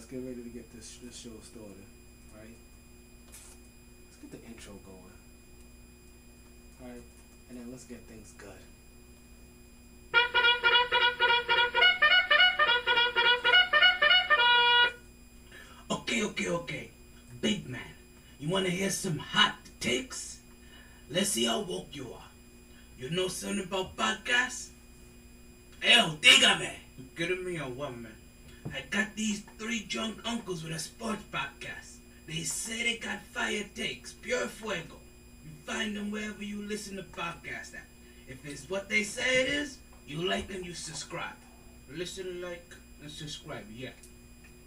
let's get ready to get this show started, right? Let's get the intro going, right? And then let's get things good. Okay. Big man, you want to hear some hot takes? Let's see how woke you are. You know something about podcasts? Yo, dígame. You kidding me or what, man? I got these 3 drunk uncles with a sports podcast. They say they got fire takes, pure fuego. You find them wherever you listen to podcasts at. If it's what they say it is, you like and you subscribe. Listen, like, and subscribe, yeah.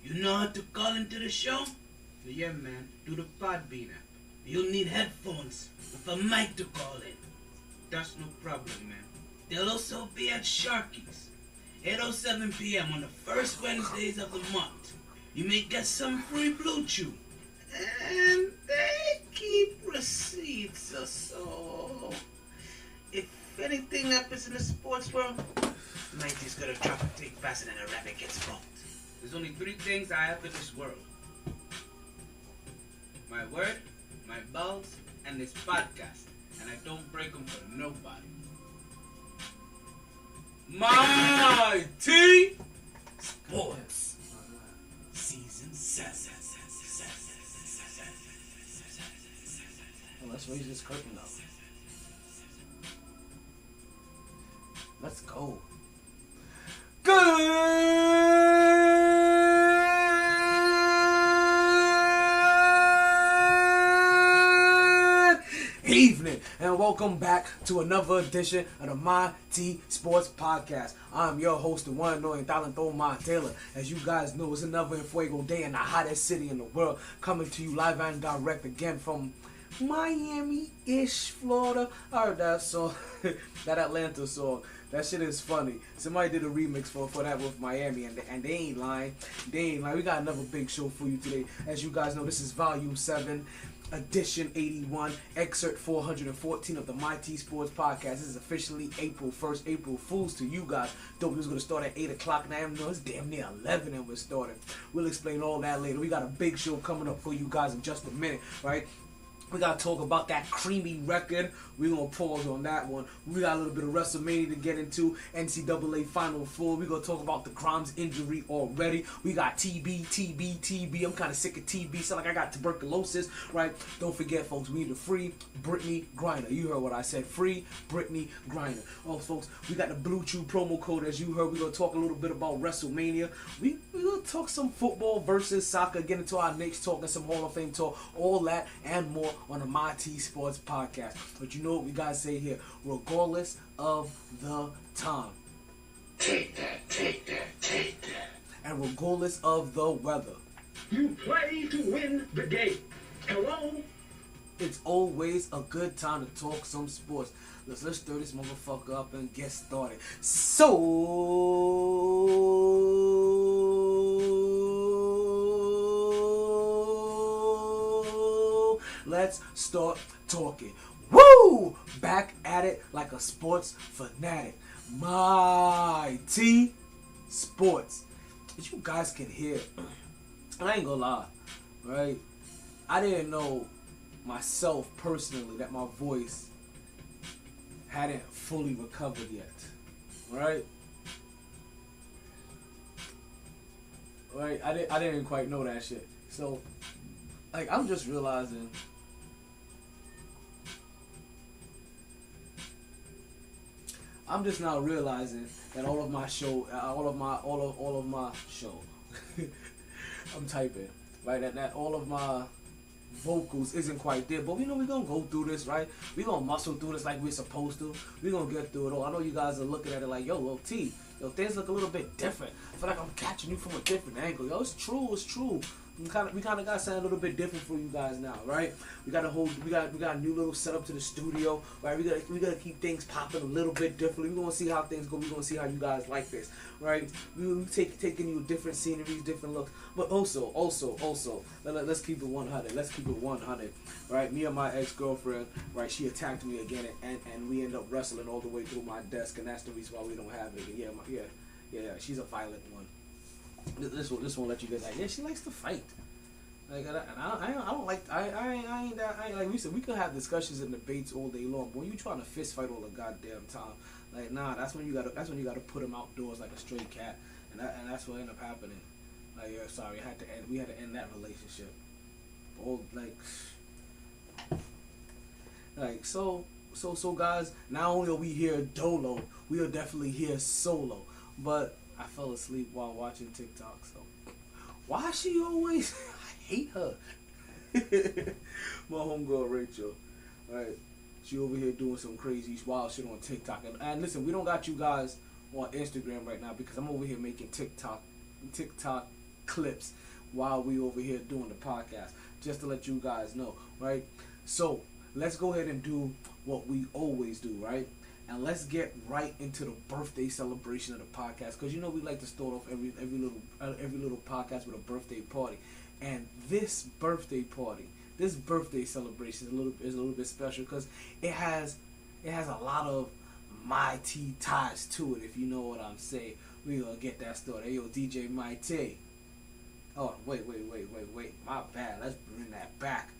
You know how to call into the show? So yeah, man, do the Podbean app. You'll need headphones with a mic to call in. That's no problem, man. They'll also be at Sharky's, 8:07 p.m. on the first Wednesdays of the month. You may get some free Blue Chew. And they keep receipts, so if anything happens in the sports world, MyT's gonna drop a take faster than a rabbit gets bumped. There's only 3 things I have in this world. My word, my balls, and this podcast. And I don't break them for nobody. MyT Sports Season 7. Well, let's raise this curtain up. Let's go. Good evening and welcome back to another edition of the MyT Sports Podcast. I'm your host, the one and only Untitled Taylor. As you guys know, it's another Fuego day in the hottest city in the world, coming to you live and direct again from Miami-ish, Florida. I heard that song, that Atlanta song. That shit is funny. Somebody did a remix for that with Miami, and they ain't lying. We got another big show for you today. As you guys know, this is Volume 7, Edition 81, Excerpt 414 of the MyT Sports Podcast. This is officially April 1st, April Fools to you guys. Thought we was going to start at 8 o'clock, and I know it's damn near 11 and we're starting. We'll explain all that later. We got a big show coming up for you guys in just a minute, right? We got to talk about that creamy record. We're going to pause on that one. We got a little bit of WrestleMania to get into. NCAA Final Four. We're going to talk about the Grimes injury already. We got TB. I'm kind of sick of TB. Sound like I got tuberculosis, right? Don't forget, folks, we need to free Brittany Griner. You heard what I said. Free Brittany Griner. Oh, folks, we got the Blue Chew promo code. As you heard, we're going to talk a little bit about WrestleMania. We're going to talk some football versus soccer. Get into our Knicks talk and some Hall of Fame talk. All that and more on the MyT Sports Podcast. But you know what we gotta say here, regardless of the time. Take that. And regardless of the weather. You play to win the game. Hello? It's always a good time to talk some sports. Let's stir this motherfucker up and get started. So let's start talking. Woo! Back at it like a sports fanatic. MyT Sports. As you guys can hear, I ain't gonna lie, right? I didn't know myself personally that my voice hadn't fully recovered yet, right? I didn't quite know that shit. So, like, I'm just realizing I'm just now realizing that all of my show, I'm typing, right? That all of my vocals isn't quite there, but we know we're gonna go through this, right? We're gonna muscle through this like we're supposed to. We're gonna get through it all. I know you guys are looking at it like, yo, T, things look a little bit different. I feel like I'm catching you from a different angle. Yo, it's true. We kind of got something a little bit different for you guys now, right? We got a new little setup to the studio, right? We gotta keep things popping a little bit differently. We're gonna see how things go. We're gonna see how you guys like this, right? We taking you different sceneries, different looks, but also, let's keep it 100. Let's keep it 100, right? Me and my ex-girlfriend, right? She attacked me again, and we end up wrestling all the way through my desk, and that's the reason why we don't have it again. Yeah, she's a violent one. This won't let you get like, yeah, she likes to fight. Like, and I don't like, I ain't that, like we said, we could have discussions and debates all day long, but when you trying to fist fight all the goddamn time, like, nah, that's when you gotta put him outdoors like a stray cat, and that's what ended up happening. Like, yeah, sorry, we had to end that relationship. All so guys, not only are we here dolo, we are definitely here solo. But I fell asleep while watching TikTok, so why she always I hate her. My homegirl Rachel. Alright. She over here doing some crazy wild shit on TikTok. And listen, we don't got you guys on Instagram right now because I'm over here making TikTok clips while we over here doing the podcast. Just to let you guys know, right? So let's go ahead and do what we always do, right? And let's get right into the birthday celebration of the podcast, because you know we like to start off every little podcast with a birthday party. And this birthday celebration is a little bit special because it has a lot of MyT ties to it, if you know what I'm saying. We gonna get that started. Hey, yo, DJ MyT. Oh, wait. My bad. Let's bring that back.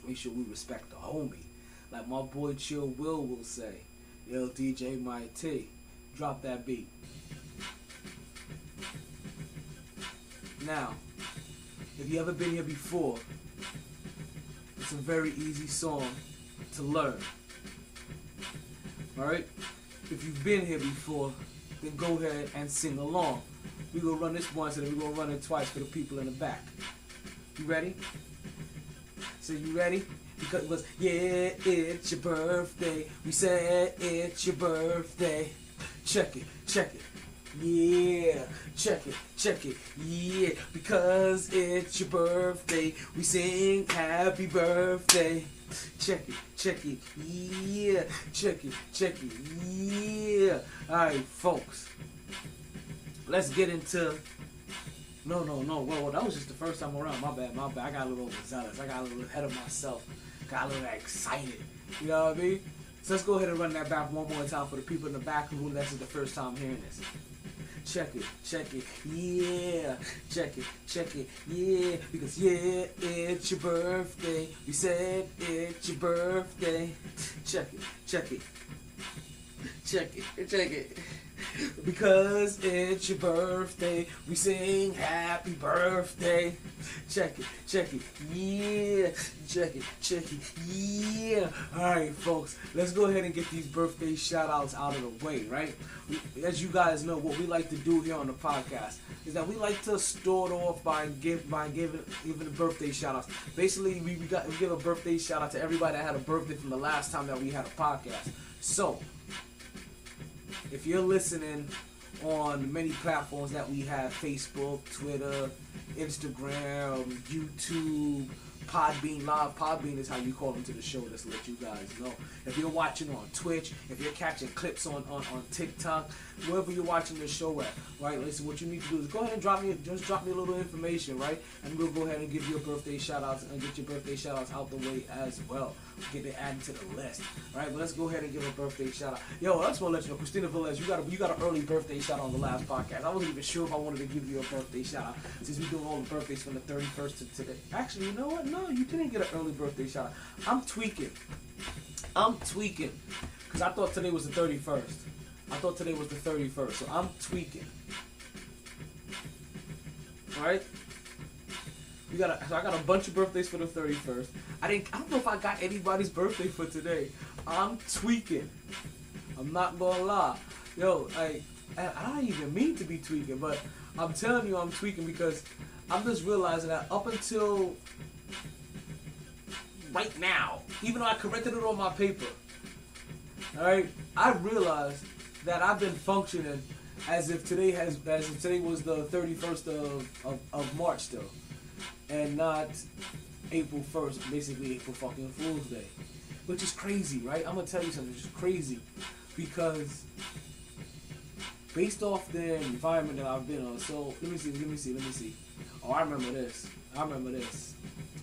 Make sure we respect the homie. Like my boy Chill will say. Yo, DJ MyT. Drop that beat. Now, if you ever been here before, it's a very easy song to learn. Alright? If you've been here before, then go ahead and sing along. We're going to run this once and then we're going to run it twice for the people in the back. You ready? So you ready? Because it was, yeah, it's your birthday. We said it's your birthday. Check it. Yeah, check it. Yeah, because it's your birthday. We sing happy birthday. Check it. Yeah, check it. Yeah. Alright, folks. Let's get into... No. Well, that was just the first time around. My bad. I got a little overzealous. I got a little ahead of myself. Got a little excited. You know what I mean? So let's go ahead and run that back one more time for the people in the back who this is the first time hearing this. Check it. Yeah. Check it. Yeah. Because yeah, it's your birthday. We said it's your birthday. Check it. Because it's your birthday, we sing happy birthday. Check it. Yeah. Check it. Yeah. Alright, folks, let's go ahead and get these birthday shout outs out of the way, right? As you guys know, what we like to do here on the podcast is that we like to start off by giving the birthday shout outs. Basically, we give a birthday shout out to everybody that had a birthday from the last time that we had a podcast. So, if you're listening on many platforms that we have, Facebook, Twitter, Instagram, YouTube, Podbean Live. Podbean is how you call into the show, just to let you guys know. If you're watching on Twitch, if you're catching clips on TikTok, wherever you're watching the show at, right? Listen, what you need to do is go ahead and drop me a little information, right? And we'll go ahead and give you a birthday shout out and get your birthday shout outs out the way as well. Get it added to the list. Right, but let's go ahead and give a birthday shout out. Yo, I just want to let you know, Christina Velez, you got an early birthday shout out on the last podcast. I wasn't even sure if I wanted to give you a birthday shout out since we're doing all the birthdays from the 31st to today. Actually, you know what? No, you didn't get an early birthday shout out. I'm tweaking. Because I thought today was the 31st. So I'm tweaking. Alright? So I got a bunch of birthdays for the 31st. I don't know if I got anybody's birthday for today. I'm tweaking. I'm not gonna lie. Yo, I don't even mean to be tweaking, but I'm telling you I'm tweaking because I'm just realizing that up until right now, even though I corrected it on my paper, alright, I realized that I've been functioning as if today was the 31st of March still. And not April 1st, basically April fucking Fool's Day. Which is crazy, right? I'm gonna tell you something, it's crazy. Because based off the environment that I've been on, so let me see. Oh, I remember this.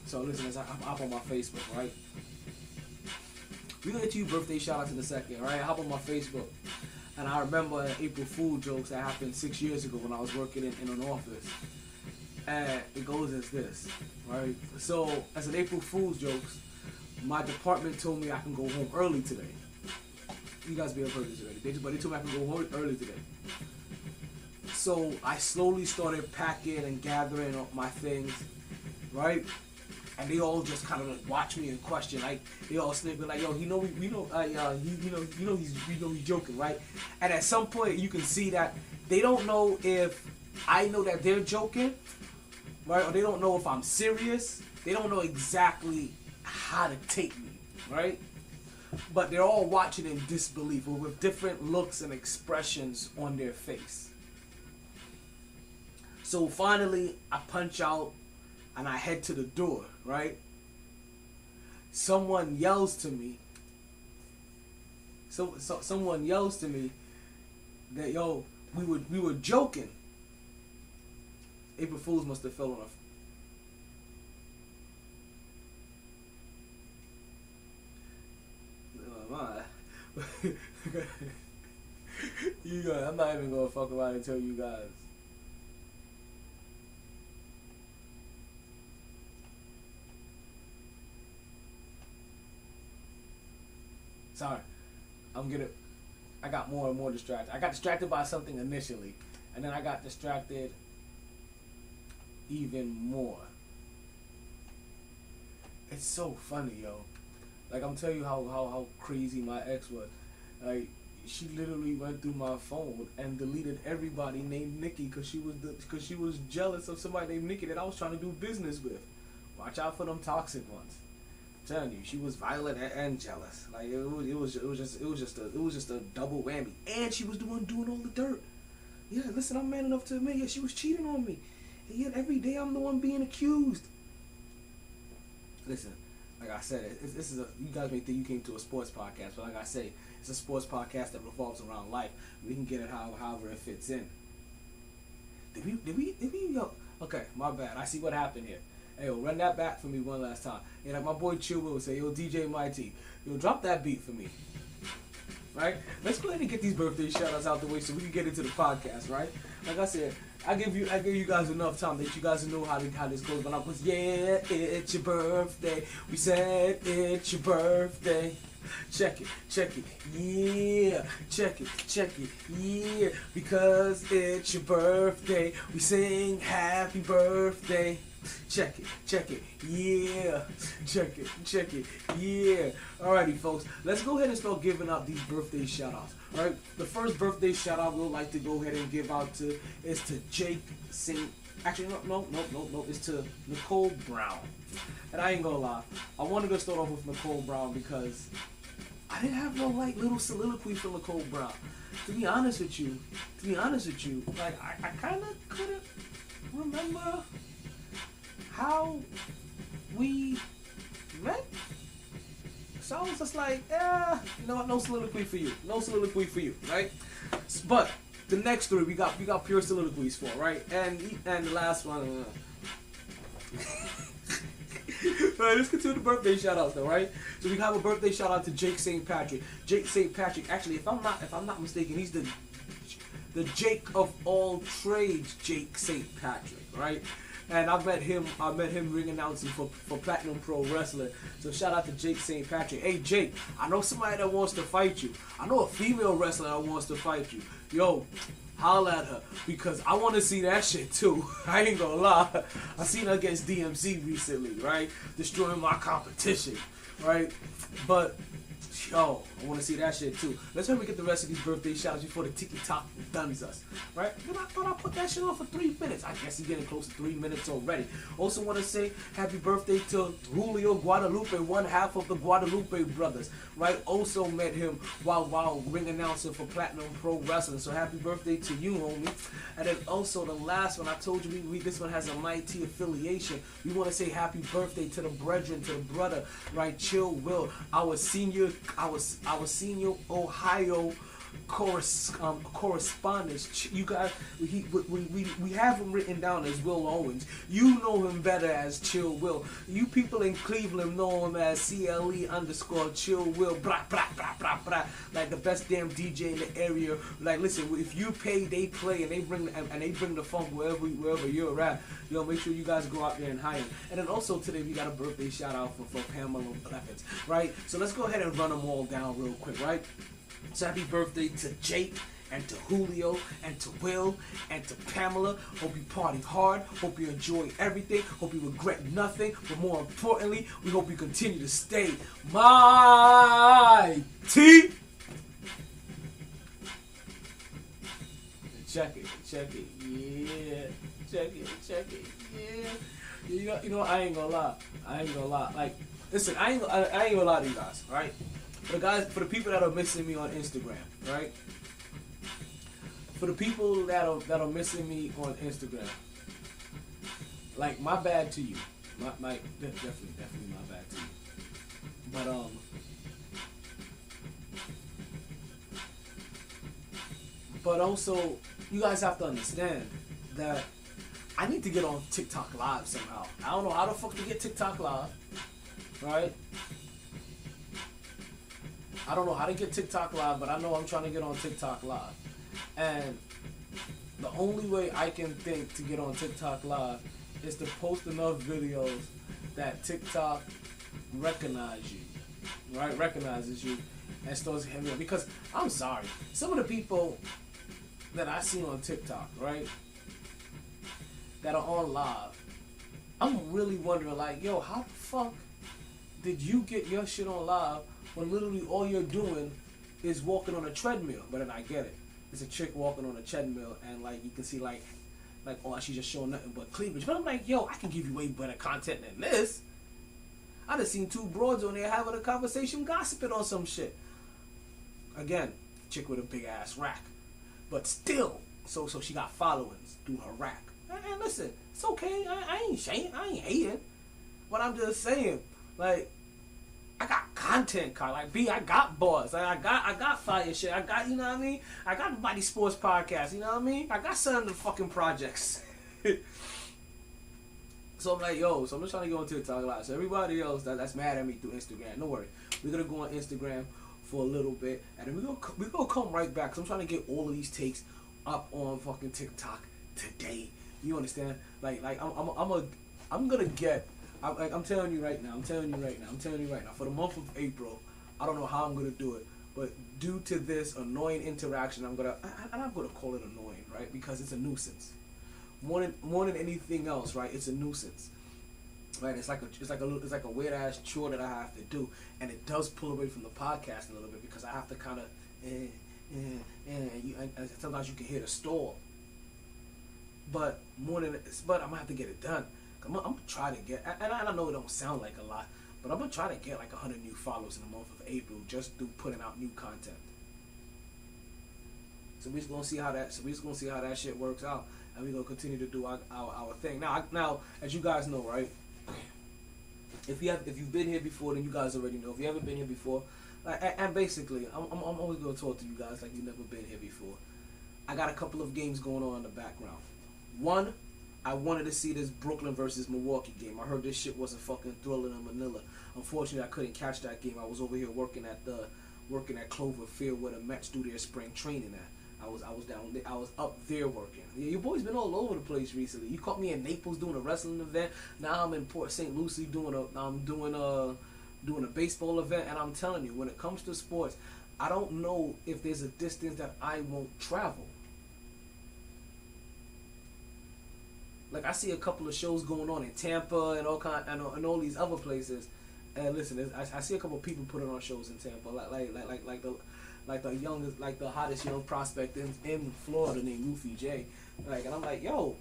So listen, I'm up on my Facebook, right? We're gonna get you birthday shout outs in a second, right? Hop on my Facebook. And I remember April Fool jokes that happened 6 years ago when I was working in an office. And it goes as this, right? So, as an April Fool's jokes, my department told me I can go home early today. You guys may have heard this already. But they told me I can go home early today. So, I slowly started packing and gathering up my things, right? And they all just kind of like watch me and question, like they all snipping, like, yo, he's joking, right? And at some point, you can see that they don't know if I know that they're joking, right? Or they don't know if I'm serious. They don't know exactly how to take me, right? But they're all watching in disbelief, or with different looks and expressions on their face. So finally, I punch out. And I head to the door, right? Someone yells to me. Someone yells to me that, yo, we were joking. April Fools must have fell on you guys, I'm not even gonna fuck around and tell you guys. Sorry, I got more and more distracted. I got distracted by something initially, and then I got distracted even more. It's so funny, yo. Like, I'm telling you how crazy my ex was. Like, she literally went through my phone and deleted everybody named Ncaa because she was jealous of somebody named Ncaa that I was trying to do business with. Watch out for them toxic ones. Telling you, she was violent and jealous. Like it was just a double whammy. And she was doing all the dirt. Yeah, listen, I'm man enough to admit, yeah, she was cheating on me. And yet every day I'm the one being accused. Listen, like I said, you guys may think you came to a sports podcast, but like I say, it's a sports podcast that revolves around life. We can get it however it fits in. Did we yo? Okay, my bad. I see what happened here. Hey, yo, run that back for me one last time. And like my boy Chill Will would say, yo, DJ MyT, yo, drop that beat for me. Right? Let's go ahead and get these birthday shout-outs out the way so we can get into the podcast, right? Like I said, I give you guys enough time that you guys know how this goes. But I was, yeah, it's your birthday. We said it's your birthday. Check it, yeah. Check it, yeah. Because it's your birthday, we sing happy birthday. Check it, yeah. Check it, yeah. Alrighty, folks, let's go ahead and start giving out these birthday shout-outs. Alright, the first birthday shout-out we'll like to go ahead and give out to is to Jake St. Actually, no, it's to Nicole Brown. And I ain't gonna lie, I wanted to start off with Nicole Brown because I didn't have no like little soliloquy for Nicole Brown. To be honest with you, like I kind of couldn't remember how we met. So I was just like, no soliloquy for you, right? But the next three we got pure soliloquies for, right? And the last one. Alright, let's continue the birthday shout-outs though, right? So we have a birthday shout-out to Jake St. Patrick. Jake St. Patrick, actually, if I'm not mistaken, he's the Jake of all trades, Jake St. Patrick, right? And I met him ring announcing for Platinum Pro Wrestling. So shout out to Jake St. Patrick. Hey Jake, I know somebody that wants to fight you. I know a female wrestler that wants to fight you. Yo, holla at her, because I want to see that shit too. I ain't gonna lie. I seen her against DMC recently, right? Destroying my competition, right? But yo, I want to see that shit too. Let's hurry get the rest of these birthday shout-outs before the TikTok duns us, right? Then I thought I put that shit on for 3 minutes. I guess he's getting close to 3 minutes already. Also want to say happy birthday to Julio Guadalupe, one half of the Guadalupe brothers, right? Also met him while ring announcing for Platinum Pro Wrestling. So happy birthday to you, homie. And then also the last one, I told you this one has a MyT affiliation. We want to say happy birthday to the brethren, to the brother, right? Chill Will, our senior Ohio correspondence. You guys, we have him written down as Will Owens. You know him better as Chill Will. You people in Cleveland know him as CLE_Chill Will. Blah blah blah blah blah. Like the best damn DJ in the area. Like listen, if you pay, they play, and they bring the funk wherever you're at. Yo, make sure you guys go out there and hire him. And then also today we got a birthday shout out for Pamela Blevins, right? So let's go ahead and run them all down real quick, right? So happy birthday to Jake and to Julio and to Will and to Pamela. Hope you party hard. Hope you enjoy everything. Hope you regret nothing. But more importantly, we hope you continue to stay MyT. Check it, yeah. Check it, yeah. You know, I ain't gonna lie. Like, listen, I ain't gonna lie to you guys, right? For the people that are missing me on Instagram, right? For the people that are missing me on Instagram, like my bad to you, my definitely my bad to you. But also you guys have to understand that I need to get on TikTok Live somehow. I don't know how the fuck to get TikTok Live, right? I don't know how to get TikTok Live, but I know I'm trying to get on TikTok Live. And the only way I can think to get on TikTok Live is to post enough videos that TikTok recognizes you, and starts hitting me up. Because I'm sorry, some of the people that I see on TikTok, right, that are on live, I'm really wondering, like, yo, how the fuck did you get your shit on live when literally all you're doing is walking on a treadmill? But then I get it. It's a chick walking on a treadmill, and like you can see like oh, she's just showing nothing but cleavage. But I'm like, yo, I can give you way better content than this. I done seen two broads on there having a conversation, gossiping on some shit. Again, chick with a big ass rack, but still, so she got followings through her rack. And listen, it's okay. I ain't hating, but I'm just saying, like, I got content, like I got bars, like I got fire shit, I got, you know what I mean? I got the Body Sports Podcast, you know what I mean? I got some of the fucking projects. So I'm like, yo, so I'm just trying to go on TikTok Live. So everybody else that's mad at me through Instagram, don't worry, we're gonna go on Instagram for a little bit, and then we're gonna come right back. So I'm trying to get all of these takes up on fucking TikTok today. You understand? Like I'm gonna get. I'm telling you right now. For the month of April, I don't know how I'm gonna do it, but due to this annoying interaction, I'm gonna call it annoying, right? Because it's a nuisance. More than anything else, right? It's a nuisance, right? It's like a weird ass chore that I have to do, and it does pull away from the podcast a little bit because I have to kind of sometimes you can hear the stall. But I'm gonna have to get it done. I'm gonna try to get, and I know it don't sound like a lot, but I'm gonna try to get like 100 new followers in the month of April just through putting out new content. So we're just gonna see how that shit works out, and we're gonna continue to do our thing. Now, as you guys know, right? If you've been here before, then you guys already know. If you haven't been here before, and basically, I'm always gonna talk to you guys like you've never been here before. I got a couple of games going on in the background. One, I wanted to see this Brooklyn versus Milwaukee game. I heard this shit was a fucking thriller in Manila. Unfortunately, I couldn't catch that game. I was over here working at Clover Field where the Mets do their spring training at. I was down there. I was up there working. Yeah, your boy's been all over the place recently. You caught me in Naples doing a wrestling event. Now I'm in Port St. Lucie doing a baseball event. And I'm telling you, when it comes to sports, I don't know if there's a distance that I won't travel. Like, I see a couple of shows going on in Tampa and all these other places, and listen, I see a couple of people putting on shows in Tampa, like the hottest young prospect in Florida named Luffy J. Like, and I'm like, yo,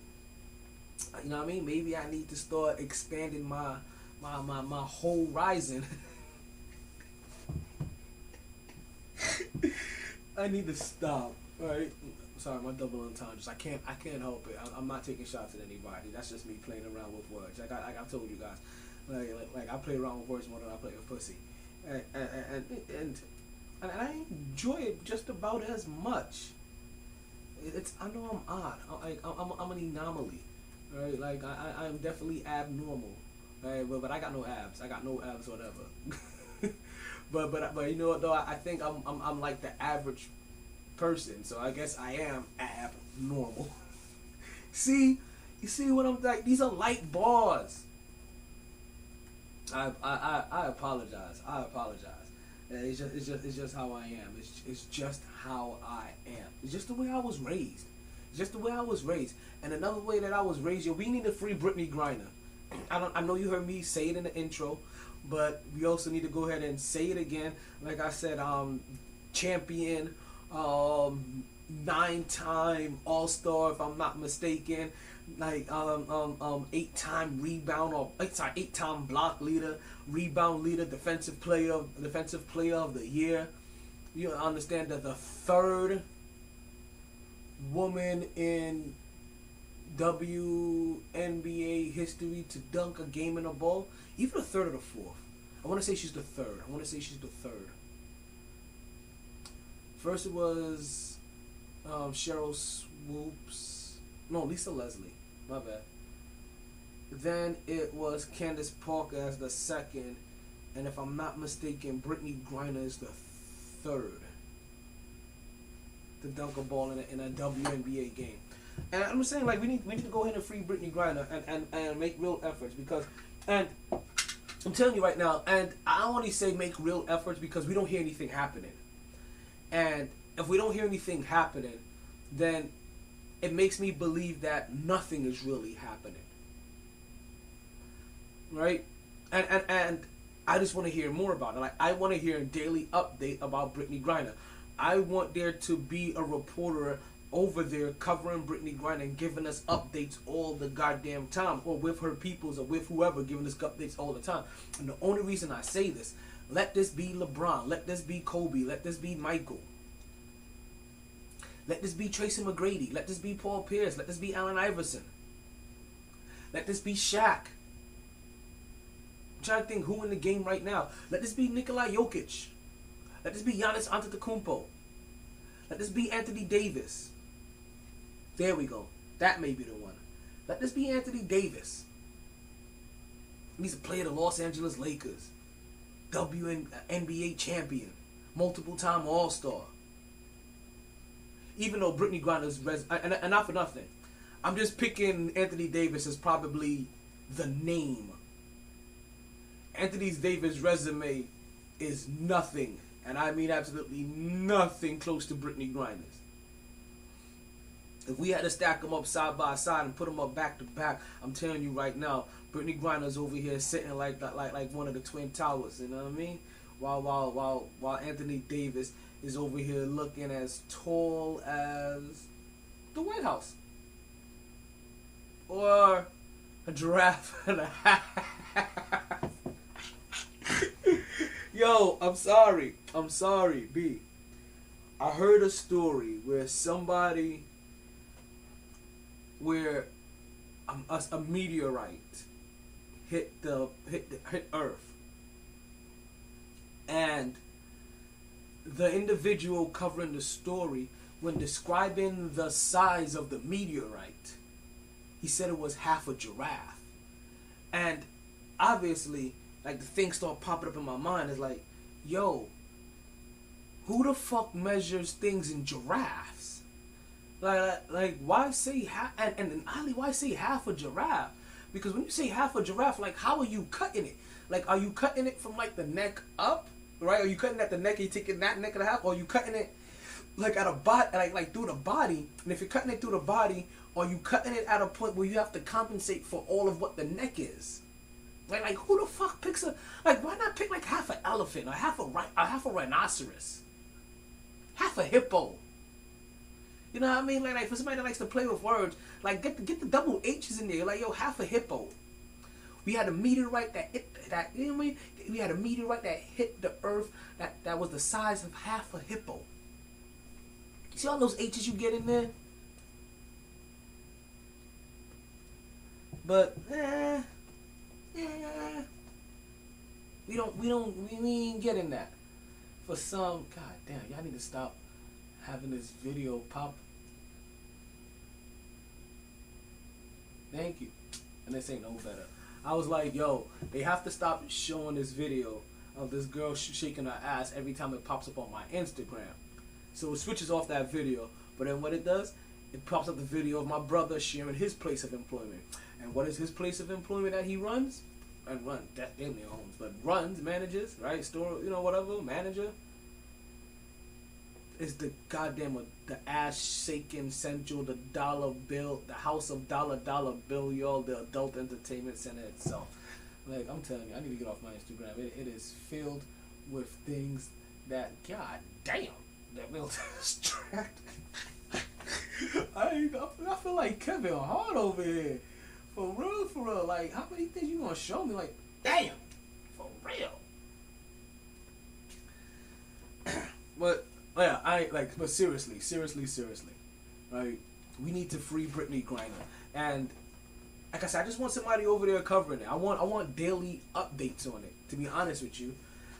you know what I mean? Maybe I need to start expanding my whole horizon. I need to stop, right? Sorry, my double entendres. I can't help it. I'm not taking shots at anybody. That's just me playing around with words. Like I told you guys, like I play around with words more than I play with pussy. And and I enjoy it just about as much. I know I'm odd. I'm an anomaly, right? Like I'm definitely abnormal, right? But I got no abs. I got no abs, whatever. but you know what though? I think I'm like the average person, so I guess I am abnormal. See, you see what I'm like? These are light bars. I apologize. I apologize. It's just how I am. It's just how I am. It's just the way I was raised. It's just the way I was raised. And another way that I was raised, yo, we need to free Brittany Griner. I know you heard me say it in the intro, but we also need to go ahead and say it again. Like I said, champion, 9-time All-Star, if I'm not mistaken. Like 8-time rebound or 8-time block leader, rebound leader, defensive player of the year. You understand that the third woman in WNBA history to dunk a game in a ball, even the third or the fourth. I want to say she's the third. First it was Cheryl Swoops. No, Lisa Leslie. My bad. Then it was Candace Parker as the second, and if I'm not mistaken, Brittany Griner is the third to dunk a ball in a WNBA game. And I'm saying, like, we need to go ahead and free Brittany Griner and make real efforts, because, and I'm telling you right now, and I only say make real efforts because we don't hear anything happening. And if we don't hear anything happening, then it makes me believe that nothing is really happening. Right? And I just want to hear more about it. Like, I want to hear a daily update about Brittany Griner. I want there to be a reporter over there covering Brittany Griner and giving us updates all the goddamn time, or with her peoples or with whoever, giving us updates all the time. And the only reason I say this, let this be LeBron, let this be Kobe, let this be Michael. Let this be Tracy McGrady. Let this be Paul Pierce. Let this be Allen Iverson. Let this be Shaq. I'm trying to think who in the game right now. Let this be Nikola Jokic. Let this be Giannis Antetokounmpo. Let this be Anthony Davis. There we go. That may be the one. Let this be Anthony Davis. He's a player of the Los Angeles Lakers. WNBA champion. Multiple time All-Star. Even though Brittany Griner's and not for nothing, I'm just picking Anthony Davis as probably the name. Anthony Davis' resume is nothing, and I mean absolutely nothing close to Brittany Griner's. If we had to stack them up side by side and put them up back to back, I'm telling you right now, Brittany Griner's over here sitting like one of the Twin Towers. You know what I mean? While Anthony Davis is over here looking as tall as the White House. Or a giraffe and a half. Yo, I'm sorry, B. I heard a story where a meteorite hit Earth. And the individual covering the story, when describing the size of the meteorite, he said it was half a giraffe. And obviously, like, the thing started popping up in my mind is like, yo, who the fuck measures things in giraffes? Like why say half? And Ali, why say half a giraffe? Because when you say half a giraffe, like, how are you cutting it? Like, are you cutting it from like the neck up? Right? Are you cutting at the neck? Are you taking that neck and a half? Or are you cutting it like at a body, like through the body? And if you're cutting it through the body, are you cutting it at a point where you have to compensate for all of what the neck is? Like who the fuck picks why not pick like half an elephant or half a rhinoceros, half a hippo? You know what I mean? Like for somebody that likes to play with words, like get the double H's in there. Like, yo, half a hippo. We had a meteorite that hit that. You know what I mean? We had a meteorite that hit the Earth that was the size of half a hippo. See all those H's you get in there? But we ain't getting that. for some, god damn, y'all need to stop having this video pop. Thank you. And this ain't no better. I was like, yo, they have to stop showing this video of this girl shaking her ass every time it pops up on my Instagram. So it switches off that video, but then what it does, it pops up the video of my brother sharing his place of employment. And what is his place of employment that he runs? And that damn near owns, but manages, right? Store, whatever, manager. Is the goddamn, the ass shaking central, the dollar bill, the house of dollar bill, y'all, the adult entertainment center itself. Like, I'm telling you, I need to get off my Instagram. It is filled with things that, god damn, that will distract. I feel like Kevin Hart over here. For real. Like, how many things you gonna show me? Like, damn, for real. But yeah, but seriously, right? We need to free Brittany Griner, and like I said, I just want somebody over there covering it. I want daily updates on it. To be honest with you,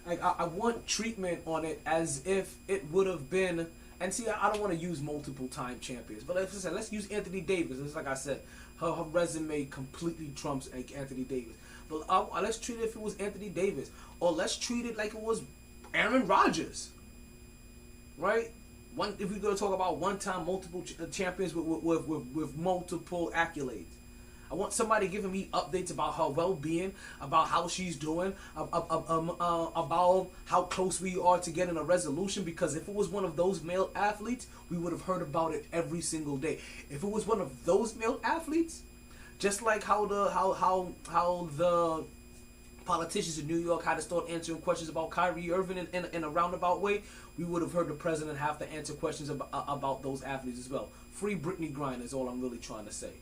like I want treatment on it as if it would have been. And see, I don't want to use multiple time champions, but let's use Anthony Davis. It's like I said, her resume completely trumps like Anthony Davis. But let's treat it if it was Anthony Davis, or let's treat it like it was Aaron Rodgers. Right? If we're gonna talk about one-time multiple champions with multiple accolades, I want somebody giving me updates about her well-being, about how she's doing, about how close we are to getting a resolution. Because if it was one of those male athletes, we would have heard about it every single day. If it was one of those male athletes, just like how the politicians in New York had to start answering questions about Kyrie Irving in a roundabout way, we would have heard the president have to answer questions about those athletes as well. Free Brittany Griner is all I'm really trying to say.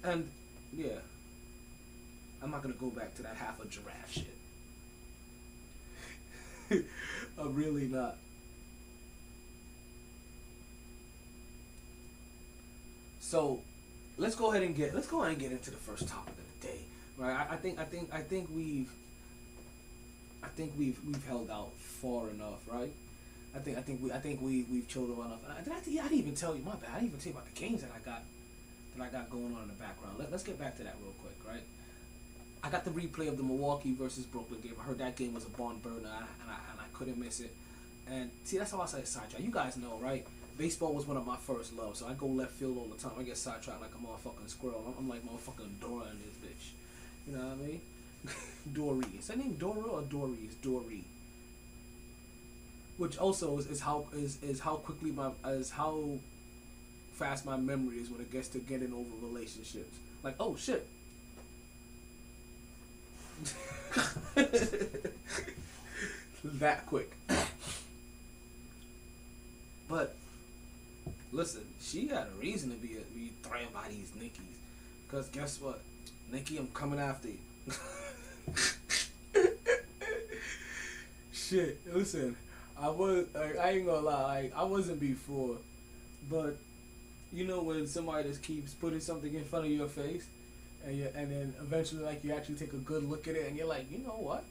And yeah, I'm not gonna go back to that half a giraffe shit. I'm really not. So let's go ahead and get into the first topic of the day. Right? I think we've held out far enough, right? I think we've chilled enough. I didn't even tell you, my bad. I didn't even tell you about the games that I got going on in the background. Let's get back to that real quick, right? I got the replay of the Milwaukee versus Brooklyn game. I heard that game was a barn burner, and I couldn't miss it. And see, that's how I say sidetrack. You guys know, right? Baseball was one of my first loves, so I go left field all the time. I get sidetracked like a motherfucking squirrel. I'm like motherfucking Dora in this bitch. You know what I mean? Dory. Is that name Dora or Dory? It's Dory. Which also is how fast my memory is when it gets to getting over relationships. Like, oh shit. That quick. But listen, she had a reason to be threatened by these Nickies. Because guess what? Nicki, I'm coming after you. Shit, listen, I ain't gonna lie, I wasn't before, but you know when somebody just keeps putting something in front of your face, and then eventually like you actually take a good look at it, and you're like, you know what,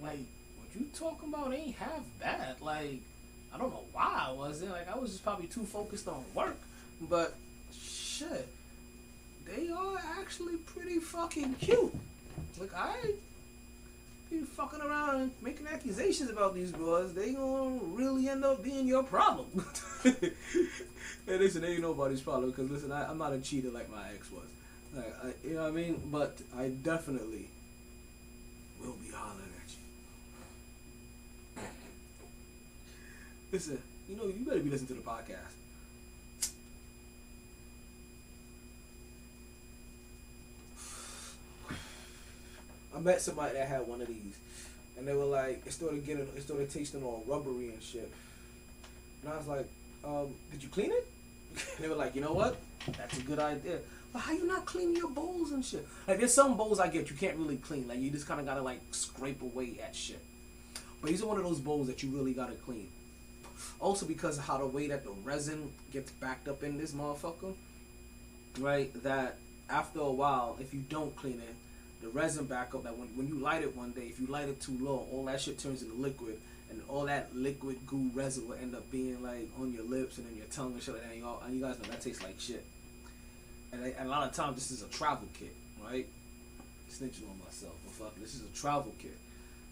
like what you talking about ain't half bad. Like I don't know why I wasn't. Like I was just probably too focused on work, but shit, they are actually pretty fucking cute. Like I be fucking around and making accusations about these boys, they gonna really end up being your problem. Hey, listen, they ain't nobody's problem, because listen, I'm not a cheater like my ex was. Like, you know what I mean? But I definitely will be hollering at you. Listen, you better be listening to the podcast. I met somebody that had one of these, and they were like, it started tasting all rubbery and shit. And I was like, did you clean it? And they were like, you know what? That's a good idea. But how you not cleaning your bowls and shit? Like, there's some bowls I get you can't really clean. Like, you just kind of gotta like scrape away at shit. But these are one of those bowls that you really gotta clean. Also because of how the way that the resin gets backed up in this motherfucker, right? That after a while, if you don't clean it, the resin back up. That when you light it one day, if you light it too low, all that shit turns into liquid, and all that liquid goo resin will end up being like on your lips and in your tongue and shit like that. And you guys know that tastes like shit. And a lot of times this is a travel kit, right? Snitching on myself, but fuck, this is a travel kit.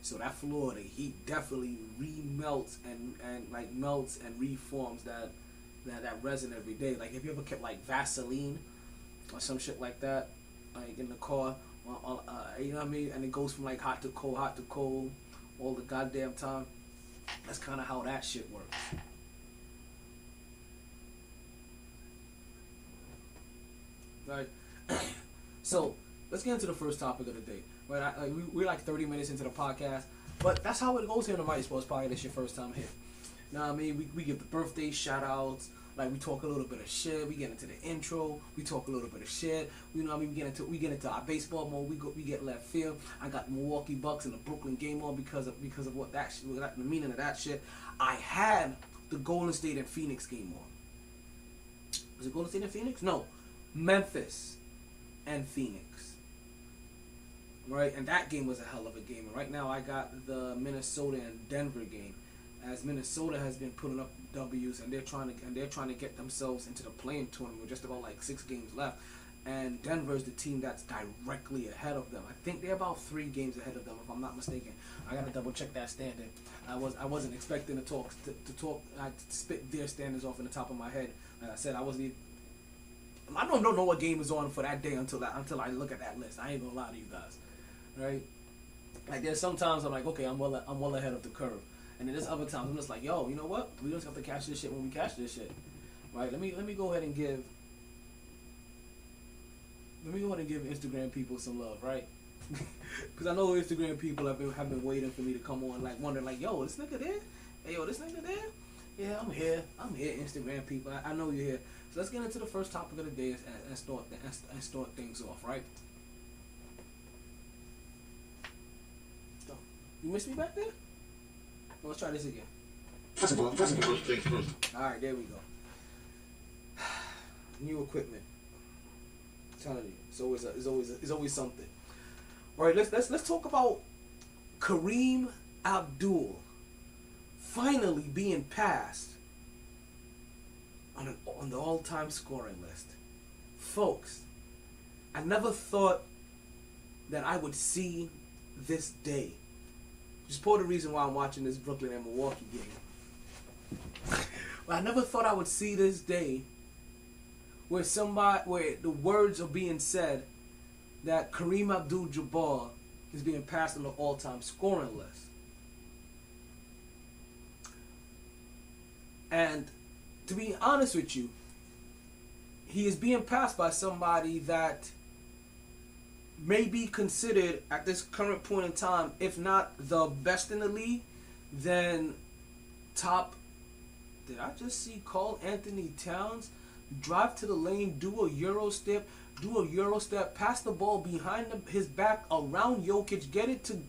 So that floor, the heat definitely remelts and like melts and reforms that resin every day. Like if you ever kept like Vaseline or some shit like that, like in the car, you know what I mean? And it goes from like hot to cold, all the goddamn time. That's kind of how that shit works. Right. So let's get into the first topic of the day. Right, we're like 30 minutes into the podcast, but that's how it goes here in the MyT Sports Podcast. It's your first time here. You know what I mean? We give the birthday shout outs. Like we talk a little bit of shit. We get into the intro. We talk a little bit of shit. You know what I mean? We get into our baseball mode. We get left field. I got the Milwaukee Bucks and the Brooklyn game on because of what that shit, the meaning of that shit. I had the Golden State and Phoenix game on. Was it Golden State and Phoenix? No, Memphis and Phoenix. Right, and that game was a hell of a game. And right now I got the Minnesota and Denver game, as Minnesota has been putting up W's and they're trying to get themselves into the play-in tournament with just about like 6 games left. And Denver is the team that's directly ahead of them. I think they're about 3 games ahead of them, if I'm not mistaken. I gotta double check that standing. I wasn't expecting to talk. I spit their standings off in the top of my head. Like I said, I don't know what game is on for that day until I look at that list. I ain't gonna lie to you guys. Right, like there's sometimes I'm like, okay, I'm well ahead of the curve, and then there's other times I'm just like, yo, you know what? We just have to catch this shit when we catch this shit, right? Let me go ahead and give Instagram people some love, right? Because I know Instagram people have been waiting for me to come on, like wondering, like, yo, this nigga there? Hey, yo, this nigga there? Yeah, I'm here, Instagram people. I know you're here. So let's get into the first topic of the day and start things off, right? You missed me back there? Well, let's try this again. First things first. Alright, there we go. New equipment. I'm telling you, it's always something. Alright, let's talk about Kareem Abdul finally being passed on the all-time scoring list. Folks, I never thought that I would see this day. Just part of the reason why I'm watching this Brooklyn and Milwaukee game. But I never thought I would see this day where the words are being said that Kareem Abdul-Jabbar is being passed on the all-time scoring list. And to be honest with you, he is being passed by somebody that may be considered at this current point in time, if not the best in the league, then top. Did I just see Carl Anthony Towns drive to the lane, do a Euro step, pass the ball behind his back around Jokic, get it to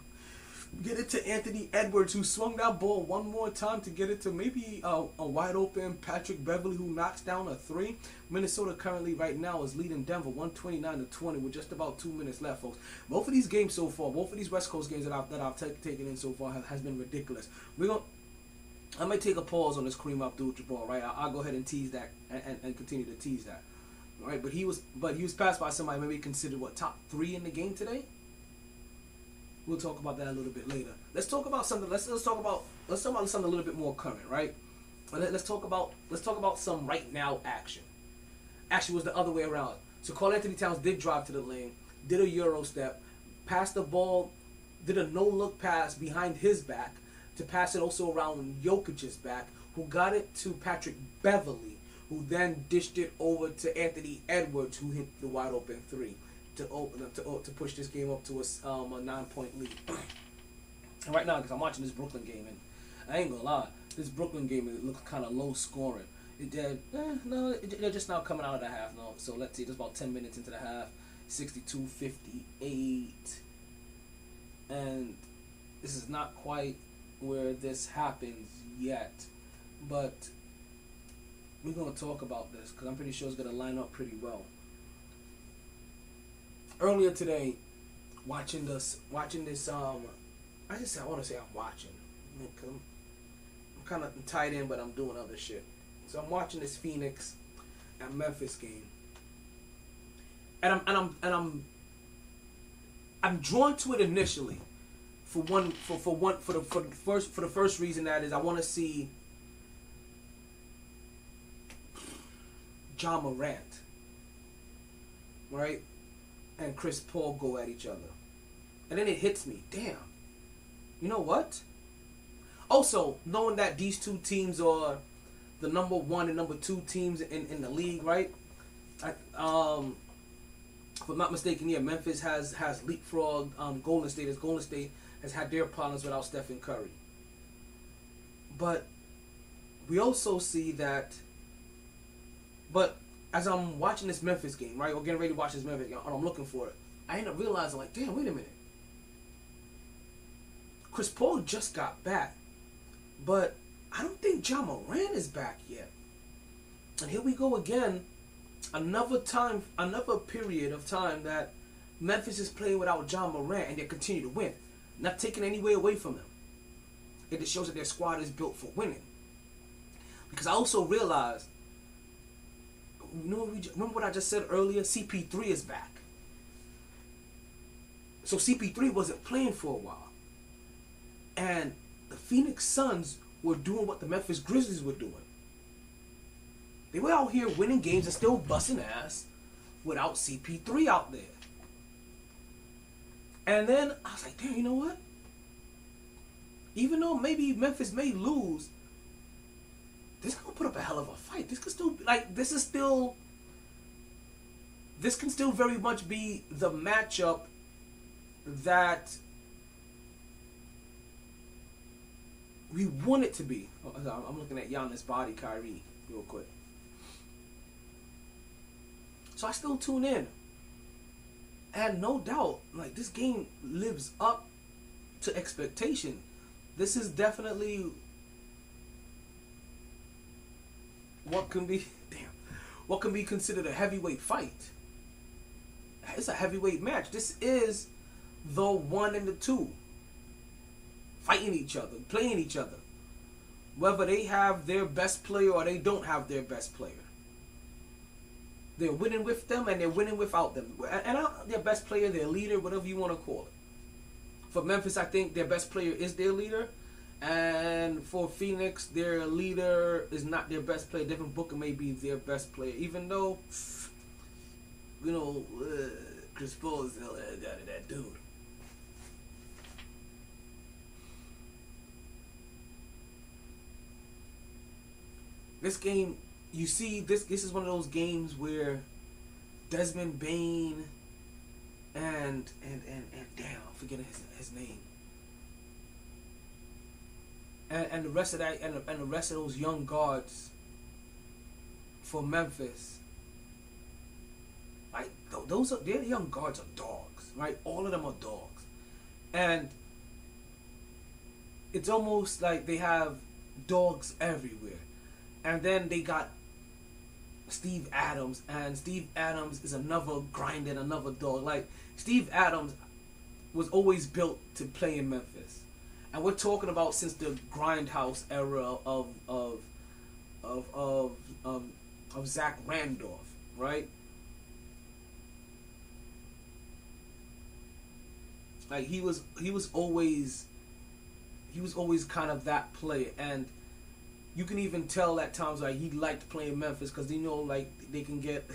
Anthony Edwards, who swung that ball one more time to get it to maybe a wide open Patrick Beverly, who knocks down a 3. Minnesota currently right now is leading Denver 129-20 with just about 2 minutes left, folks. Both of these games so far, both of these West Coast games that I've taken in so far has been ridiculous. I might take a pause on this Kareem Abdul-Jabbar, right? I'll go ahead and tease that and continue to tease that, right? But he was passed by somebody maybe considered top 3 in the game today. We'll talk about that a little bit later. Let's talk about something. Let's talk about something a little bit more current, right? Let's talk about some right now action. Actually, it was the other way around. So Carl Anthony Towns did drive to the lane, did a Euro step, passed the ball, did a no look pass behind his back to pass it also around Jokic's back, who got it to Patrick Beverly, who then dished it over to Anthony Edwards, who hit the wide open 3. To push this game up to a 9-point lead. And right now, because I'm watching this Brooklyn game, and I ain't gonna lie, this Brooklyn game it looks kind of low scoring. They're just now coming out of the half now. So let's see, there's about 10 minutes into the half, 62-58, and this is not quite where this happens yet, but we're gonna talk about this because I'm pretty sure it's gonna line up pretty well. earlier today, watching this. I want to say I'm watching. I'm kind of tied in, but I'm doing other shit. So I'm watching this Phoenix and Memphis game, and I'm drawn to it initially, for the first reason, that is I want to see Ja Morant, right, and Chris Paul go at each other, and then it hits me, damn, you know what? Also, knowing that these two teams are the number 1 and number 2 teams in the league, right? If I'm not mistaken, yeah, Memphis has leapfrogged Golden State, as Golden State has had their problems without Stephen Curry. But we also see that, but as I'm watching this Memphis game, right, or getting ready to watch this Memphis game, and I'm looking for it, I end up realizing, like, damn, wait a minute. Chris Paul just got back, but I don't think Ja Morant is back yet. And here we go again. Another period of time that Memphis is playing without Ja Morant, and they continue to win. Not taking any way away from them. It just shows that their squad is built for winning. Because I also realized, remember what I just said earlier? CP3 is back. So CP3 wasn't playing for a while. And the Phoenix Suns were doing what the Memphis Grizzlies were doing. They were out here winning games and still busting ass without CP3 out there. And then I was like, damn, you know what? Even though maybe Memphis may lose, this is gonna put up a hell of a fight. This can still very much be the matchup that we want it to be. I'm looking at Giannis' body, Kyrie, real quick. So I still tune in. And no doubt, like, this game lives up to expectation. This is definitely what can be considered a heavyweight fight. It's a heavyweight match. This is the 1 and the 2 fighting each other, playing each other. Whether they have their best player or they don't have their best player. They're winning with them and they're winning without them. And their best player, their leader, whatever you want to call it. For Memphis, I think their best player is their leader. And for Phoenix, their leader is not their best player. Devin Booker may be their best player. Even though, Chris Paul is that dude. This game, you see, this is one of those games where Desmond Bain and damn, I'm forgetting his name. And the rest of that and the rest of those young guards for Memphis, like their young guards are dogs, right? All of them are dogs, and it's almost like they have dogs everywhere. And then they got Steve Adams, and Steve Adams is another grinding, another dog. Like, Steve Adams was always built to play in Memphis, and we're talking about since the grindhouse era of Zach Randolph, right? Like he was always kind of that player, and you can even tell at times like he liked playing Memphis because like they can get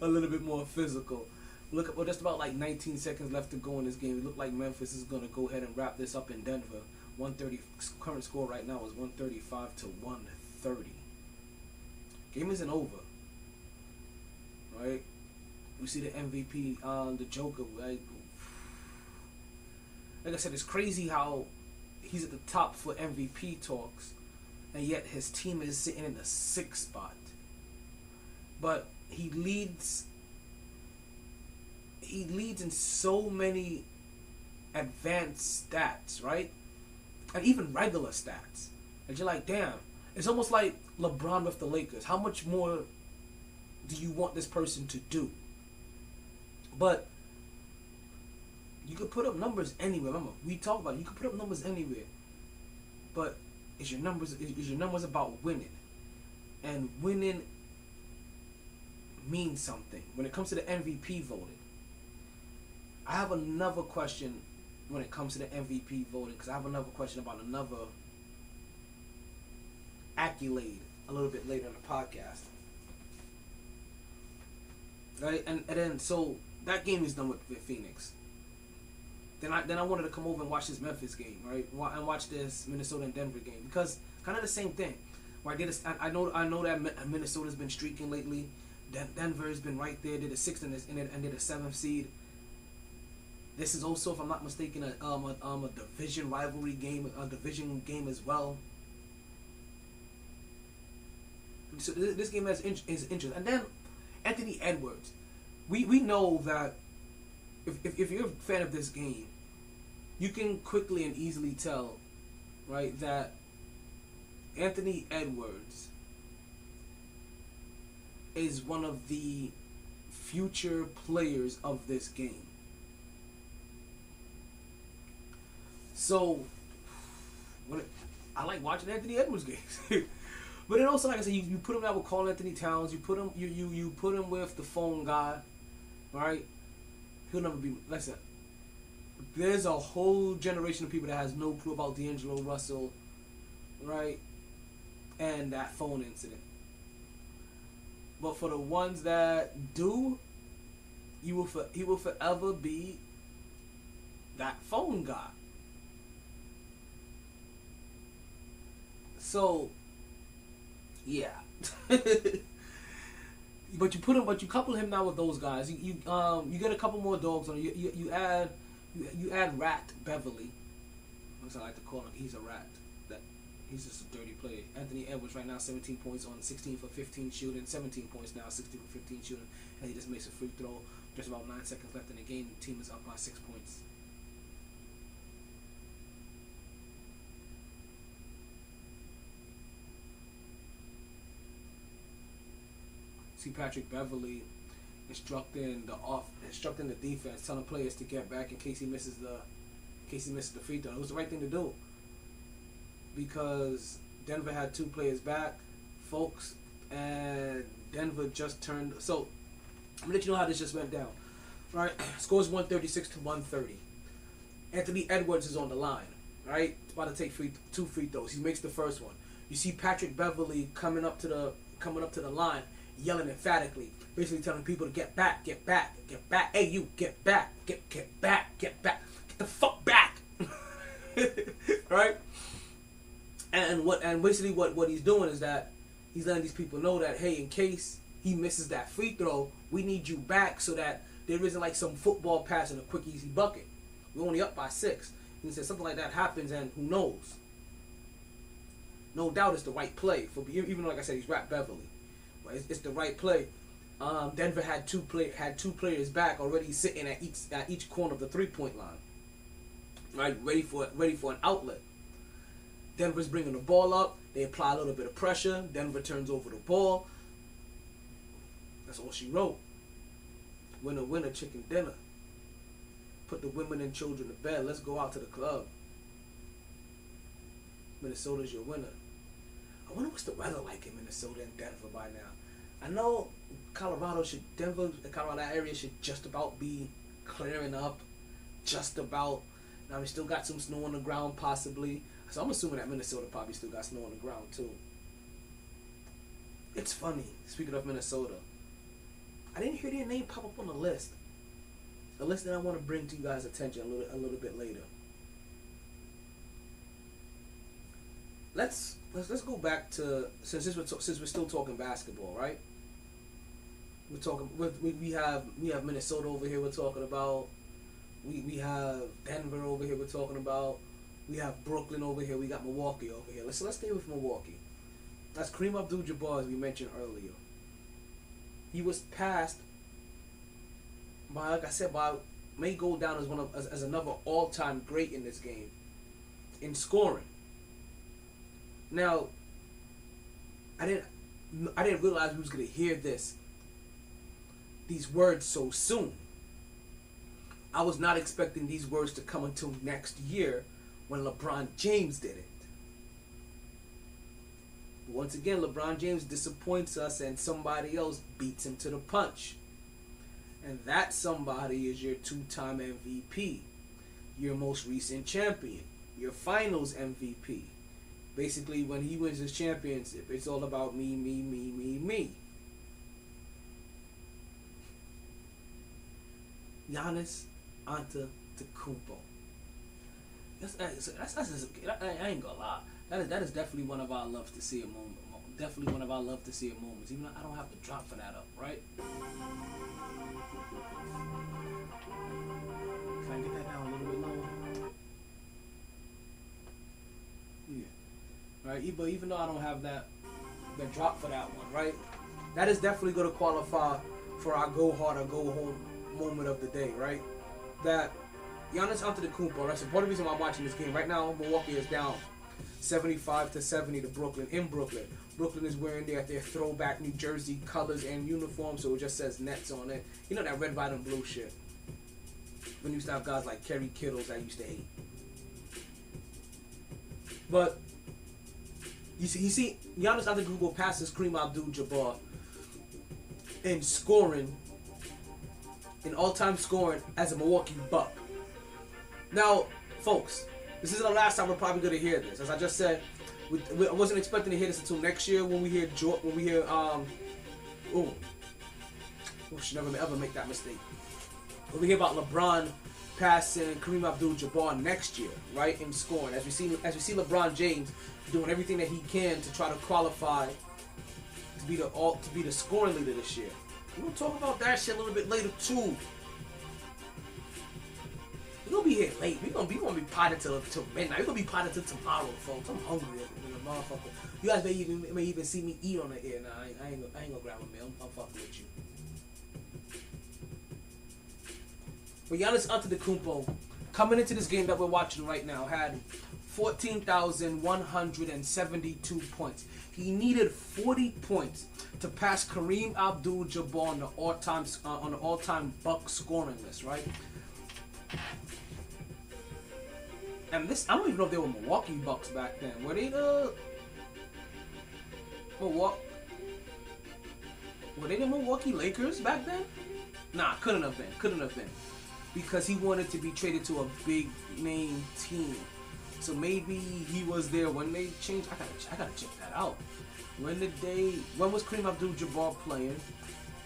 a little bit more physical. Look, well, just about like 19 seconds left to go in this game. It looked like Memphis is gonna go ahead and wrap this up in Denver. 130 current score right now is 135 to 130. Game isn't over, right? We see the MVP, the Joker. Like I said, it's crazy how he's at the top for MVP talks, and yet his team is sitting in the 6th spot. But he leads in so many advanced stats, right? And even regular stats. And you're like, damn, it's almost like LeBron with the Lakers. How much more do you want this person to do? But you could put up numbers anywhere. Remember, we talk about it. You could put up numbers anywhere. But is your numbers about winning? And winning means something. When it comes to the MVP voting, I have another question when it comes to the MVP voting, because I have another question about another accolade a little bit later in the podcast. Right? And then, so that game is done with Phoenix. Then I wanted to come over and watch this Memphis game, right? And watch this Minnesota and Denver game, because kind of the same thing. Right? I know that Minnesota's been streaking lately. Denver's been right there. They're the 6th and they're the 7th seed. This is also, if I'm not mistaken, a division rivalry game, a division game as well. So this game is interesting. And then Anthony Edwards. We know that if you're a fan of this game, you can quickly and easily tell, right, that Anthony Edwards is one of the future players of this game. So, I like watching Anthony Edwards games. But then also, like I said, you put him out with Karl Anthony Towns. You put him with the phone guy, right? He'll never be. Listen, there's a whole generation of people that has no clue about D'Angelo Russell, right? And that phone incident. But for the ones that do, he will forever be that phone guy. So, yeah. But you couple him now with those guys. You get a couple more dogs on. You add Rat Beverly. That's what I like to call him. He's a rat. He's just a dirty player. Anthony Edwards right now 17 points on 16 for 15 shooting. 17 points now, 16 for 15 shooting, and he just makes a free throw. Just about 9 seconds left in the game. The team is up by 6 points. See Patrick Beverly instructing the defense, telling players to get back in case he misses the free throw. It was the right thing to do, because Denver had 2 players back, folks, and Denver just turned. So I'm gonna let you know how this just went down. Right, scores 136 to 130. Anthony Edwards is on the line. Right, about to take 2 free throws. He makes the first one. You see Patrick Beverly coming up to the line, yelling emphatically, basically telling people to get back, get back, get back. Hey, you, get back, get back, get back, get the fuck back. Right? And basically what he's doing is that he's letting these people know that, hey, in case he misses that free throw, we need you back, so that there isn't like some football pass and a quick easy bucket. We're only up by 6. He said something like that happens, and who knows? No doubt it's the right play for, even though, like I said, he's Rat Beverly. It's the right play. Denver had two players back already, sitting at each corner of the 3-point line, right, ready for an outlet. Denver's bringing the ball up. They apply a little bit of pressure. Denver turns over the ball. That's all she wrote. Winner, winner, chicken dinner. Put the women and children to bed. Let's go out to the club. Minnesota's your winner. I wonder what's the weather like in Minnesota and Denver by now. I know Denver, the Colorado area should just about be clearing up. Just about. Now we still got some snow on the ground possibly. So I'm assuming that Minnesota probably still got snow on the ground too. It's funny, speaking of Minnesota, I didn't hear their name pop up on the list. A list that I want to bring to you guys' attention a little bit later. Let's go back to since we're still talking basketball, right? We have Minnesota over here we're talking about. We have Denver over here we're talking about. We have Brooklyn over here. We got Milwaukee over here. Let's stay with Milwaukee. That's Kareem Abdul-Jabbar, as we mentioned earlier. He was passed by, like I said, may go down as another all-time great in this game in scoring. Now, I didn't realize we was gonna hear these words so soon. I was not expecting these words to come until next year when LeBron James did it. But once again, LeBron James disappoints us and somebody else beats him to the punch. And that somebody is your two-time MVP, your most recent champion, your finals MVP. Basically, when he wins his championship, it's all about me, me, me, me, me. Giannis Antetokounmpo. I ain't gonna lie. That is definitely one of our loves to see a moment. Definitely one of our love to see a moments. Even though I don't have to drop for that up, right? Can I get that down a little bit lower? Yeah. Right. But even though I don't have that drop for that one, right? That is definitely gonna qualify for our go hard or go home moment of the day, right? That Giannis Antetokounmpo, that's part of the reason why I'm watching this game. Right now, Milwaukee is down 75-70 to Brooklyn in Brooklyn. Brooklyn is wearing their throwback New Jersey colors and uniform, so it just says Nets on it. You know that red, white, and blue shit. When you used to have guys like Kerry Kittles, I used to hate. But you see, Giannis Antetokounmpo passes Kareem Abdul-Jabbar in scoring, in all-time scoring as a Milwaukee Buck. Now, folks, this isn't the last time we're probably going to hear this. As I just said, I wasn't expecting to hear this until next year when we hear we should never ever make that mistake. When we hear about LeBron passing Kareem Abdul-Jabbar next year, right, in scoring, as we see LeBron James doing everything that he can to try to qualify to be the scoring leader this year. We're gonna talk about that shit a little bit later too. We're gonna be here late. We're gonna be potted till midnight. We're gonna be potted till tomorrow, folks. I'm hungry, motherfucker. You guys may even see me eat on the air. Nah, I ain't gonna grab a meal. I'm fucking with you. But Giannis Antetokounmpo, coming into this game that we're watching right now, had 14,172 points. He needed 40 points to pass Kareem Abdul-Jabbar on the all-time Buck scoring list, right? And this, I don't even know if they were Milwaukee Bucks back then. Were they the Milwaukee Lakers back then? Nah, couldn't have been. Because he wanted to be traded to a big name team. So maybe he was there when they changed. I gotta check that out. When was Kareem Abdul-Jabbar playing?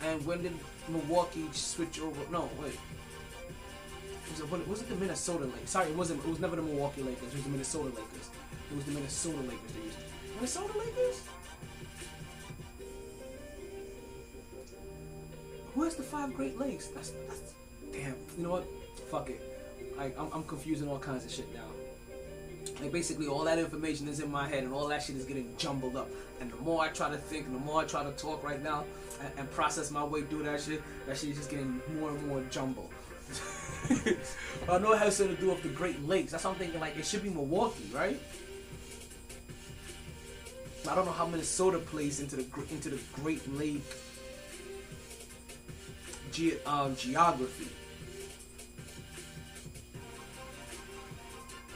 And when did Milwaukee switch over? No, wait. Was it the Minnesota Lakers? Sorry, it was never the Milwaukee Lakers. It was the Minnesota Lakers. It was the Minnesota Lakers they used. Minnesota Lakers? Who has the 5 Great Lakes? That's damn. You know what? Fuck it. I'm confusing all kinds of shit now. Like basically all that information is in my head and all that shit is getting jumbled up. And the more I try to think and the more I try to talk right now and process my way through that shit is just getting more and more jumbled. I know it has something to do with the Great Lakes. That's what I'm thinking, like it should be Milwaukee, right? I don't know how Minnesota plays into the Great Lake geography.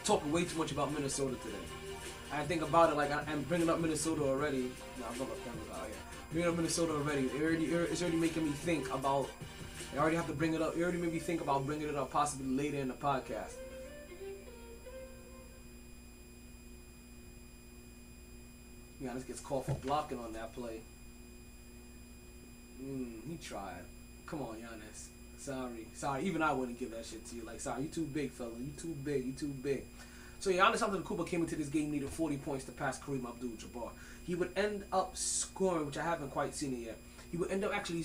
Talking way too much about Minnesota today. I think about it like I'm bringing up Minnesota already. No, I'm not bringing up Minnesota already. It's already making me think about. I already have to bring it up. It already made me think about bringing it up possibly later in the podcast. Giannis gets called for blocking on that play. He tried. Come on, Giannis. Sorry. Even I wouldn't give that shit to you. Like, sorry, you too big, fella. You too big. So Giannis Antetokounmpo came into this game, needed 40 points to pass Kareem Abdul-Jabbar. He would end up scoring, which I haven't quite seen it yet. He would end up actually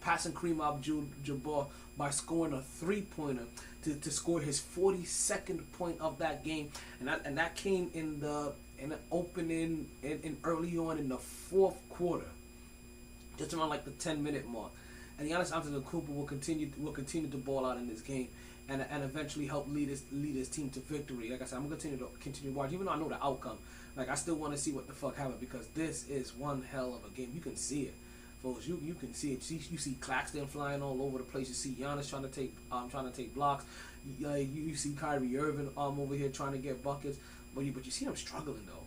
passing Kareem Abdul-Jabbar by scoring a 3-pointer to score his 42nd point of that game, and that came in the opening in early on in the fourth quarter, just around like the 10-minute mark. And Giannis Antetokounmpo will continue to ball out in this game and eventually help lead his team to victory. Like I said, I'm gonna continue to watch, even though I know the outcome. Like I still want to see what the fuck happened because this is one hell of a game. You can see it. folks, you can see it. You see Claxton flying all over the place. You see Giannis trying to take blocks. You see Kyrie Irving over here trying to get buckets. But you see him struggling though.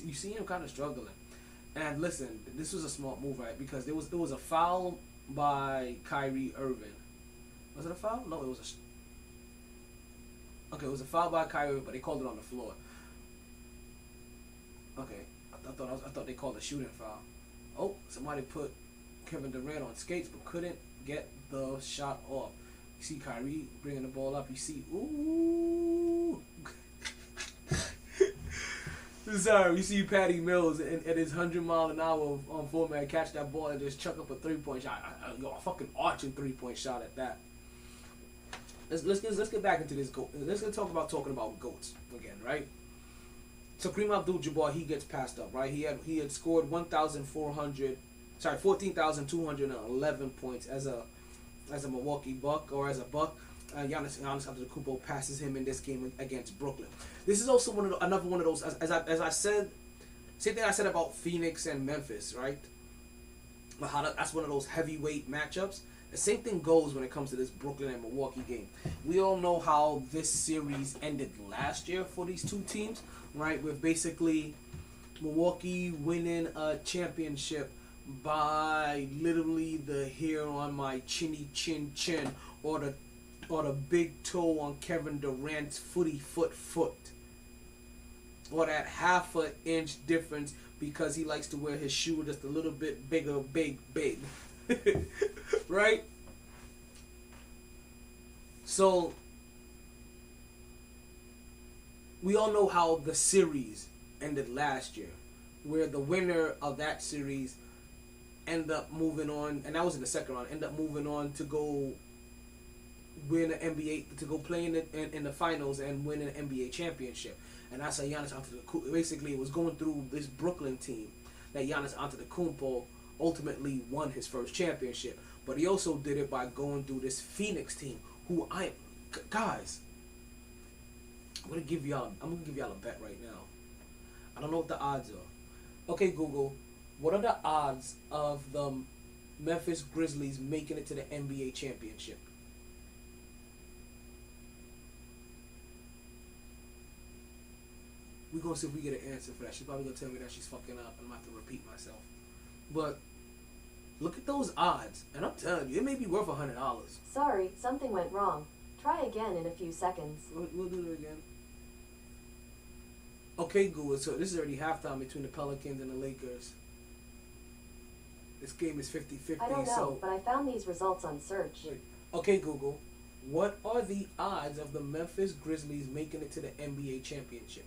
You see him kind of struggling. And listen, this was a smart move, right? Because there was a foul by Kyrie Irving. Was it a foul? No, it was it was a foul by Kyrie, but they called it on the floor. Okay, I thought they called a shooting foul. Oh, somebody put Kevin Durant on skates, but couldn't get the shot off. You see Kyrie bringing the ball up. You see, ooh. Sorry, you see Patty Mills at his 100-mile-an-hour on format catch that ball and just chuck up a 3-point shot. A fucking arching 3-point shot at that. Let's get back into this goat. Let's talking about goats again, right? So Kareem Abdul-Jabbar, he gets passed up, right? He had scored 14,211 points as a Milwaukee Buck or as a Buck. Giannis Antetokounmpo passes him in this game against Brooklyn. This is also another one of those, as I said, same thing I said about Phoenix and Memphis, right? But that's one of those heavyweight matchups. The same thing goes when it comes to this Brooklyn and Milwaukee game. We all know how this series ended last year for these two teams, right? With basically Milwaukee winning a championship by literally the hair on my chinny chin chin or the big toe on Kevin Durant's foot, or that half an inch difference because he likes to wear his shoe just a little bit bigger, big, right? So we all know how the series ended last year, where the winner of that series ended up moving on, and that was in the second round, ended up moving on to go win an NBA, to go play in the finals and win an NBA championship. And that's how Giannis Antetokounmpo, basically it was going through this Brooklyn team that Giannis Antetokounmpo ultimately won his first championship. But he also did it by going through this Phoenix team, who guys, I'm gonna give y'all a bet right now. I don't know what the odds are. Okay, Google, what are the odds of the Memphis Grizzlies making it to the NBA championship? We're gonna see if we get an answer for that. She's probably gonna tell me that she's fucking up and I'm gonna have to repeat myself. But look at those odds, and I'm telling you, it may be worth $100. Sorry, something went wrong. Try again in a few seconds. We'll do it again. Okay, Google, so this is already halftime between the Pelicans and the Lakers. This game is 50-50. I don't know, but I found these results on search. Wait. Okay, Google, what are the odds of the Memphis Grizzlies making it to the NBA championship?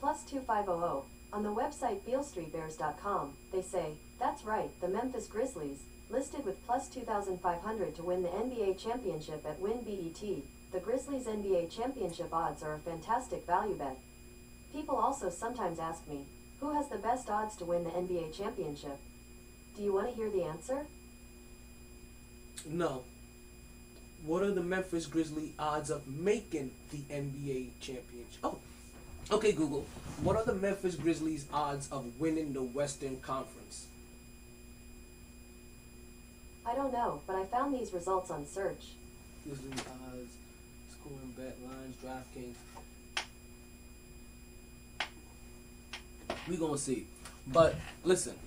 +2500. On the website BealeStreetBears.com, they say, that's right, the Memphis Grizzlies, listed with +2,500 to win the NBA championship at WinBET. The Grizzlies' NBA championship odds are a fantastic value bet. People also sometimes ask me, who has the best odds to win the NBA championship? Do you want to hear the answer? No. What are the Memphis Grizzlies' odds of making the NBA championship? Oh, okay, Google. What are the Memphis Grizzlies' odds of winning the Western Conference? I don't know, but I found these results on search. Grizzlies odds, scoring bet lines, DraftKings. We gonna see. But listen.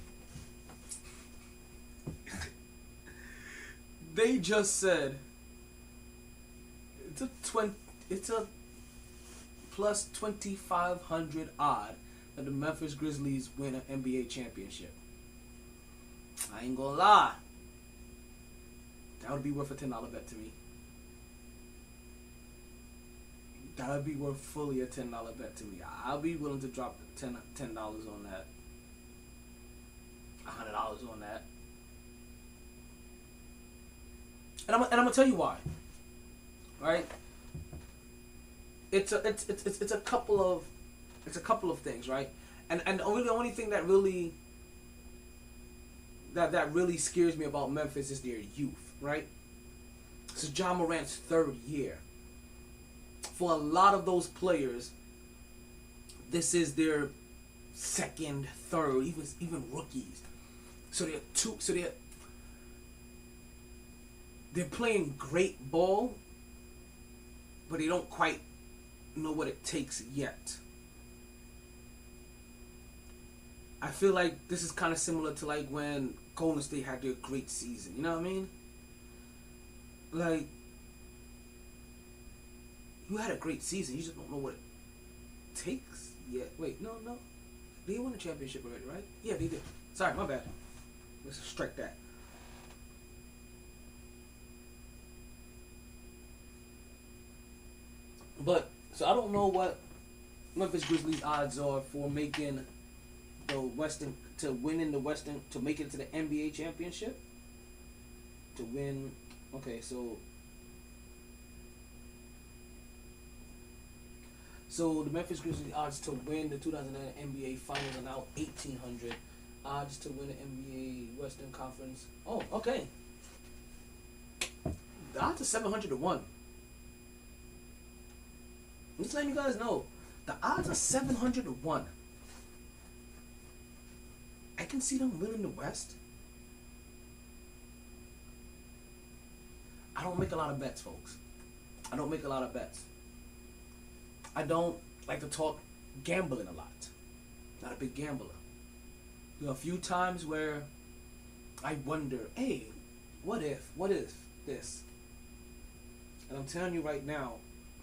They just said it's a plus 2,500 odd that the Memphis Grizzlies win an NBA championship. I ain't gonna lie. That would be worth a $10 bet to me. That would be worth fully a $10 bet to me. I'll be willing to drop $10 on that. $100 on that. And I'm gonna tell you why. Right? It's a couple of things, right? And the only thing that really scares me about Memphis is their youth, right? This is Ja Morant's third year. For a lot of those players, this is their second, third, even rookies. So they're playing great ball, but they don't quite know what it takes yet. I feel like this is kind of similar to like when Golden State had their great season. You know what I mean? Like, you had a great season. You just don't know what it takes yet. Wait, no. They won the championship already, right? Yeah, they did. Sorry, my bad. Let's strike that. But, so I don't know what Memphis Grizzlies odds are for making the Western, to win in the Western, to make it to the NBA championship. To win, okay, so the Memphis Grizzlies odds to win the 2009 NBA Finals are now 1,800. Odds to win the NBA Western Conference. Oh, okay. The odds are 700 to 1. Just letting you guys know, the odds are 700 to 1. I can see them winning the West. I don't make a lot of bets, folks. I don't make a lot of bets. I don't like to talk gambling a lot. Not a big gambler. There are a few times where I wonder, hey, what if this? And I'm telling you right now,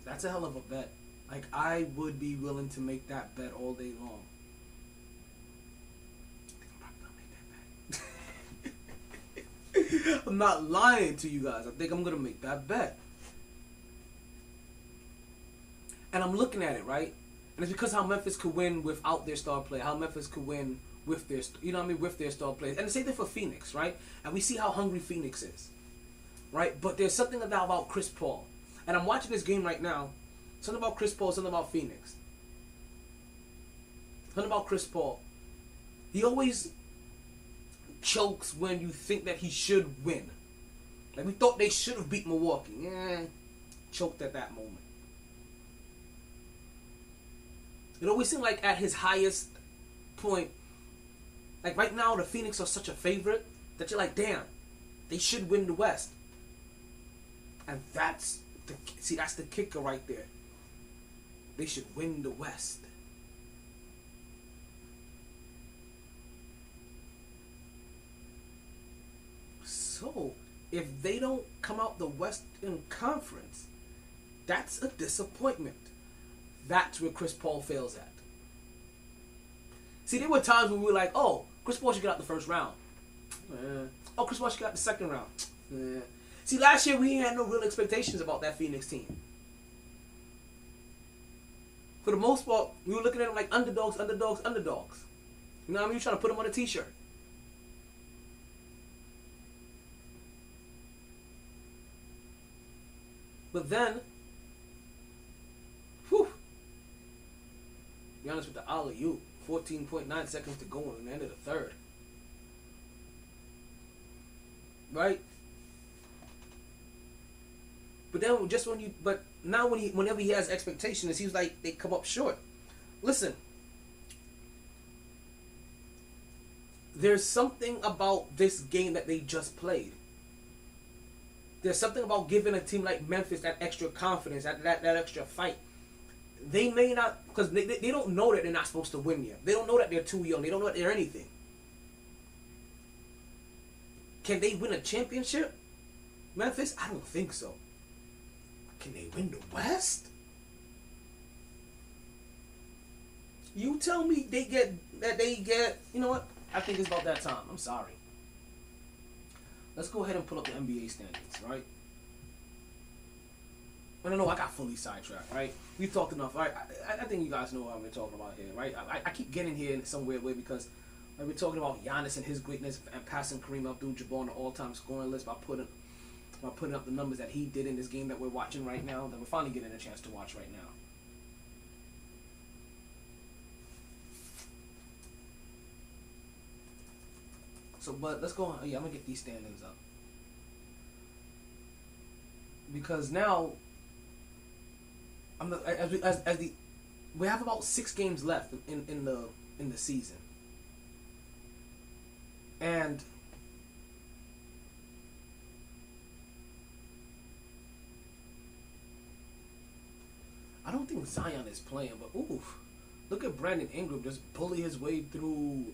that's a hell of a bet. Like, I would be willing to make that bet all day long. I think I'm probably gonna make that bet. I'm not lying to you guys. I think I'm gonna make that bet. And I'm looking at it, right? And it's because how Memphis could win without their star player. How Memphis could win with their, you know what I mean, with their star players. And the same thing for Phoenix, right? And we see how hungry Phoenix is, right? But there's something about Chris Paul. And I'm watching this game right now. Something about Chris Paul, something about Phoenix. Something about Chris Paul. He always chokes when you think that he should win. Like, we thought they should have beat Milwaukee. Yeah, choked at that moment. It always seemed like at his highest point, like right now, the Phoenix are such a favorite that you're like, damn, they should win the West. And that's the kicker right there. They should win the West. So, if they don't come out the Western Conference, that's a disappointment. That's where Chris Paul fails at. See, there were times when we were like, oh, Chris Paul should get out the first round. Oh, Chris Paul should get out the second round. See, last year we had no real expectations about that Phoenix team. For the most part, we were looking at them like underdogs. You know what I mean? We're trying to put them on a t-shirt. But then, be honest with the alley-oop, 14.9 seconds to go in the end of the third. Right? But then whenever he has expectations, it seems like they come up short. Listen, there's something about this game that they just played. There's something about giving a team like Memphis that extra confidence, that extra fight. They may not, because they don't know that they're not supposed to win yet. They don't know that they're too young. They don't know that they're anything. Can they win a championship? Memphis? I don't think so. Can they win the West? You tell me they get, you know what? I think it's about that time. I'm sorry. Let's go ahead and pull up the NBA standings, right? I don't know, I got fully sidetracked, right? We've talked enough, right? I think you guys know what we're talking about here, right? I keep getting here in some weird way because we're talking about Giannis and his greatness and passing Kareem Abdul-Jabbar on the all-time scoring list by putting up the numbers that he did in this game that we're watching right now, that we're finally getting a chance to watch right now. So, but let's go on. Yeah, I'm going to get these standings up. Because now, as we have about 6 games left in the season, and I don't think Zion is playing. But oof, look at Brandon Ingram just bully his way through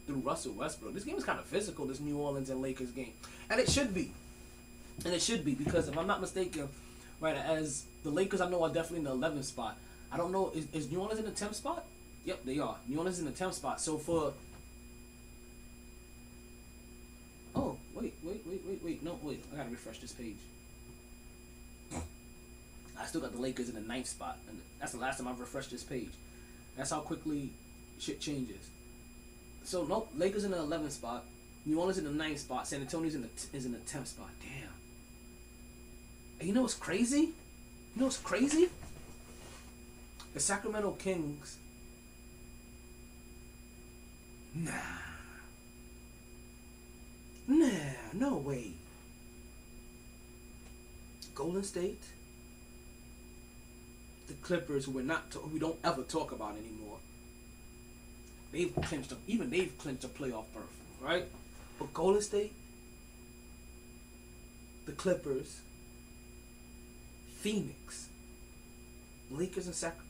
Russell Westbrook. This game is kind of physical. This New Orleans and Lakers game, and it should be. And it should be, because if I'm not mistaken, right, as the Lakers I know are definitely in the 11th spot. I don't know, is New Orleans in the 10th spot? Yep, they are. New Orleans is in the 10th spot. So for... Oh, wait. No, wait. I gotta refresh this page. I still got the Lakers in the 9th spot. And that's the last time I've refreshed this page. That's how quickly shit changes. So, nope, Lakers in the 11th spot. New Orleans in the 9th spot. San Antonio's is in the 10th spot. Damn. And you know what's crazy? You know what's crazy? The Sacramento Kings. Nah, no way. Golden State. The Clippers, who we don't ever talk about anymore. They've clinched a playoff berth, right? But Golden State, the Clippers, Phoenix, Lakers, and Sacramento.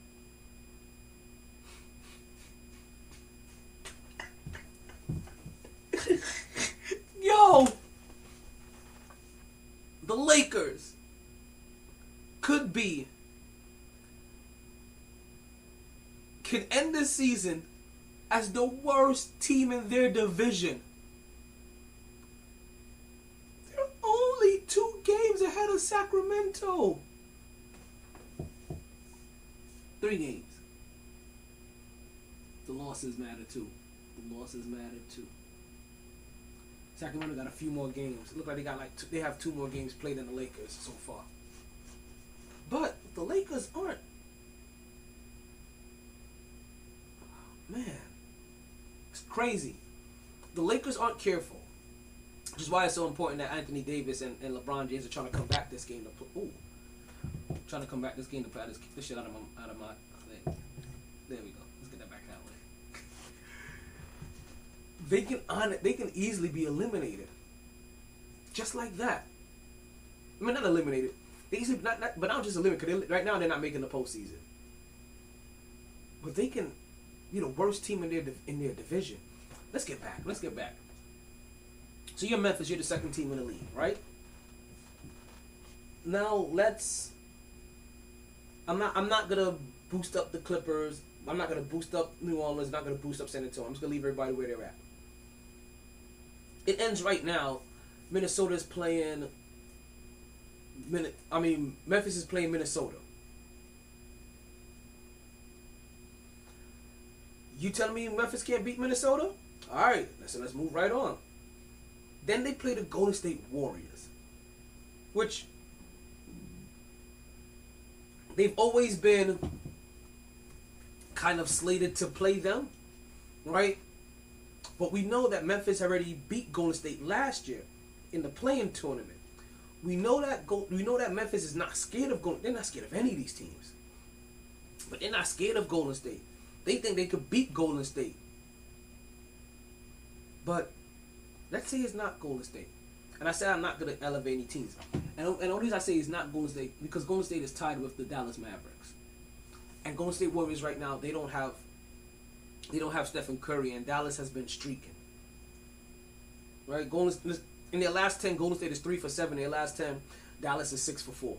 Yo, the Lakers could end this season as the worst team in their division. They're only 2 games ahead of Sacramento. 3 games. The losses matter too. Sacramento got a few more games. It look like they have 2 more games played than the Lakers so far. But the Lakers aren't. Man, it's crazy. The Lakers aren't careful, which is why it's so important that Anthony Davis and LeBron James are trying to come back this game to play. Trying to come back this game to play. I just kick this shit out of my thing. There we go. Let's get that back that way. They can easily be eliminated, just like that. I mean, not eliminated. They easily but not just eliminated. Because right now they're not making the postseason. But they can be the worst team in their division. Let's get back. So you're Memphis. You're the 2nd team in the league, right? Now I'm not gonna boost up the Clippers. I'm not gonna boost up New Orleans. I'm not gonna boost up San Antonio. I'm just gonna leave everybody where they're at. It ends right now. Minnesota's playing. Memphis is playing Minnesota. You telling me Memphis can't beat Minnesota? All right, so let's move right on. Then they play the Golden State Warriors, which they've always been kind of slated to play them, right? But we know that Memphis already beat Golden State last year in the play-in tournament. We know that Memphis is not scared of Golden. They're not scared of any of these teams, but they're not scared of Golden State. They think they could beat Golden State. But let's say it's not Golden State. And I said I'm not going to elevate any teams. And the only reason I say it's not Golden State, because Golden State is tied with the Dallas Mavericks. And Golden State Warriors right now, they don't have Stephen Curry, and Dallas has been streaking. Right? In their last 10, Golden State is 3 for 7. In their last 10, Dallas is 6 for 4.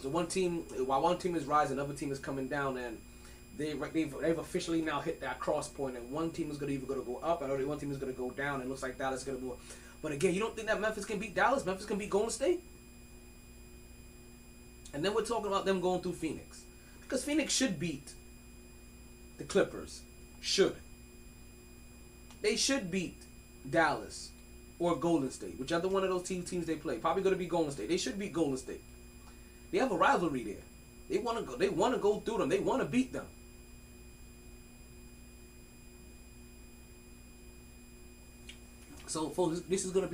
So while one team is rising, another team is coming down, and they've officially now hit that cross point, and one team is going to go up, and one team is going to go down, and it looks like Dallas is going to go up. But again, you don't think that Memphis can beat Dallas? Memphis can beat Golden State? And then we're talking about them going through Phoenix. Because Phoenix should beat the Clippers. They should beat Dallas or Golden State, whichever one of those teams they play. Probably going to be Golden State. They should beat Golden State. They have a rivalry there. They want to go through them. They want to beat them. So, folks, this is going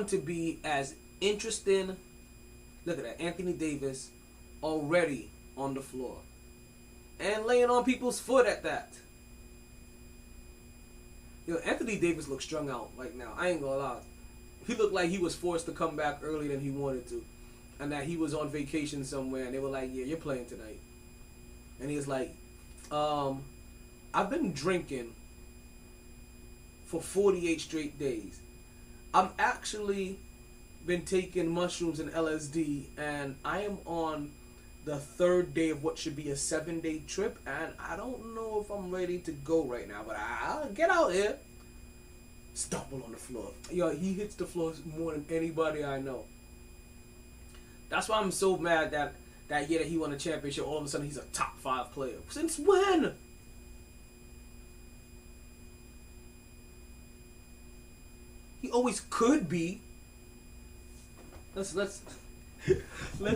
to be as interesting. Look at that, Anthony Davis, already on the floor. And laying on people's foot at that. Anthony Davis looks strung out right now. I ain't gonna lie. He looked like he was forced to come back earlier than he wanted to. And that he was on vacation somewhere and they were like, yeah, you're playing tonight. And he was like, I've been drinking for 48 straight days. I'm actually been taking mushrooms and LSD, and I am on the 3rd day of what should be a 7-day trip, and I don't know if I'm ready to go right now, but I'll get out here. Stumble on the floor. Yo, he hits the floor more than anybody I know. That's why I'm so mad that year that he won a championship, all of a sudden he's a top 5 player. Since when? He always could be. Let's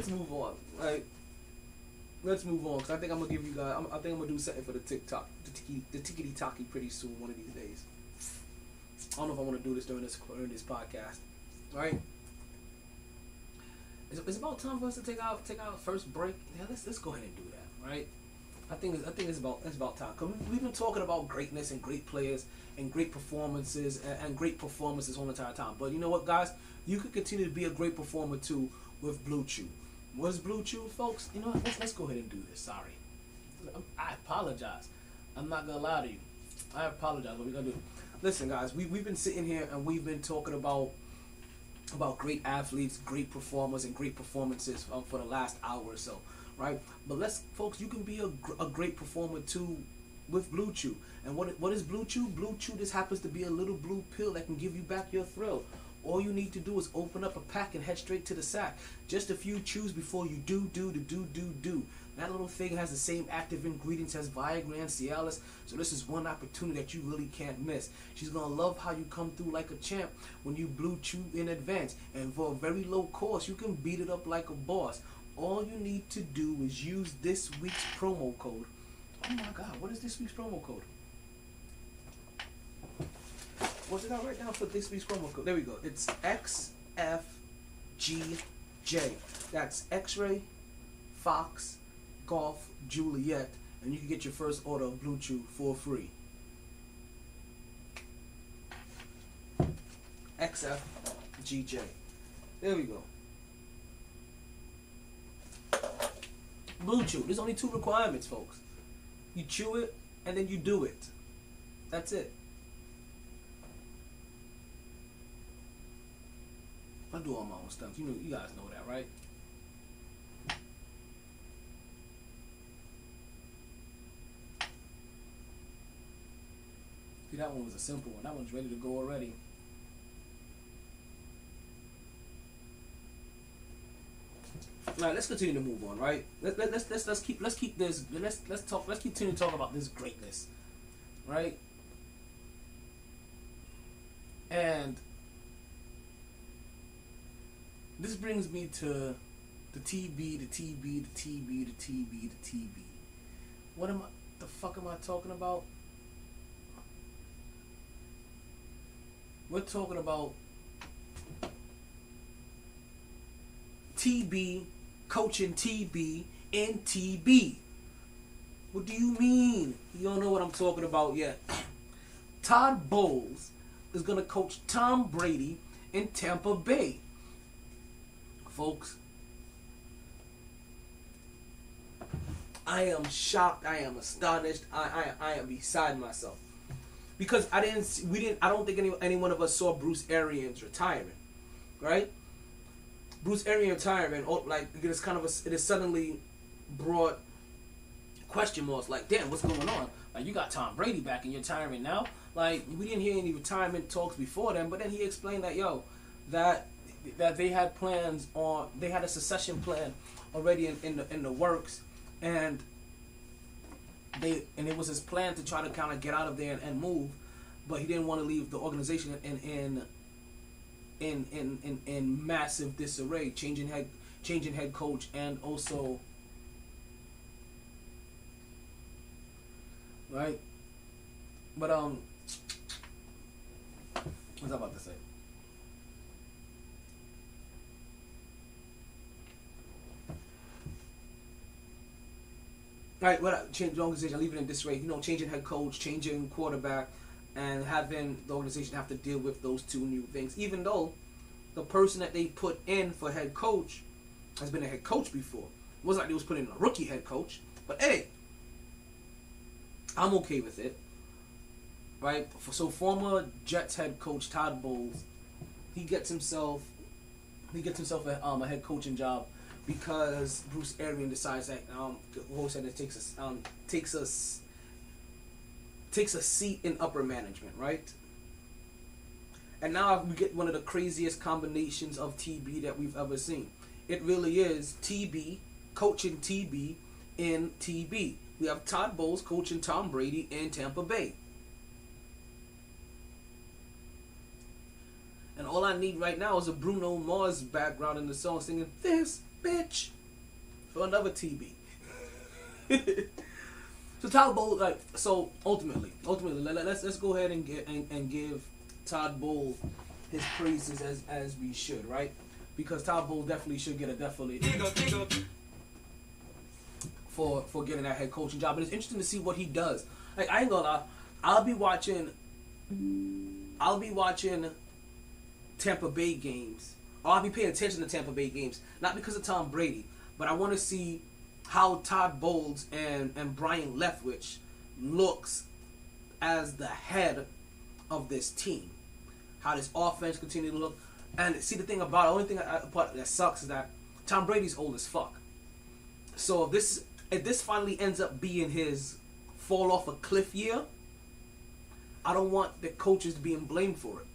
move on. Right? Let's move on, because I think I'm gonna give you guys. I think I'm gonna do something for the TikTok, the tickety talkie pretty soon, one of these days. I don't know if I want to do this during this podcast. Right? It's about time for us to take our first break. Yeah, let's go ahead and do that. Right? I think it's about time. Cause we've been talking about greatness and great players and great performances and great performances all the entire time. But you know what, guys? You could continue to be a great performer too with Blue Chew. What is Blue Chew, folks? You know what? Let's go ahead and do this. Sorry, I apologize. I'm not gonna lie to you. I apologize. What we gonna do? Listen, guys. We've been sitting here and we've been talking about great athletes, great performers, and great performances for the last hour or so. Right, but folks, you can be a great performer too with Blue Chew. And what is Blue Chew? Blue Chew just happens to be a little blue pill that can give you back your thrill. All you need to do is open up a pack and head straight to the sack. Just a few chews before you do. That little thing has the same active ingredients as Viagra and Cialis, so this is one opportunity that you really can't miss. She's gonna love how you come through like a champ when you Blue Chew in advance, and for a very low cost, you can beat it up like a boss. All you need to do is use this week's promo code. Oh my God, what is this week's promo code? What's it out right now for this week's promo code? There we go. It's XFGJ. That's X-Ray, Fox, Golf, Juliet, and you can get your first order of Blue Chew for free. XFGJ. There we go. Blue Chew. There's only 2 requirements, folks. You chew it, and then you do it. That's it. I do all my own stuff. You guys know that, right? See, that one was a simple one. That one's ready to go already. All right, let's continue to move on. Right? Let's continue to talk about this greatness. Right? And this brings me to the TB. The fuck am I talking about? We're talking about TB, coaching TB in TB. What do you mean? You don't know what I'm talking about yet. Todd Bowles is going to coach Tom Brady in Tampa Bay. Folks, I am shocked. I am astonished. I am beside myself. Because I don't think any one of us saw Bruce Arians' retirement, right? Bruce Arians' retirement, it is suddenly brought question marks. Like, damn, what's going on? Like, you got Tom Brady back and you're retiring now. Like, we didn't hear any retirement talks before then. But then he explained that that they had plans on, they had a succession plan already in the works, and it was his plan to try to kind of get out of there and move, but he didn't want to leave the organization in massive disarray, changing head coach, and also right. But what was I about to say? right, change the organization, leave it in this way, changing head coach, changing quarterback, and having the organization have to deal with those two new things, even though the person that they put in for head coach has been a head coach before. It wasn't like they was putting in a rookie head coach, but hey, I'm okay with it, right? So former Jets head coach Todd Bowles, he gets himself a head coaching job because Bruce Arians decides that it takes a seat in upper management, right? And now we get one of the craziest combinations of TB that we've ever seen. It really is TB coaching TB in TB. We have Todd Bowles coaching Tom Brady in Tampa Bay. And all I need right now is a Bruno Mars background in the song singing "This Bitch" for another TB. So Todd Bowles, ultimately, let's go ahead and give Todd Bowles his praises as we should, right? Because Todd Bowles definitely should get for getting that head coaching job. But it's interesting to see what he does. Like, I ain't gonna lie, I'll be watching Tampa Bay games. Or I'll be paying attention to Tampa Bay games, not because of Tom Brady, but I want to see how Todd Bowles and Brian Leftwich looks as the head of this team. How this offense continue to look. And see, the thing about it, the only thing that sucks is that Tom Brady's old as fuck. So if this finally ends up being his fall off a cliff year, I don't want the coaches being blamed for it.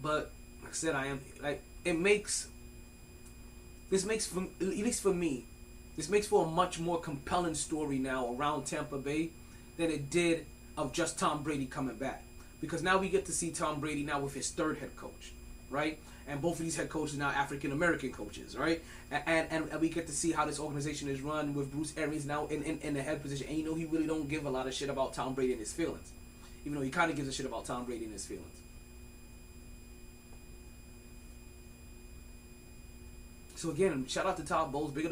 But like I said, this makes for, at least for me, this makes for a much more compelling story now around Tampa Bay than it did of just Tom Brady coming back. Because now we get to see Tom Brady now with his third head coach, right? And both of these head coaches now African American coaches, right? And we get to see how this organization is run with Bruce Arians now in the head position. And he really don't give a lot of shit about Tom Brady and his feelings, even though he kind of gives a shit about Tom Brady and his feelings. So again, shout out to Todd Bowles, big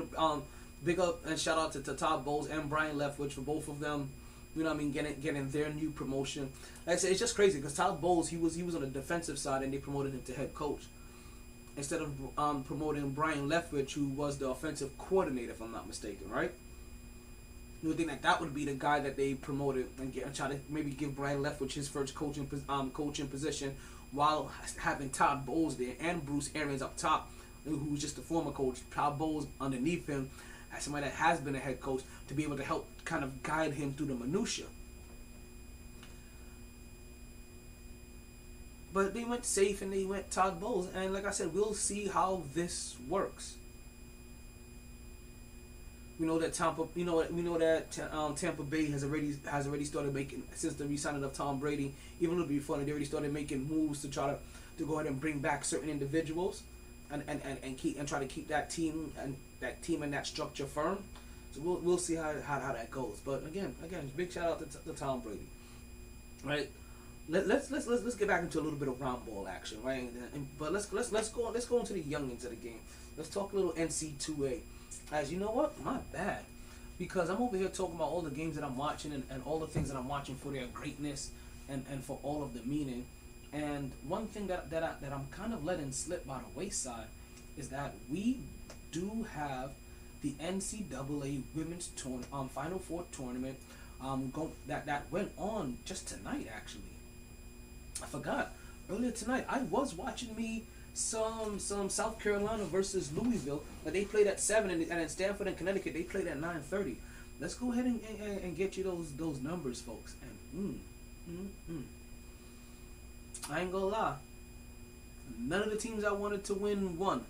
up and shout out to Todd Bowles and Brian Leftwich for both of them. Getting their new promotion. Like I said, it's just crazy because Todd Bowles, he was on the defensive side and they promoted him to head coach instead of promoting Brian Leftwich, who was the offensive coordinator, if I'm not mistaken, right? You would think that would be the guy that they promoted and try to maybe give Brian Leftwich his first coaching position while having Todd Bowles there and Bruce Arians up top, who's just a former coach. Todd Bowles underneath him as somebody that has been a head coach to be able to help kind of guide him through the minutia. But they went safe and they went Todd Bowles, and like I said, we'll see how this works. We know that Tampa Bay has already started making, since the re-signing of Tom Brady, even a little bit before, they already started making moves to try to go ahead and bring back certain individuals and try to keep that team and that structure firm. So we'll see how that goes. But again, big shout out to Tom Brady. Right? Let's get back into a little bit of round ball action, right? But let's go into the youngins of the game. Let's talk a little NC2A. As you know what? My bad. Because I'm over here talking about all the games that I'm watching and all the things that I'm watching for their greatness and for all of the meaning. And one thing that I'm kind of letting slip by the wayside is that we do have the NCAA Women's Final Four tournament that went on just tonight, actually. I forgot. Earlier tonight, I was watching some South Carolina versus Louisville. They played at 7, and in Stanford and Connecticut, they played at 9:30. Let's go ahead and get you those numbers, folks. And I ain't gonna lie. None of the teams I wanted to win won.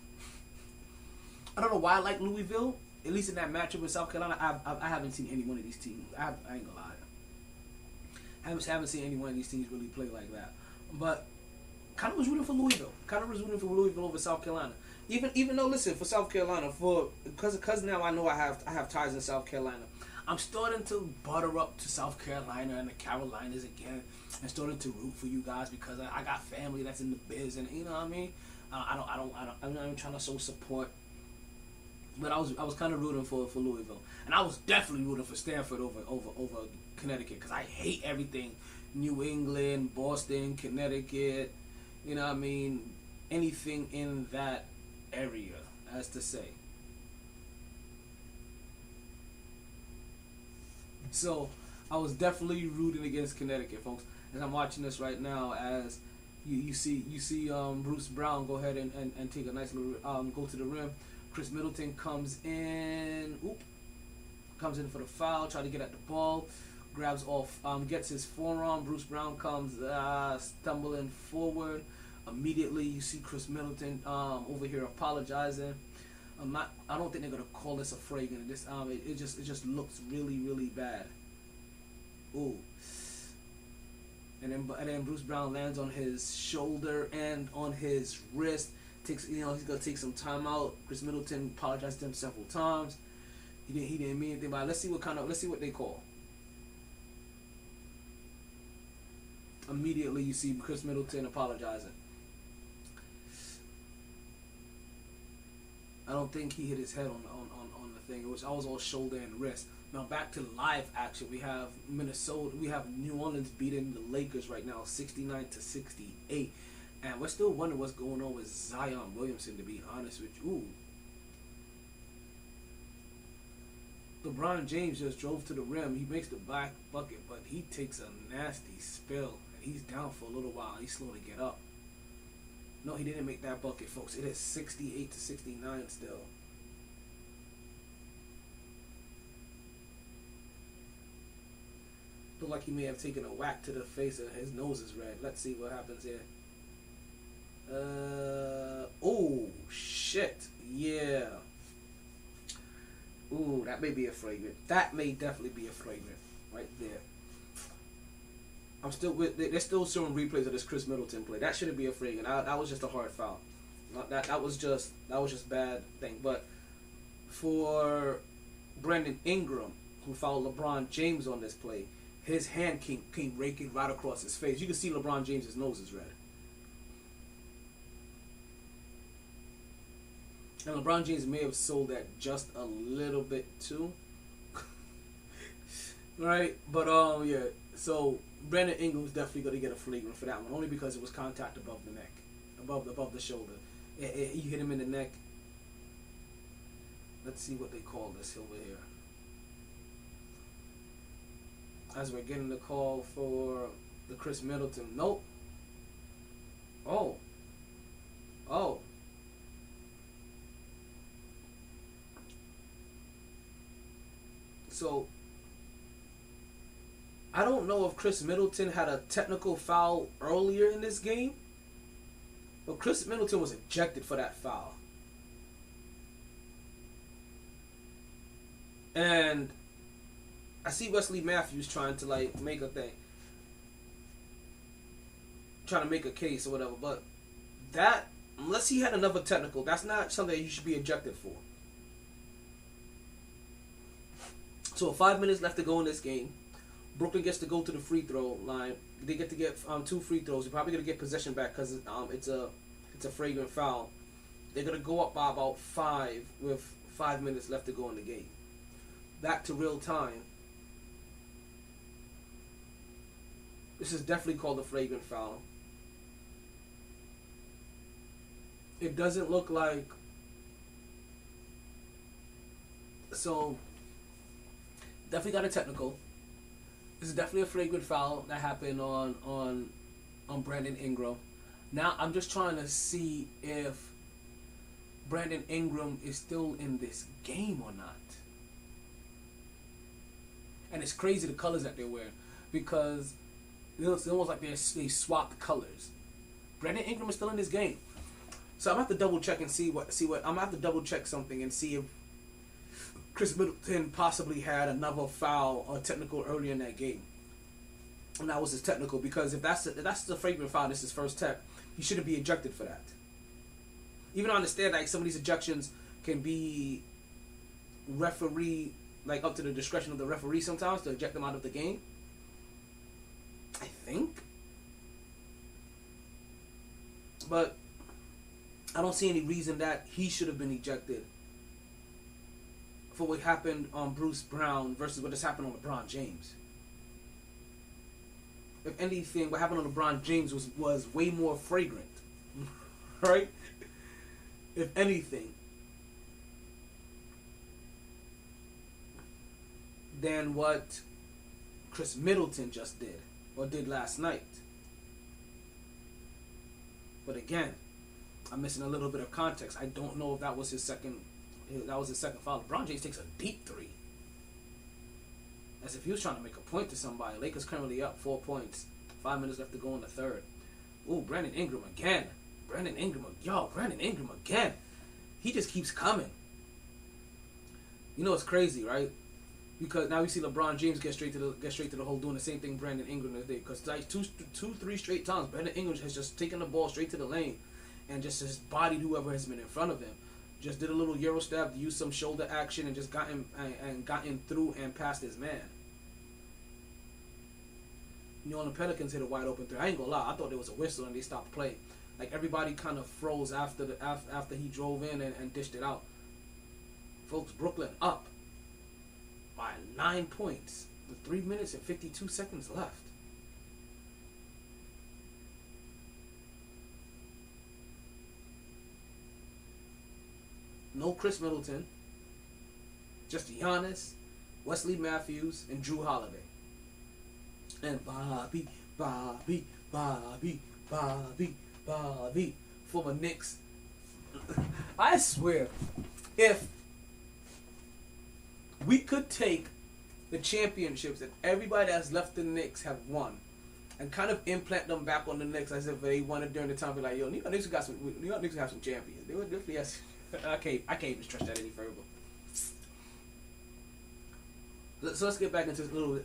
I don't know why I like Louisville. At least in that matchup with South Carolina, I haven't seen any one of these teams. I ain't gonna lie. I haven't seen any one of these teams really play like that. But kind of was rooting for Louisville. Kind of was rooting for Louisville over South Carolina. Even though, listen, for South Carolina, because now I know I have ties in South Carolina. I'm starting to butter up to South Carolina and the Carolinas again, and starting to root for you guys because I got family that's in the biz, and you know what I mean. I'm not even trying to show support But I was kind of rooting for Louisville, and I was definitely rooting for Stanford over Connecticut, because I hate everything New England, Boston, Connecticut. You know what I mean? Anything in that area, as to say. So I was definitely rooting against Connecticut, folks. As I'm watching this right now, as you see Bruce Brown go ahead and take a nice little go to the rim. Chris Middleton comes in for the foul, try to get at the ball, grabs off, gets his forearm. Bruce Brown comes stumbling forward. Immediately, you see Chris Middleton over here apologizing. I don't think they're gonna call this a flagrant. This it just looks really, really bad. Ooh. And then Bruce Brown lands on his shoulder and on his wrist. He's gonna take some time out. Chris Middleton apologized to him several times. He didn't mean anything by it. Let's see what they call. Immediately, you see Chris Middleton apologizing. I don't think he hit his head on the thing. I was all shoulder and wrist. Now back to live action. We have New Orleans beating the Lakers right now, 69-68, and we're still wondering what's going on with Zion Williamson. To be honest with you, LeBron James just drove to the rim. He makes the back bucket, but he takes a nasty spill, and he's down for a little while. He's slow to get up. No, he didn't make that bucket, folks. It is 68-69 still. Look like he may have taken a whack to the face and his nose is red. Let's see what happens here. Oh, shit. Yeah. Ooh, that may be a flagrant. That may definitely be a flagrant right there. They're still showing replays of this Chris Middleton play. That shouldn't be a flagrant. That was just a hard foul. That was just bad thing. But for Brandon Ingram, who fouled LeBron James on this play, his hand came raking right across his face. You can see LeBron James' nose is red. And LeBron James may have sold that just a little bit too. Right? But yeah. So Brandon Ingram's definitely going to get a flagrant for that one, only because it was contact above the neck, above the shoulder. He hit him in the neck. Let's see what they call this over here. As we're getting the call for the Chris Middleton. Nope. Oh. So, I don't know if Chris Middleton had a technical foul earlier in this game, but Chris Middleton was ejected for that foul. And I see Wesley Matthews trying to make a thing, trying to make a case or whatever, but that, unless he had another technical, that's not something that you should be ejected for. So 5 minutes left to go in this game. Brooklyn gets to go to the free throw line. They get 2 free throws. They're probably gonna get possession back because it's a flagrant foul. They're gonna go up by about 5 with 5 minutes left to go in the game. Back to real time. This is definitely called a flagrant foul. It doesn't look like. So, definitely got a technical. This is definitely a flagrant foul that happened on Brandon Ingram. Now, I'm just trying to see if Brandon Ingram is still in this game or not. And it's crazy the colors that they're wearing, because it's almost like they swapped colors. Brandon Ingram is still in this game. So I'm gonna have to double check and see what I'm gonna have to double check something and see if Chris Middleton possibly had another foul or technical earlier in that game. And that was his technical, because if that's the flagrant foul, this is his first tech, he shouldn't be ejected for that. Even though I understand some of these ejections can be referee, up to the discretion of the referee sometimes to eject them out of the game. I think. But I don't see any reason that he should have been ejected for what happened on Bruce Brown versus what just happened on LeBron James. If anything, what happened on LeBron James was way more fragrant, right? If anything, than what Chris Middleton just did or did last night. But again, I'm missing a little bit of context. I don't know if that was his second. That was his second foul. LeBron James takes a deep three, as if he was trying to make a point to somebody. Lakers currently up 4 points. 5 minutes left to go in the third. Ooh, Brandon Ingram again. Brandon Ingram again. He just keeps coming. You know it's crazy, right? Because now we see LeBron James get straight to the hole, doing the same thing Brandon Ingram did. Because like three straight times, Brandon Ingram has just taken the ball straight to the lane, and just bodied whoever has been in front of him. Just did a little Euro step, used some shoulder action, and just gotten through and past his man. You know, the Pelicans hit a wide open three. I ain't gonna lie, I thought there was a whistle and they stopped playing. Like everybody kind of froze after he drove in and dished it out. Folks, Brooklyn up by 9 points with 3 minutes and 52 seconds left. No Chris Middleton, just Giannis, Wesley Matthews, and Drew Holiday. And Bobby for the Knicks. I swear, if we could take the championships that everybody that's left the Knicks have won and kind of implant them back on the Knicks as if they won it during the time, be like, yo, New York Knicks have some champions. They would definitely have. I can't even stretch that any further. So let's get back into a little.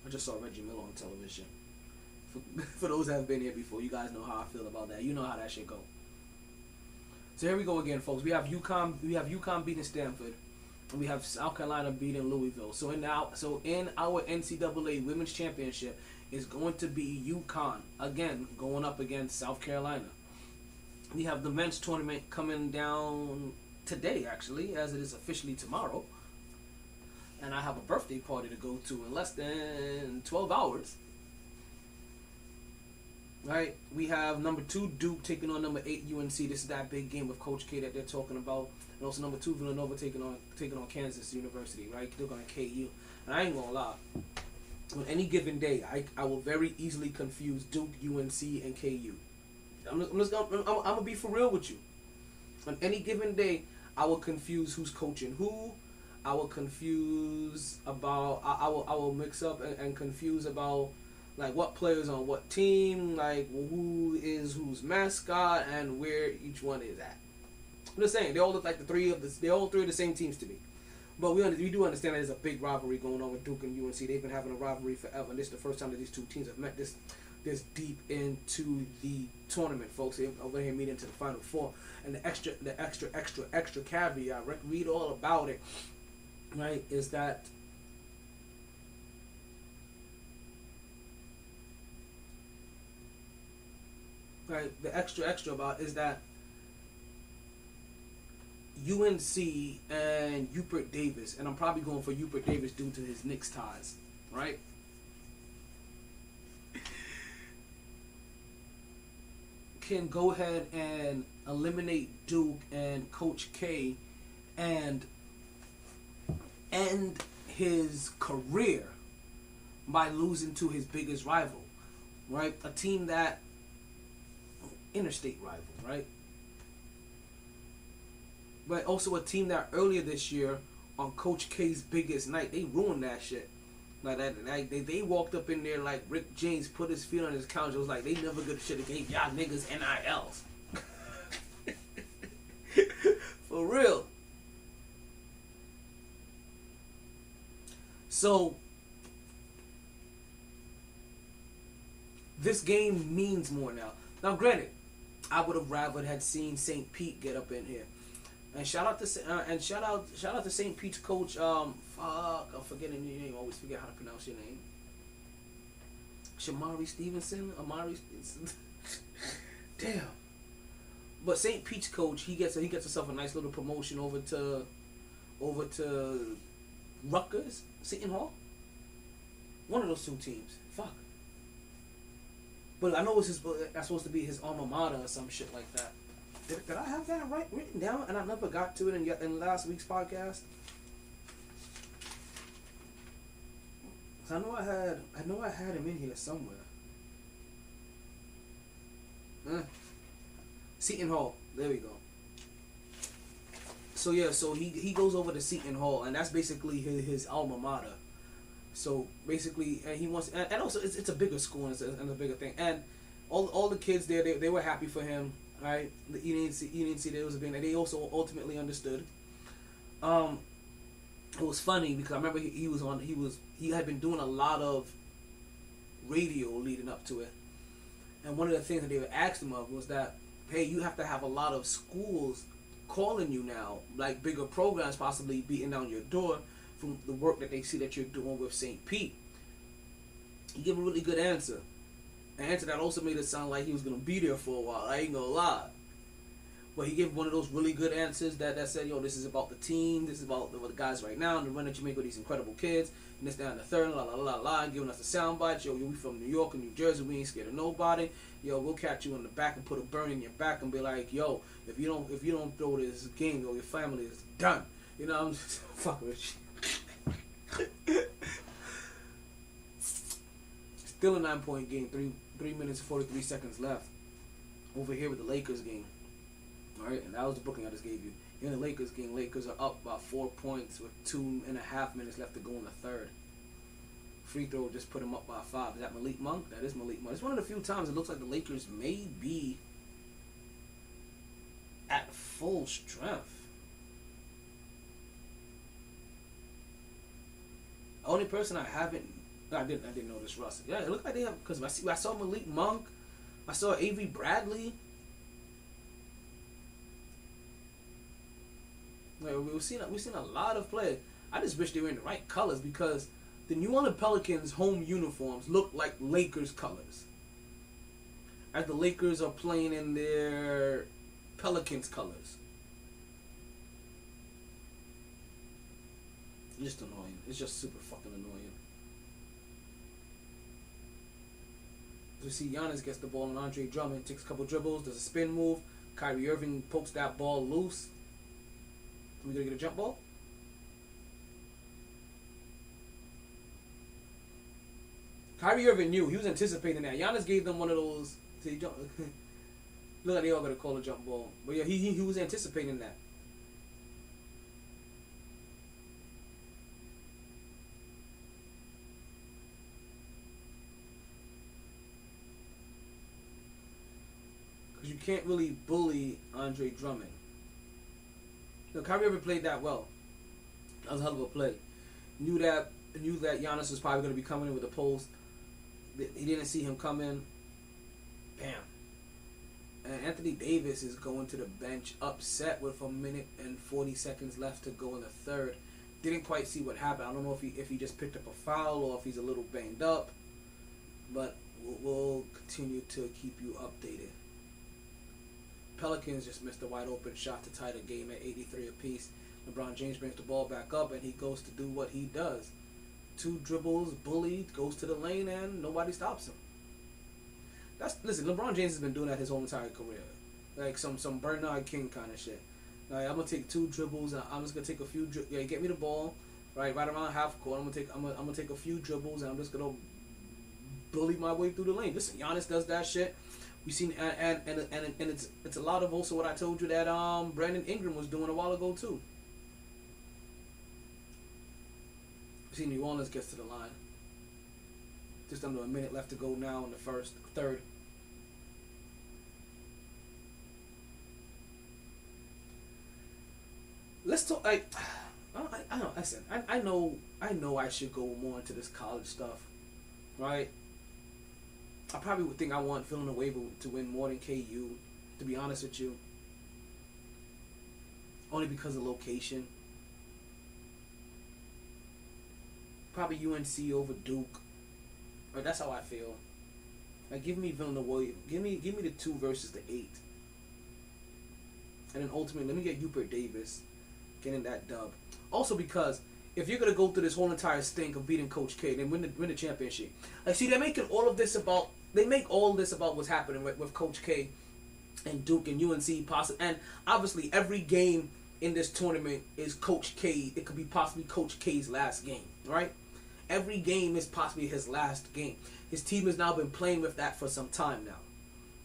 I just saw Reggie Miller on television. For those that have been here before, you guys know how I feel about that. You know how that shit go. So here we go again, folks. We have UConn beating Stanford, and we have South Carolina beating Louisville. So in our NCAA Women's Championship is going to be UConn again going up against South Carolina. We have the men's tournament coming down today, actually, as it is officially tomorrow. And I have a birthday party to go to in less than 12 hours. Right? We have number 2 Duke taking on number 8 UNC. This is that big game with Coach K that they're talking about. And also number 2 Villanova taking on Kansas University, right? They're going to KU. And I ain't gonna lie. On any given day, I will very easily confuse Duke, UNC, and KU. I'm gonna be for real with you. On any given day, I will confuse who's coaching who. I will confuse about. I will mix up and confuse about like what players on what team, like who is whose mascot, and where each one is at. I'm just saying they all look like they all three of the same teams to me. But we do understand that there's a big rivalry going on with Duke and UNC. They've been having a rivalry forever, and this is the first time that these two teams have met this deep into the tournament, folks. They're over here meeting to the Final Four, and the extra caveat. Read all about it. Right? Is that right? The extra about is that UNC and Rupert Davis, and I'm probably going for Rupert Davis due to his Knicks ties, right? Can go ahead and eliminate Duke and Coach K and end his career by losing to his biggest rival, right? A team that interstate rival, right? But also a team that earlier this year on Coach K's biggest night, they ruined that shit. Like that, they walked up in there like Rick James put his feet on his couch. It was like they never should have gave y'all niggas NILs. For real. So this game means more now. Now, granted, I would have rather had seen St. Pete get up in here. And shout out to St. Pete's coach. I'm forgetting your name. I always forget how to pronounce your name. Amari Stevenson. Damn. But St. Pete's coach, he gets himself a nice little promotion over to over to Rutgers, Seton Hall. One of those two teams. Fuck. But I know that's supposed to be his alma mater or some shit like that. Did I have that written down and I never got to it in last week's podcast? I know I had him in here somewhere. Seton Hall. There we go. So yeah, so he goes over to Seton Hall, and that's basically his alma mater. So basically, and he wants, and also it's a bigger school and it's a bigger thing, and all the kids there, they were happy for him, right? You didn't see there was a big, and they also ultimately understood. It was funny because I remember he had been doing a lot of radio leading up to it, and one of the things that they would ask him of was that, hey, you have to have a lot of schools calling you now, like bigger programs possibly beating down your door from the work that they see that you're doing with St. Pete. He gave a really good answer. An answer that also made it sound like he was going to be there for a while. I ain't going to lie. But he gave one of those really good answers that said, yo, this is about the team, this is about the guys right now, and the run that you make with these incredible kids, and this, that, and the third, la, la, la, la, and giving us the sound bites. Yo, we from New York and New Jersey, we ain't scared of nobody. Yo, we'll catch you in the back and put a burn in your back and be like, yo, if you don't throw this game, yo, your family is done. You know, I'm just fucking with you. Still a 9-point game, 3 minutes and 43 seconds left. Over here with the Lakers game. Alright, and that was the booking I just gave you. In the Lakers game, Lakers are up by 4 points with 2.5 minutes left to go in the third. Free throw just put him up by 5. Is that Malik Monk? That is Malik Monk. It's one of the few times it looks like the Lakers may be at full strength. The only person I didn't notice Russ. Yeah, it looked like they have, because I saw Malik Monk, I saw Avery Bradley. Like, we've seen a lot of players. I just wish they were in the right colors because the New Orleans Pelicans home uniforms look like Lakers colors. As the Lakers are playing in their Pelicans colors. It's just annoying. It's just super fucking annoying. You see Giannis gets the ball and Andre Drummond takes a couple dribbles, does a spin move. Kyrie Irving pokes that ball loose. We gonna get a jump ball? Kyrie Irving knew. He was anticipating that. Giannis gave them one of those. See, jump. Look like they all gonna call a jump ball. But yeah, he was anticipating that. Because you can't really bully Andre Drummond. No, Kyrie Irving played that well. That was a hell of a play. Knew that Giannis was probably going to be coming in with a post. He didn't see him come in. Bam. And Anthony Davis is going to the bench upset with 1 minute and 40 seconds left to go in the third. Didn't quite see what happened. I don't know if he just picked up a foul or if he's a little banged up. But we'll continue to keep you updated. Pelicans just missed a wide open shot to tie the game at 83 apiece. LeBron James brings the ball back up and he goes to do what he does. 2 dribbles, bully, goes to the lane and nobody stops him. Listen, LeBron James has been doing that his whole entire career. Like some Bernard King kind of shit. Like, I'm gonna take 2 dribbles and I'm just gonna take a few get me the ball, right around half court. I'm gonna take a few dribbles and I'm just gonna bully my way through the lane. Listen, Giannis does that shit. We seen and it's a lot of also what I told you that Brandon Ingram was doing a while ago too. We see New Orleans gets to the line. Just under a minute left to go now in the third. Let's talk. I don't. Listen, I know I should go more into this college stuff, right? I probably would think I want Villanova to win more than KU, to be honest with you. Only because of location. Probably UNC over Duke. Right, that's how I feel. Like, give me Villanova. Give me the 2 versus the 8. And then ultimately, let me get Hubert Davis. getting that dub. Also because if you're gonna go through this whole entire stink of beating Coach K, then win the championship. Like, see, they're making all of this about. They make all this about what's happening with Coach K and Duke and UNC possibly, and obviously every game in this tournament is Coach K. It could be possibly Coach K's last game, right? Every game is possibly his last game. His team has now been playing with that for some time now,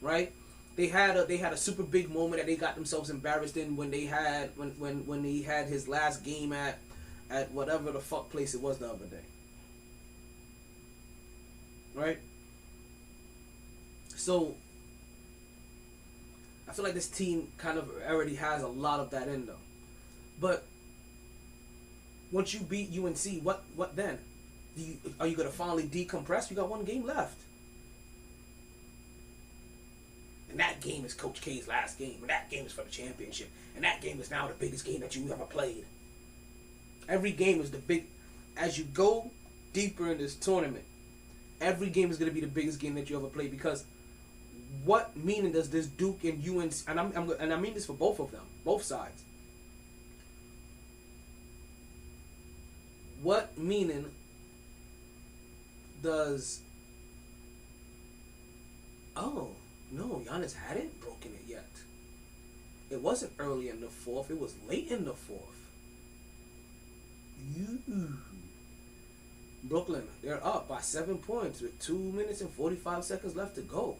right? They had a super big moment that they got themselves embarrassed in when they had when he had his last game at whatever the fuck place it was the other day, right? So I feel like this team kind of already has a lot of that in them. But once you beat UNC, what then? Are you going to finally decompress? You got one game left. And that game is Coach K's last game. And that game is for the championship. And that game is now the biggest game that you ever played. Every game is the big... As you go deeper in this tournament, every game is going to be the biggest game that you ever played. Because what meaning does this Duke and UNC... And I mean this for both of them. Both sides. What meaning does... Oh, no, Giannis hadn't broken it yet. It wasn't early in the fourth. It was late in the fourth. Brooklyn, they're up by 7 points with 2 minutes and 45 seconds left to go.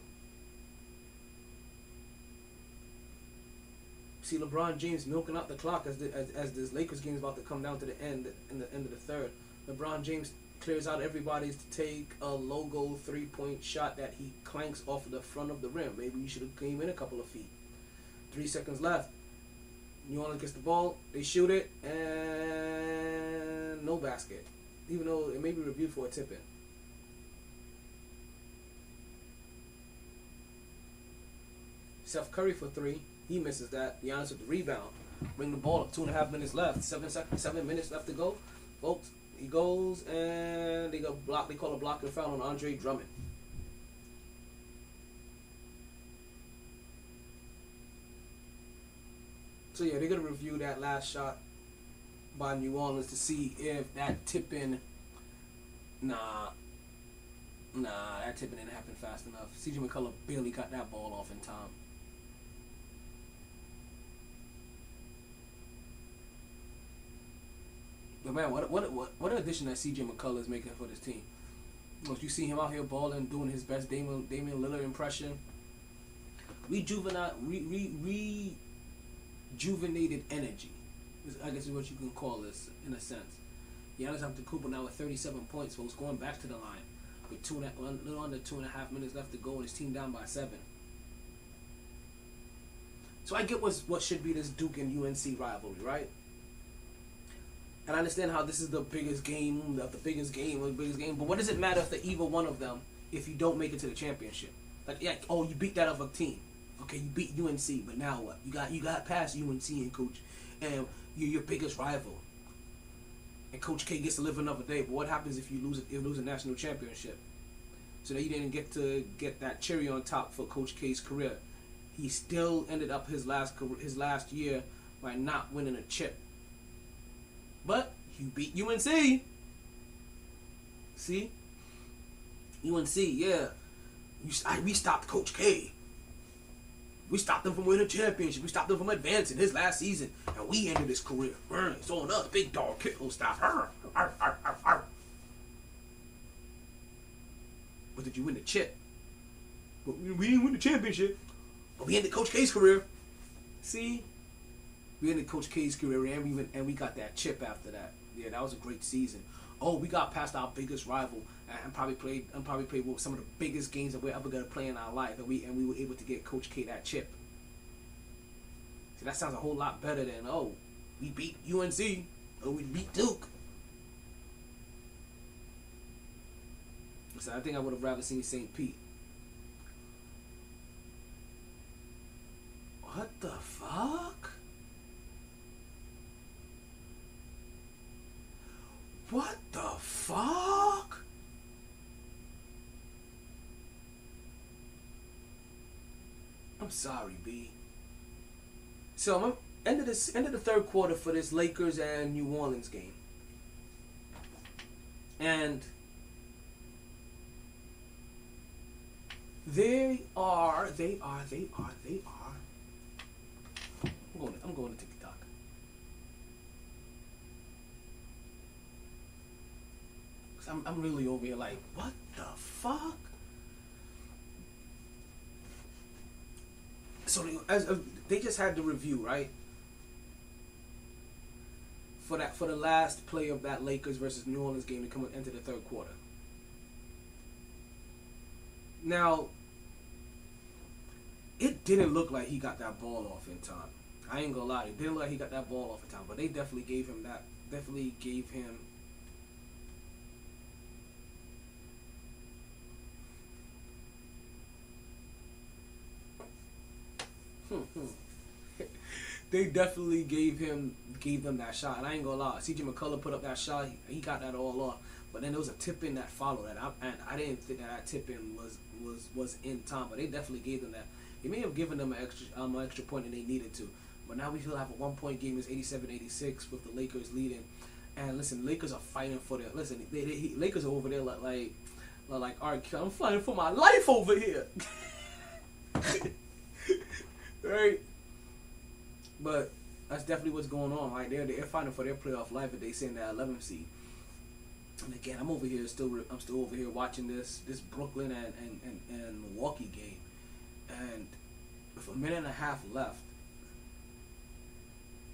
See LeBron James milking out the clock as this Lakers game is about to come down to the end in the end of the third. LeBron James clears out everybody's to take a logo 3-point shot that he clanks off the front of the rim. Maybe you should have came in a couple of feet. 3 seconds left. New Orleans gets the ball. They shoot it and no basket. Even though it may be reviewed for a tip-in. Steph Curry for 3. He misses that. Giannis with the rebound. Bring the ball up. 2.5 minutes left. 7 minutes left to go. Folks, he goes and they call a block and foul on Andre Drummond. So yeah, they're gonna review that last shot by New Orleans to see if that tip-in. Nah, that tip-in didn't happen fast enough. CJ McCullough barely got that ball off in time. But man, what an addition that CJ McCullough is making for this team. Once you see him out here balling, doing his best Damian Lillard impression. Rejuvenated energy, I guess is what you can call this in a sense. Giannis Antetokounmpo now with 37 points, folks, going back to the line with a little under 2.5 minutes left to go, and his team down by 7. So I get what should be this Duke and UNC rivalry, right? And I understand how this is the biggest game of the biggest game. But what does it matter if they're either one of them if you don't make it to the championship? Like, yeah, oh, you beat that other team. Okay, you beat UNC, but now what? You got past UNC and Coach, and you're your biggest rival. And Coach K gets to live another day. But what happens if you lose a national championship? So that you didn't get to get that cherry on top for Coach K's career. He still ended up his last year by not winning a chip. But you beat UNC. See? UNC, yeah. We stopped Coach K. We stopped him from winning a championship. We stopped him from advancing his last season. And we ended his career. It's on us. Big dog kickle stop. But did you win the chip? But we didn't win the championship. But we ended Coach K's career. See? We ended Coach K's career and we got that chip after that. Yeah, that was a great season. Oh, we got past our biggest rival and probably played some of the biggest games that we're ever gonna play in our life, and we were able to get Coach K that chip. See, that sounds a whole lot better than we beat UNC or we beat Duke. So I think I would have rather seen St. Pete. What the fuck? What the fuck? I'm sorry, B. So end of the third quarter for this Lakers and New Orleans game. And they are. I'm going to TikTok. I'm really over here like, what the fuck? So they just had the review, right? For the last play of that Lakers versus New Orleans game to come into the third quarter. Now, it didn't look like he got that ball off in time. I ain't gonna lie, it didn't look like he got that ball off in time, but they definitely gave him that. Definitely gave him. They definitely gave them that shot, and I ain't gonna lie. CJ McCullough put up that shot. He got that all off, but then there was a tip in that followed that, and I didn't think that tip in was in time, but they definitely gave them that. He may have given them an extra point, and they needed to. But now we still have a 1-point game. It's 87-86 with the Lakers leading. And listen, Lakers are fighting for their. Listen, Lakers are over there like all right, I'm fighting for my life over here. Right. But that's definitely what's going on. Right, they're fighting for their playoff life if they stay in that 11th seed. And again, I'm still over here watching this Brooklyn and Milwaukee game, and with a minute and a half left,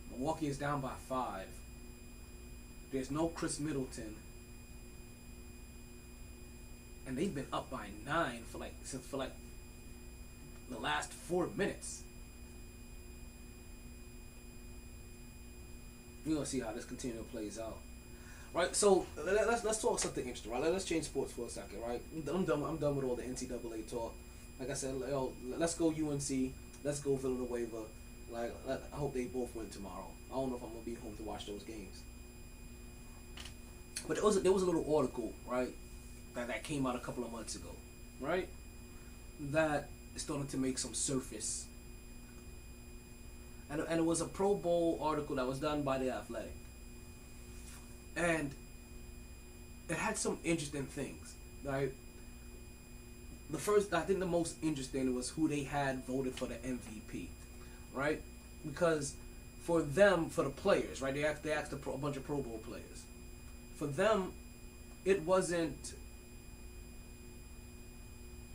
Milwaukee is down by 5. There's no Chris Middleton, and they've been up by 9 for the last 4 minutes. We're gonna see how this continually plays out, right? So let's talk something interesting, right? Let's change sports for a second, right? I'm done with all the NCAA talk. Like I said, let's go UNC, let's go Villanova. Like, I hope they both win tomorrow. I don't know if I'm gonna be home to watch those games. But there was a little article, right, that came out a couple of months ago, right, that is starting to make some surface. And it was a Pro Bowl article that was done by The Athletic. And it had some interesting things, right? I think the most interesting was who they had voted for the MVP, right? Because for the players, right, they asked a bunch of Pro Bowl players. For them, it wasn't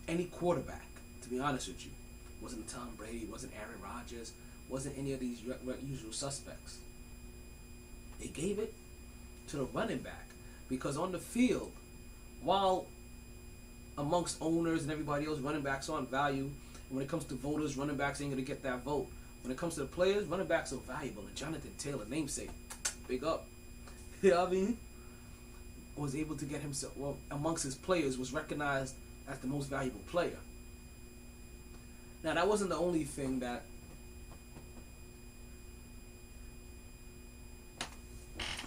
any quarterback, to be honest with you. It wasn't Tom Brady, it wasn't Aaron Rodgers, wasn't any of these usual suspects. They gave it to the running back because on the field, while amongst owners and everybody else, running backs aren't value. And when it comes to voters, running backs ain't going to get that vote. When it comes to the players, running backs are valuable. And Jonathan Taylor, namesake, big up. You know what I mean? Was able to get himself, well, amongst his players, was recognized as the most valuable player. Now, that wasn't the only thing that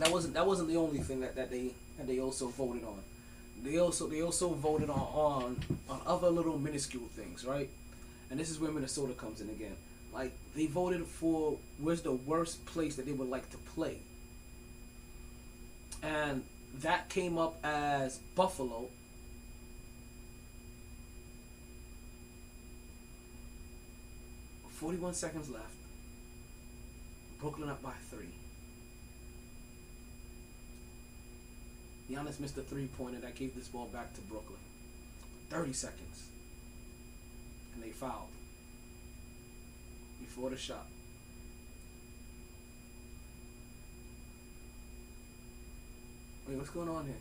wasn't the only thing that they also voted on. They also voted on other little minuscule things, right? And this is where Minnesota comes in again. Like, they voted for where's the worst place that they would like to play. And that came up as Buffalo. .41 seconds left. Brooklyn up by 3. Giannis missed a 3-pointer that gave this ball back to Brooklyn. 30 seconds. And they fouled before the shot. Wait, what's going on here?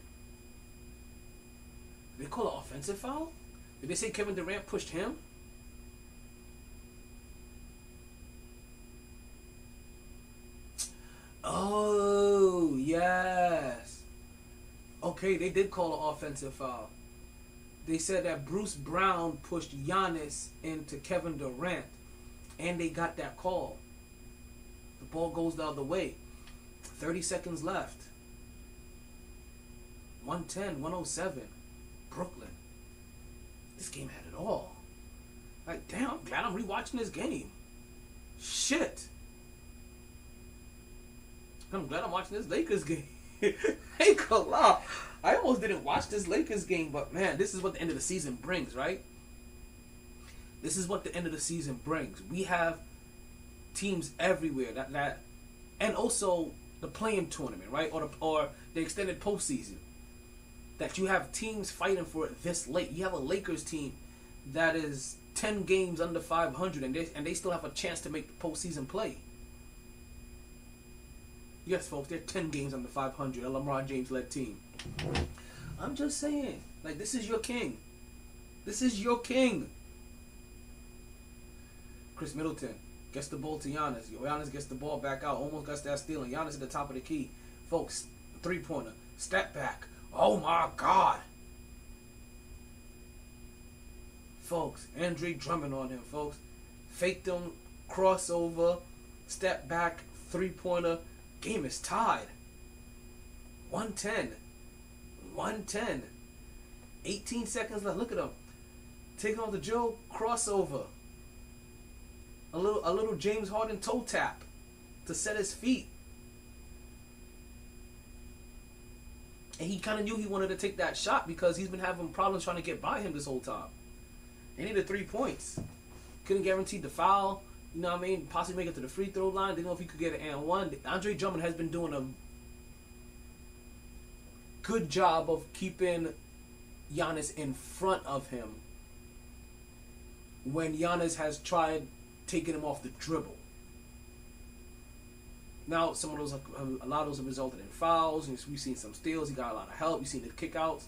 Did they call an offensive foul? Did they say Kevin Durant pushed him? Oh, yes. Okay, they did call an offensive foul. They said that Bruce Brown pushed Giannis into Kevin Durant, and they got that call. The ball goes the other way. 30 seconds left. 110, 107. Brooklyn. This game had it all. Like, damn, I'm glad I'm rewatching this game. Shit. I'm glad I'm watching this Lakers game. Ain't gonna lie. I almost didn't watch this Lakers game, but man, this is what the end of the season brings, right? This is what the end of the season brings. We have teams everywhere that and also the play-in tournament, right? Or the extended postseason. That you have teams fighting for it this late. You have a Lakers team that is 10 games under 500 and they still have a chance to make the postseason play. Yes, folks, they're 10 games under 500, a LeBron James-led team. I'm just saying, like, this is your king. This is your king. Chris Middleton gets the ball to Giannis. Giannis gets the ball back out, almost gets that steal, and Giannis at the top of the key. Folks, three-pointer, step back. Oh, my God. Folks, Andre Drummond on him, folks. Faked him, crossover, step back, three-pointer. Game is tied. 110. 110. 18 seconds left. Look at him. Taking off the Joe. Crossover. A little James Harden toe tap to set his feet. And he kind of knew he wanted to take that shot because he's been having problems trying to get by him this whole time. He needed 3 points. Couldn't guarantee the foul. You know what I mean? Possibly make it to the free throw line. Didn't know if he could get an and one. Andre Drummond has been doing a good job of keeping Giannis in front of him when Giannis has tried taking him off the dribble. Now, a lot of those have resulted in fouls. And we've seen some steals. He got a lot of help. We've seen the kickouts.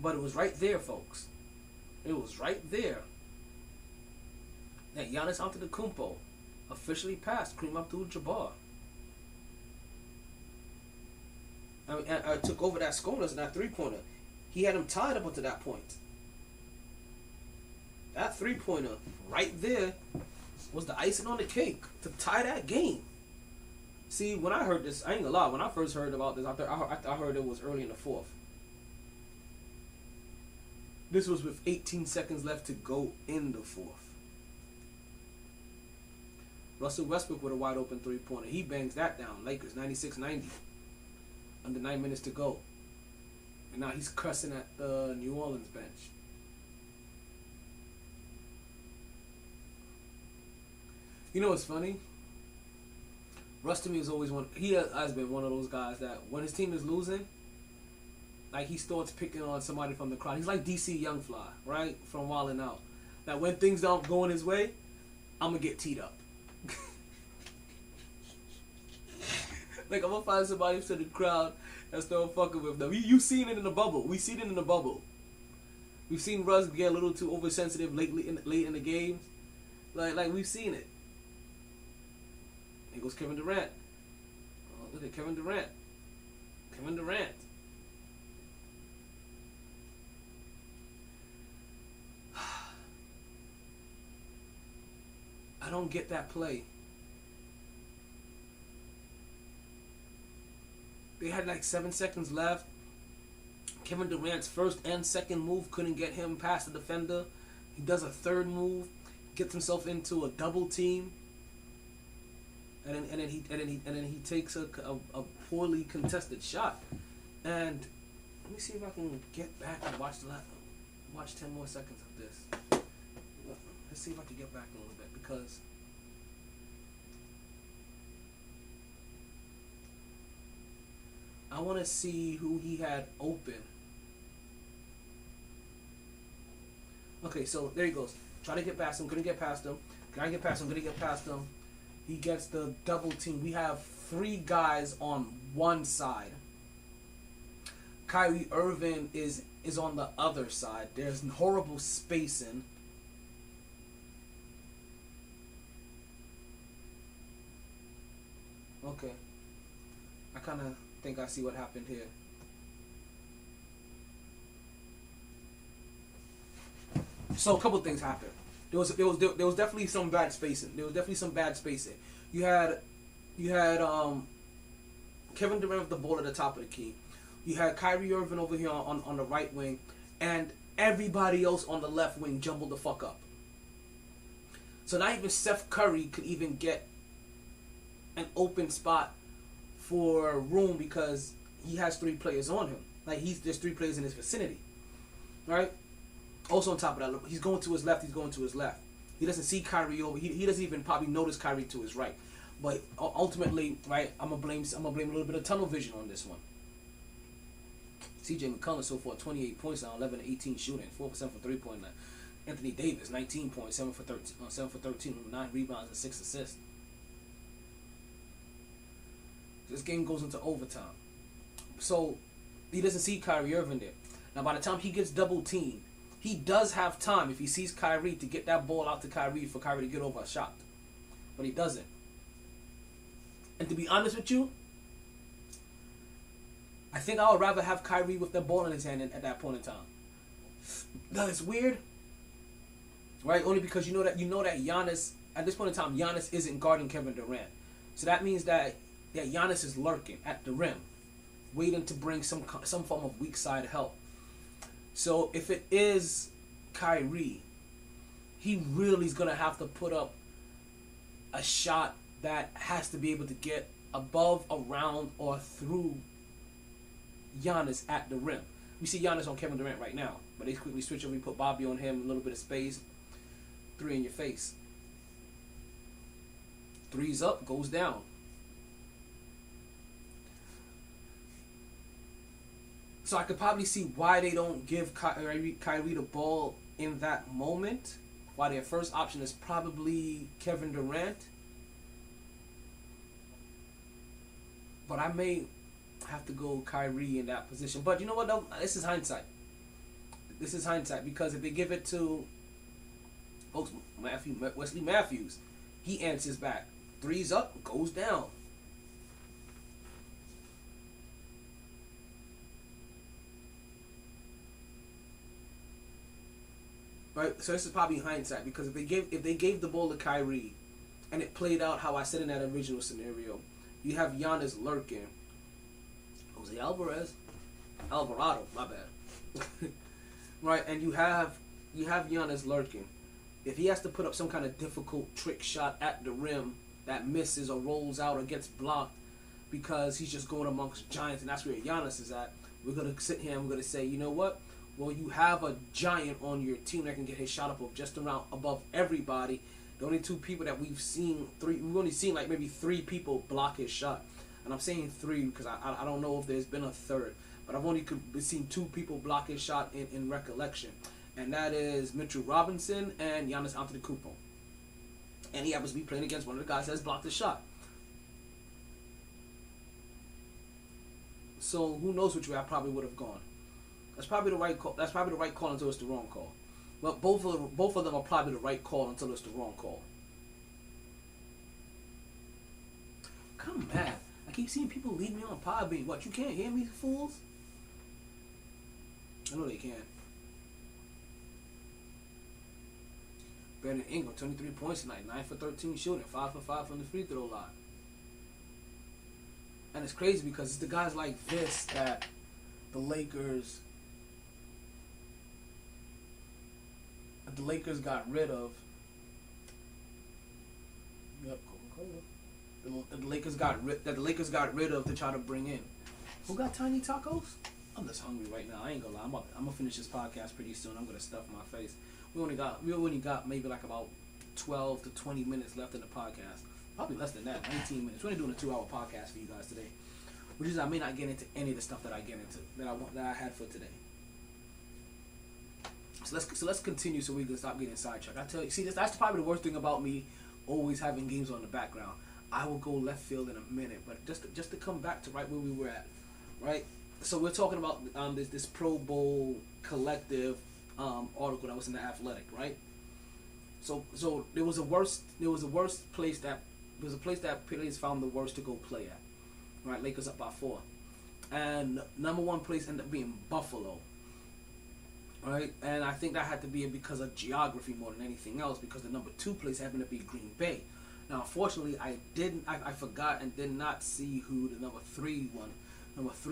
But it was right there, folks. It was right there that Giannis Antetokounmpo officially passed Kareem Abdul-Jabbar. I took over that scoreless and that three-pointer. He had him tied up until that point. That three-pointer right there was the icing on the cake to tie that game. See, when I heard this, I ain't gonna lie, when I first heard about this, I heard it was early in the fourth. This was with 18 seconds left to go in the fourth. Russell Westbrook with a wide open three-pointer. He bangs that down. Lakers 96-90. Under 9 minutes to go. And now he's cussing at the New Orleans bench. You know what's funny? Russ to me is always he has been one of those guys that when his team is losing, like he starts picking on somebody from the crowd. He's like DC Youngfly, right? From Wildin' Out. That when things don't go in his way, I'm going to get teed up. Like, I'm going to find somebody to the crowd and start fucking with them. You've seen it in the bubble. We've seen it in the bubble. We've seen Russ get a little too oversensitive late in the games. Like we've seen it. Here goes Kevin Durant. Oh, look at Kevin Durant. Kevin Durant. I don't get that play. They had like 7 seconds left. Kevin Durant's first and second move couldn't get him past the defender. He does a third move, gets himself into a double team, and then he takes a poorly contested shot. And let me see if I can get back and watch 10 more seconds of this. Let's see if I can get back a little bit because I want to see who he had open. Okay, so there he goes. Try to get past him. Couldn't get past him. Gonna get past him. Gonna get past him. He gets the double team. We have 3 guys on one side. Kyrie Irving is on the other side. There's horrible spacing. Okay. I kind of think I see what happened here. So a couple things happened. There was definitely some bad spacing. You had Kevin Durant with the ball at the top of the key. You had Kyrie Irving over here on the right wing, and everybody else on the left wing jumbled the fuck up. So not even Steph Curry could even get an open spot for room because he has 3 players on him. Like, there's 3 players in his vicinity, right? Also on top of that, he's going to his left. He doesn't see Kyrie over. He doesn't even probably notice Kyrie to his right. But ultimately, right, I'm gonna blame a little bit of tunnel vision on this one. C.J. McCollum so far 28 points now, 11 to 18 shooting, 4% for 3-point line. Anthony Davis 19 points, 7 for 13, 9 rebounds and 6 assists. This game goes into overtime. So he doesn't see Kyrie Irving there. Now by the time he gets double teamed, he does have time if he sees Kyrie to get that ball out to Kyrie for Kyrie to get over a shot. But he doesn't. And to be honest with you, I think I would rather have Kyrie with the ball in his hand at that point in time. Now it's weird, right? Only because you know that Giannis at this point in time, Giannis isn't guarding Kevin Durant, so that means that Giannis is lurking at the rim, waiting to bring some form of weak side help. So if it is Kyrie, he really is gonna have to put up a shot that has to be able to get above, around, or through Giannis at the rim. We see Giannis on Kevin Durant right now, but they quickly switch over. We put Bobby on him, a little bit of space, 3 in your face. 3's up, goes down. So I could probably see why they don't give Kyrie the ball in that moment. Why their first option is probably Kevin Durant. But I may have to go Kyrie in that position. But you know what, though? This is hindsight. Because if they give it to Wesley Matthews, he answers back. 3's up, goes down. Right? So this is probably hindsight, because if they gave the ball to Kyrie and it played out how I said in that original scenario, you have Giannis lurking. Alvarado, my bad. Right, and you have Giannis lurking. If he has to put up some kind of difficult trick shot at the rim that misses or rolls out or gets blocked because he's just going amongst giants, and that's where Giannis is at, we're gonna sit here and we're gonna say, you know what? Well, you have a giant on your team that can get his shot up just around above everybody. The only 2 people that we've only seen like maybe 3 people block his shot. And I'm saying 3 because I don't know if there's been a third. But I've only seen 2 people block his shot in recollection. And that is Mitchell Robinson and Giannis Antetokounmpo. And he happens to be playing against one of the guys that has blocked his shot. So who knows which way I probably would have gone. That's probably the right call. That's probably the right call until it's the wrong call. But both of them are probably the right call until it's the wrong call. Come mad. I keep seeing people leave me on podbean. What, you can't hear me, fools? I know they can. Brandon Ingram, 23 points tonight, 9 for 13 shooting, 5 for 5 from the free throw line. And it's crazy because it's the guys like this that the Lakers got rid of. Yep, Coca-Cola. The Lakers got rid of to try to bring in. Who got tiny tacos? I'm just hungry right now. I ain't gonna lie. I'm gonna finish this podcast pretty soon. I'm gonna stuff my face. We only got maybe like about 12 to 20 minutes left in the podcast. Probably less than that. 19 minutes. We're only doing a 2-hour podcast for you guys today. Which is I may not get into any of the stuff that I get into that I had for today. So let's continue so we can stop getting sidetracked. I tell you, see, that's probably the worst thing about me always having games on the background. I will go left field in a minute, but just to come back to right where we were at, right? So we're talking about this Pro Bowl collective article that was in the Athletic, right? So there was a place that players found the worst to go play at, right? Lakers up by 4, and number 1 place ended up being Buffalo. Right, and I think that had to be because of geography more than anything else, because the number 2 place happened to be Green Bay. Now, unfortunately, I forgot and did not see who the number 3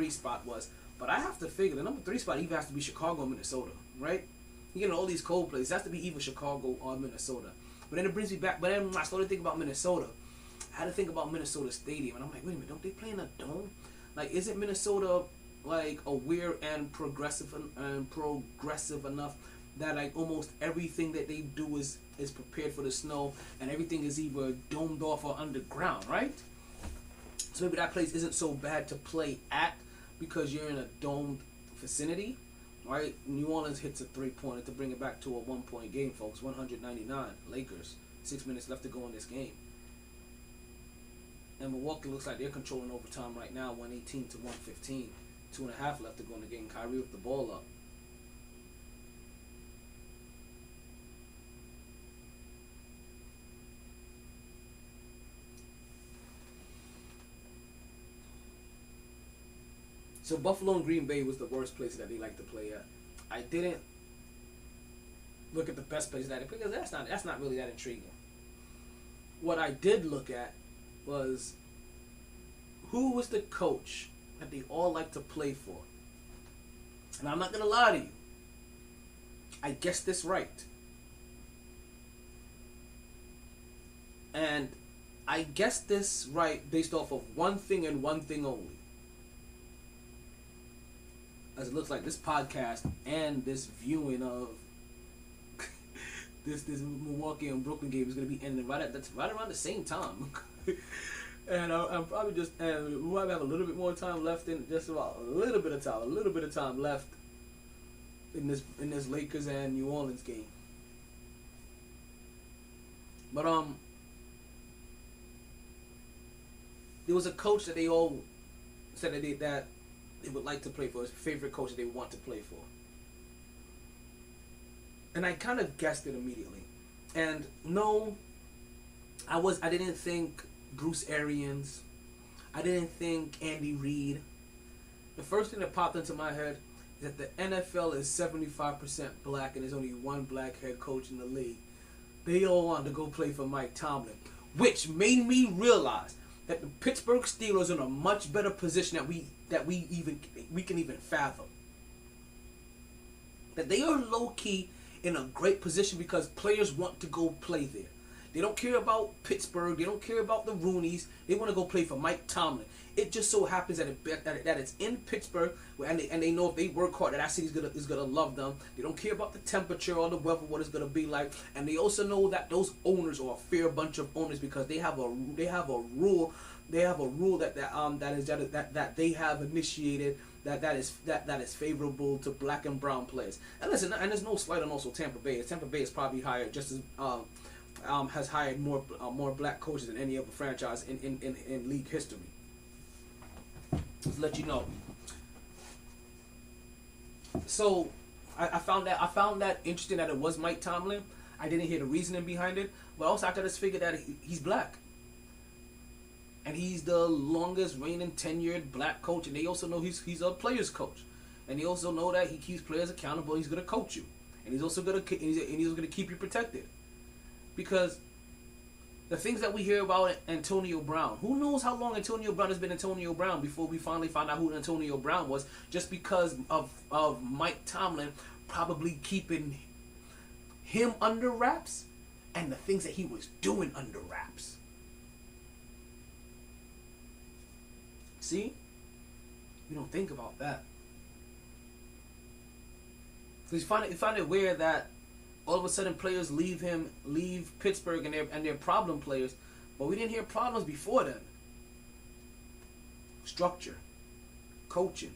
spot was. But I have to figure the number 3 spot even has to be Chicago or Minnesota, right? You get all these cold places. It has to be either Chicago or Minnesota. But then it brings me back. But then I started thinking about Minnesota. I had to think about Minnesota Stadium, and I'm like, wait a minute, don't they play in a dome? Like, isn't Minnesota like aware and progressive enough that like almost everything that they do is prepared for the snow, and everything is either domed off or underground, right? So maybe that place isn't so bad to play at because you're in a domed vicinity, right? New Orleans hits a 3-pointer to bring it back to a 1-point game, folks. 199 Lakers. 6 minutes left to go in this game. And Milwaukee looks like they're controlling overtime right now, 118 to 115. 2.5 left to go in the game. Kyrie with the ball up. So Buffalo and Green Bay was the worst place that they like to play at. I didn't look at the best place that because that's not really that intriguing. What I did look at was who was the coach that they all like to play for. And I'm not gonna lie to you. I guessed this right. And I guessed this right based off of one thing and one thing only. As it looks like this podcast and this viewing of this Milwaukee and Brooklyn game is going to be ending right around the same time. And I'm probably we might have a little bit more time left in just about a little bit of time left in this Lakers and New Orleans game. But there was a coach that they all said that they would like to play for, his favorite coach that they want to play for. And I kind of guessed it immediately. And no, I didn't think Bruce Arians. I didn't think Andy Reid. The first thing that popped into my head is that the NFL is 75% black and there's only one black head coach in the league. They all wanted to go play for Mike Tomlin, which made me realize that the Pittsburgh Steelers are in a much better position that we can even fathom. That they are low key in a great position because players want to go play there. They don't care about Pittsburgh. They don't care about the Rooneys. They want to go play for Mike Tomlin. It just so happens that it's in Pittsburgh, and they know if they work hard, that city is gonna love them. They don't care about the temperature or the weather, what it's gonna be like, and they also know that those owners are a fair bunch of owners because they have a rule that they have initiated that is favorable to black and brown players. And listen, and there's no slight on also Tampa Bay. Tampa Bay is probably hired just as has hired more black coaches than any other franchise in league history. Just to let you know. So I found that interesting that it was Mike Tomlin. I didn't hear the reasoning behind it, but also I could just figure that he's black. And he's the longest reigning tenured black coach, and they also know he's a player's coach, and they also know that he keeps players accountable. He's gonna coach you, and he's also gonna keep you protected, because the things that we hear about Antonio Brown, who knows how long Antonio Brown has been Antonio Brown before we finally found out who Antonio Brown was, just because of Mike Tomlin probably keeping him under wraps and the things that he was doing under wraps. See? We don't think about that. So you find it weird that all of a sudden players leave Pittsburgh and they're problem players, but we didn't hear problems before then. Structure, coaching,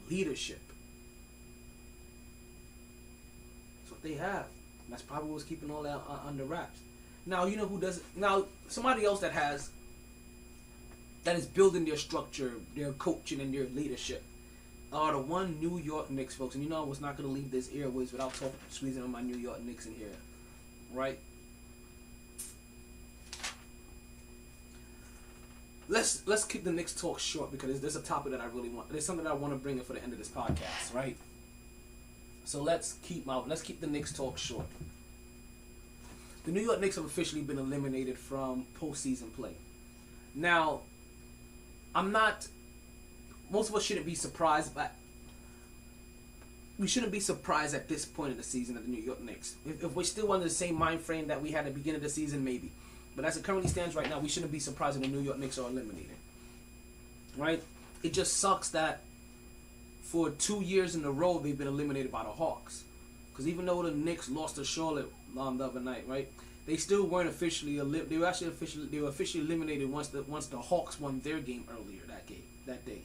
leadership. That's what they have. And that's probably what's keeping all that under wraps. Now, you know who does it? Now, somebody else that is building their structure, their coaching, and their leadership are the one New York Knicks, folks. And you know I was not going to leave this airways without squeezing on my New York Knicks in here, right? Let's keep the Knicks talk short because there's a topic that I really want. There's something that I want to bring in for the end of this podcast, right? So let's keep the Knicks talk short. The New York Knicks have officially been eliminated from postseason play. Now, most of us shouldn't be surprised, but we shouldn't be surprised at this point of the season of the New York Knicks. If we're still under the same mind frame that we had at the beginning of the season, maybe. But as it currently stands right now, we shouldn't be surprised if the New York Knicks are eliminated. Right? It just sucks that for 2 years in a row they've been eliminated by the Hawks. Because even though the Knicks lost to Charlotte the other night, right? They still weren't officially they were officially eliminated once the Hawks won their game earlier that day.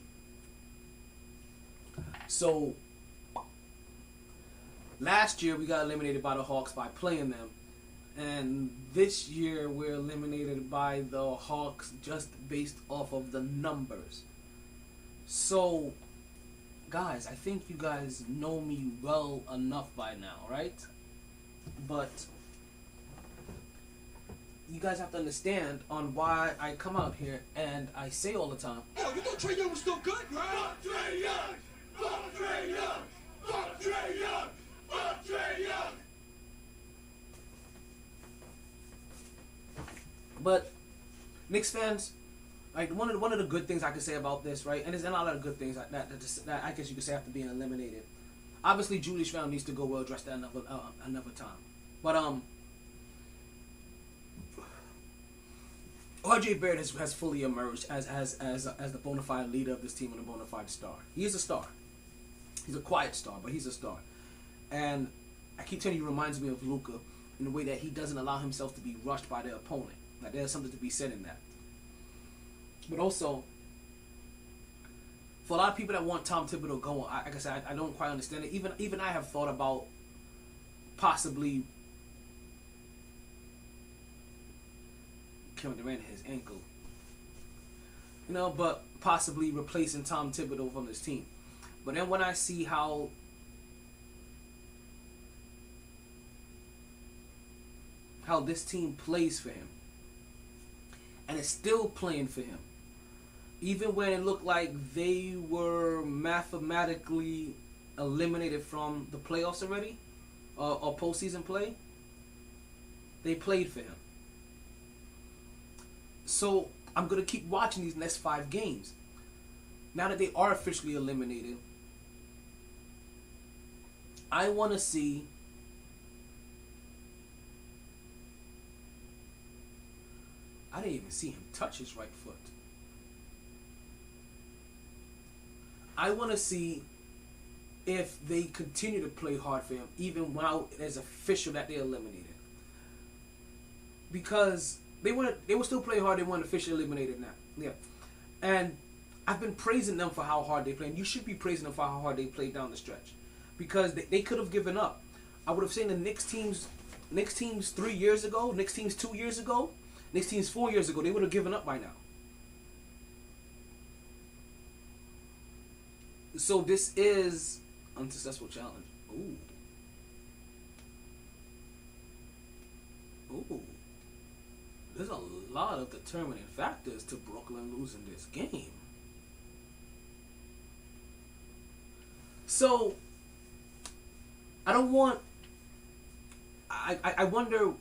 So last year we got eliminated by the Hawks by playing them, and this year we're eliminated by the Hawks just based off of the numbers. So guys, I think you guys know me well enough by now, right? But you guys have to understand on why I come out here and I say all the time, oh, you thought Trae Young was still good, right? Fuck Trae Young! Fuck Trae Young! Fuck Trae Young! Fuck Trae Young! But Knicks fans, like one of the good things I could say about this, right? And there's a lot of good things that I guess you could say after being eliminated. Obviously, Julius Randle needs to go well dressed at another time. But RJ Barrett has fully emerged as the bona fide leader of this team and a bona fide star. He is a star. He's a quiet star, but he's a star. And I keep telling you, he reminds me of Luka in the way that he doesn't allow himself to be rushed by their opponent. Like there's something to be said in that. But also, for a lot of people that want Tom Thibodeau going, like I said, I don't quite understand it. Even I have thought about possibly Kevin Durant his ankle, but possibly replacing Tom Thibodeau from this team. But then when I see how this team plays for him, and it's still playing for him, even when it looked like they were mathematically eliminated from the playoffs already, or postseason play, they played for him. So I'm going to keep watching these next 5 games. Now that they are officially eliminated, I want to see I didn't even see him touch his right foot. I want to see if they continue to play hard for him, even while it is official that they're eliminated. Because they will still play hard. They weren't officially eliminated now. Yeah, and I've been praising them for how hard they play. And you should be praising them for how hard they played down the stretch, because they could have given up. I would have seen the Knicks teams 3 years ago, Knicks teams 2 years ago, Knicks teams 4 years ago. They would have given up by now. So this is unsuccessful challenge. Ooh. There's a lot of determining factors to Brooklyn losing this game. So I wonder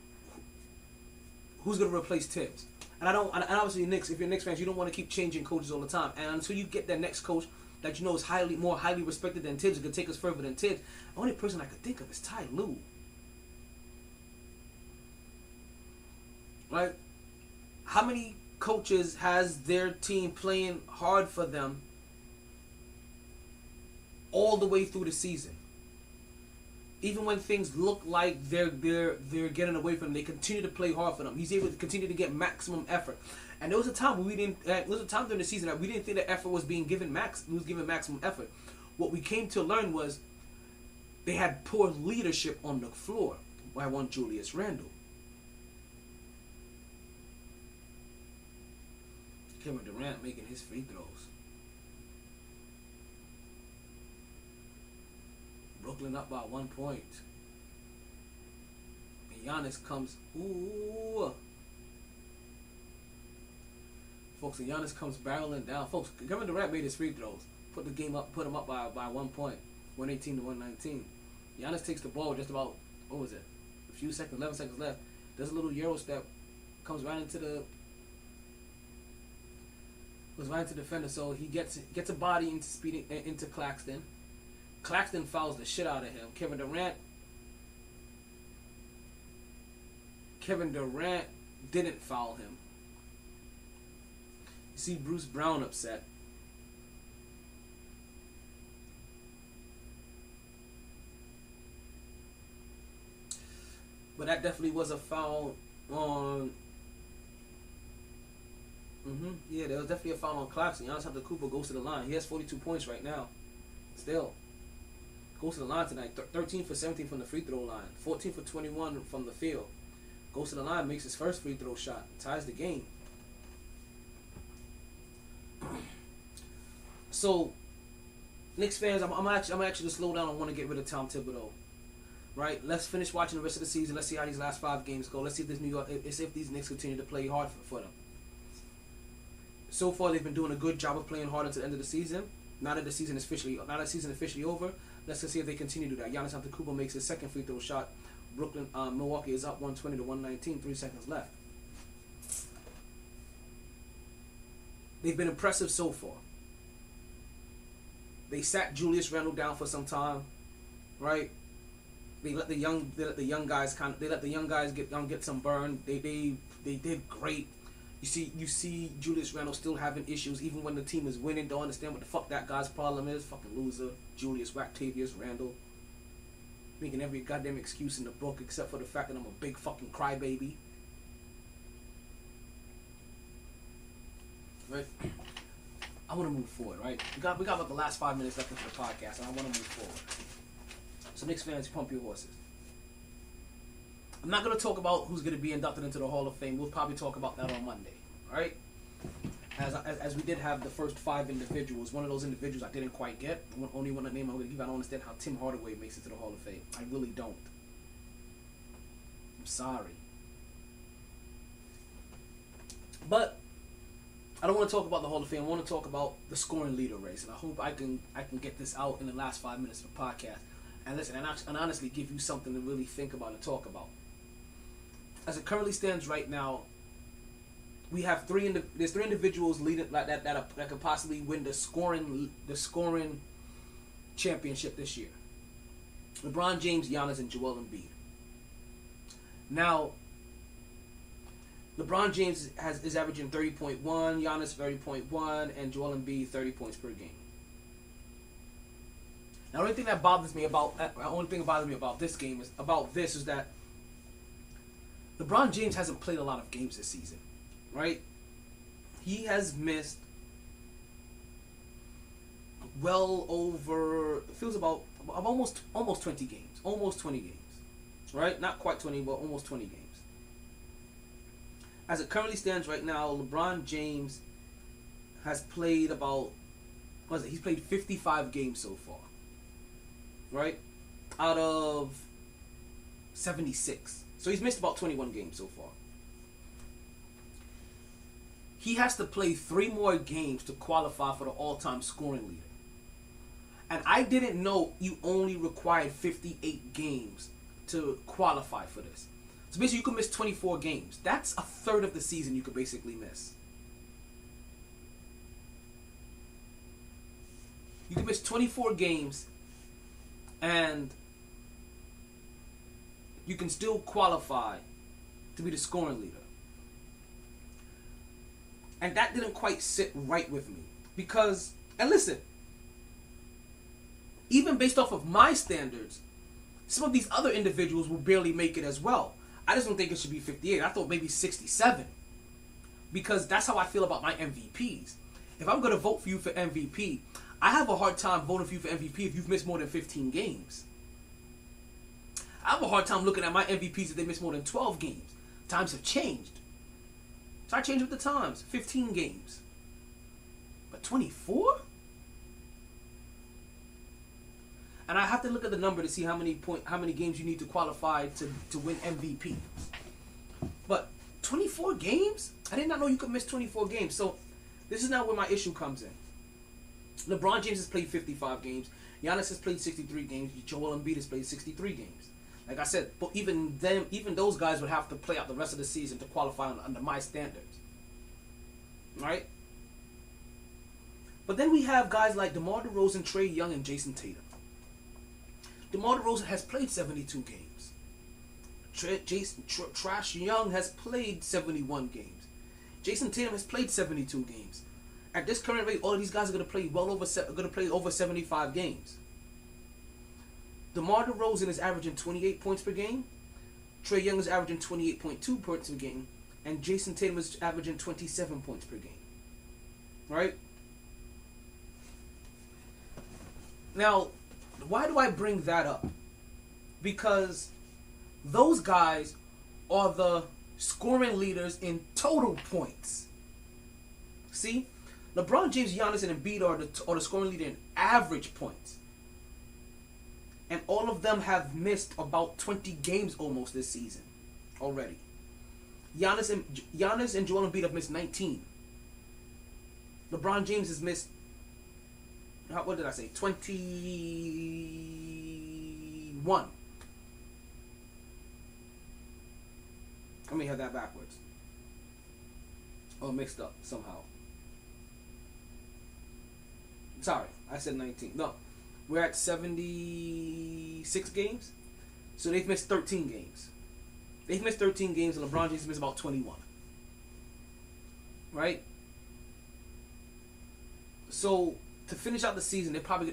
who's going to replace Tibbs. And obviously Knicks, if you're Knicks fans, you don't want to keep changing coaches all the time. And until you get that next coach that you know is more highly respected than Tibbs, and can take us further than Tibbs, the only person I could think of is Ty Lue. Right? How many coaches has their team playing hard for them all the way through the season? Even when things look like they're getting away from them, they continue to play hard for them. He's able to continue to get maximum effort. And there was a time when we didn't. There was a time during the season that we didn't think that effort was being given maximum effort. What we came to learn was they had poor leadership on the floor by one Julius Randle. Kevin Durant making his free throws. Brooklyn up by 1 point. And Giannis comes. Ooh. Folks, and Giannis comes barreling down. Folks, Kevin Durant made his free throws. Put him up by 1 point. 118 to 119. Giannis takes the ball just about, what was it? A few seconds, 11 seconds left. Does a little Euro step. Comes right into the defender, so he gets a body into Claxton. Claxton fouls the shit out of him. Kevin Durant didn't foul him. You see Bruce Brown upset. But that definitely was a foul on... Yeah, there was definitely a foul on Claxton. Giannis Antetokounmpo goes to the line. He has 42 points right now. Still. Goes to the line tonight. 13 for 17 from the free throw line. 14 for 21 from the field. Goes to the line, makes his first free throw shot. Ties the game. So, Knicks fans, I'm actually to slow down. I want to get rid of Tom Thibodeau. Right? Let's finish watching the rest of the season. Let's see how these last 5 games go. Let's see if these Knicks continue to play hard for them. So far, they've been doing a good job of playing hard until the end of the season. Now that the season is officially over, let's just see if they continue to do that. Giannis Antetokounmpo makes his second free throw shot. Milwaukee is up 120 to 119. 3 seconds left. They've been impressive so far. They sat Julius Randall down for some time, right? They let the young guys get some burn. They did great. You see Julius Randall still having issues even when the team is winning. Don't understand what the fuck that guy's problem is. Fucking loser. Julius Octavius Randall. Making every goddamn excuse in the book except for the fact that I'm a big fucking crybaby. Right? I want to move forward, right? We got about the last 5 minutes left of the podcast, and I want to move forward. So Knicks fans, pump your horses. I'm not going to talk about who's going to be inducted into the Hall of Fame. We'll probably talk about that on Monday, right? As we did have the first 5 individuals. One of those individuals I didn't quite get. Only one name I'm going to give. I don't understand how Tim Hardaway makes it to the Hall of Fame. I really don't. I'm sorry. But I don't want to talk about the Hall of Fame. I want to talk about the scoring leader race. And I hope I can get this out in the last 5 minutes of the podcast. And listen, and honestly give you something to really think about and talk about. As it currently stands right now, we have there's 3 individuals leading like that could possibly win the scoring championship this year. LeBron James, Giannis, and Joel Embiid. Now, LeBron James is averaging 30.1, Giannis 30.1, and Joel Embiid 30 points per game. Now, the only thing that bothers me about this game is that LeBron James hasn't played a lot of games this season, right? He has missed well over, it feels about almost 20 games, right? Not quite 20, but almost 20 games. As it currently stands right now, LeBron James has played he's played 55 games so far, right? Out of 76. So he's missed about 21 games so far. He has to play 3 more games to qualify for the all-time scoring leader. And I didn't know you only required 58 games to qualify for this. So basically you could miss 24 games. That's a third of the season you could basically miss. You could miss 24 games and you can still qualify to be the scoring leader. And that didn't quite sit right with me. Because, and listen, even based off of my standards, some of these other individuals will barely make it as well. I just don't think it should be 58. I thought maybe 67. Because that's how I feel about my MVPs. If I'm going to vote for you for MVP, I have a hard time voting for you for MVP if you've missed more than 15 games. I have a hard time looking at my MVPs if they miss more than 12 games. Times have changed. So I changed with the times. 15 games. But 24? And I have to look at the number to see how many games you need to qualify to win MVP. But 24 games? I did not know you could miss 24 games. So this is now where my issue comes in. LeBron James has played 55 games. Giannis has played 63 games. Joel Embiid has played 63 games. Like I said, but even those guys would have to play out the rest of the season to qualify under my standards. Right? But then we have guys like DeMar DeRozan, Trae Young, and Jason Tatum. DeMar DeRozan has played 72 games. Trash Young has played 71 games. Jason Tatum has played 72 games. At this current rate, all of these guys are going to play over 75 games. DeMar DeRozan is averaging 28 points per game. Trae Young is averaging 28.2 points per game. And Jason Tatum is averaging 27 points per game. Right? Now, why do I bring that up? Because those guys are the scoring leaders in total points. See? LeBron James, Giannis, and Embiid are the scoring leader in average points. And all of them have missed about 20 games almost this season already. Giannis and Joel Embiid have missed 19. LeBron James has missed, what did I say, 21. Let me have that backwards. Or mixed up somehow. Sorry, I said 19. No, we're at 76 games. So they've missed 13 games. They've missed 13 games and LeBron James missed about 21. Right? So to finish out the season, none of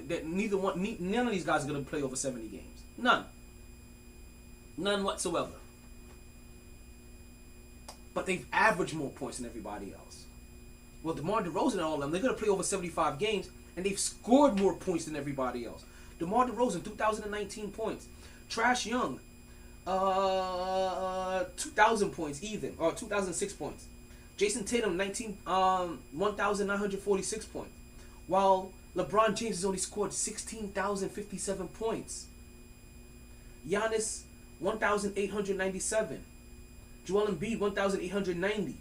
these guys are going to play over 70 games. None whatsoever. But they've averaged more points than everybody else. Well, DeMar DeRozan and all of them, they're going to play over 75 games, and they've scored more points than everybody else. DeMar DeRozan, 2,019 points. Trash Young, 2,000 points even, or 2,006 points. Jason Tatum, 1,946 points. While LeBron James has only scored 16,057 points. Giannis, 1,897. Joel Embiid, 1,890.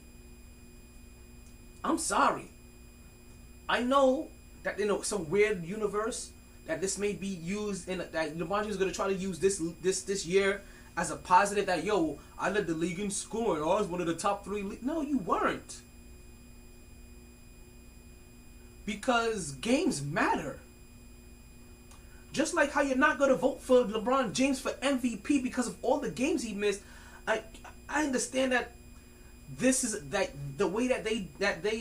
I'm sorry. I know that some weird universe that this may be used in, that LeBron James is going to try to use this year as a positive, that I led the league in scoring. I was one of the top 3. No, you weren't. Because games matter. Just like how you're not going to vote for LeBron James for MVP because of all the games he missed. I understand that the way that they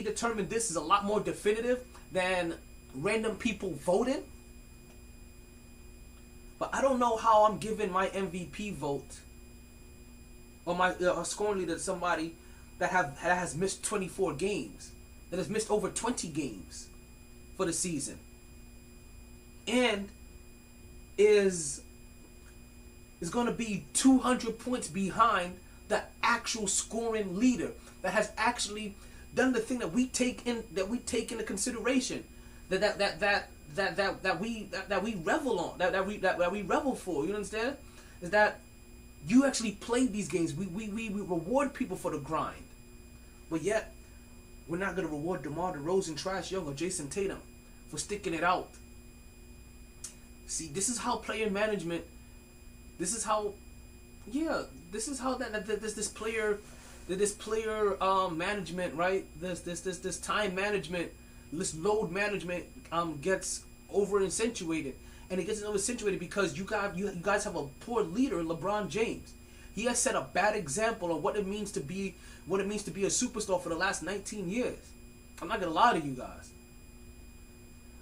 determine this is a lot more definitive than random people voting. But I don't know how I'm giving my MVP vote or my scoring leader to somebody that has missed 24 games, that has missed over 20 games for the season, and is going to be 200 points behind the actual scoring leader that has actually done the thing that we take into consideration, that we revel on, that we revel for. You understand? Is that you actually played these games. We reward people for the grind, but yet we're not going to reward DeMar DeRozan, Trash Young, or Jason Tatum for sticking it out. See, this is how player management. This is how this player management, right? This time management, this load management gets over accentuated, and it gets over accentuated because you guys have a poor leader in LeBron James. He has set a bad example of what it means to be a superstar for the last 19 years. I'm not gonna lie to you guys.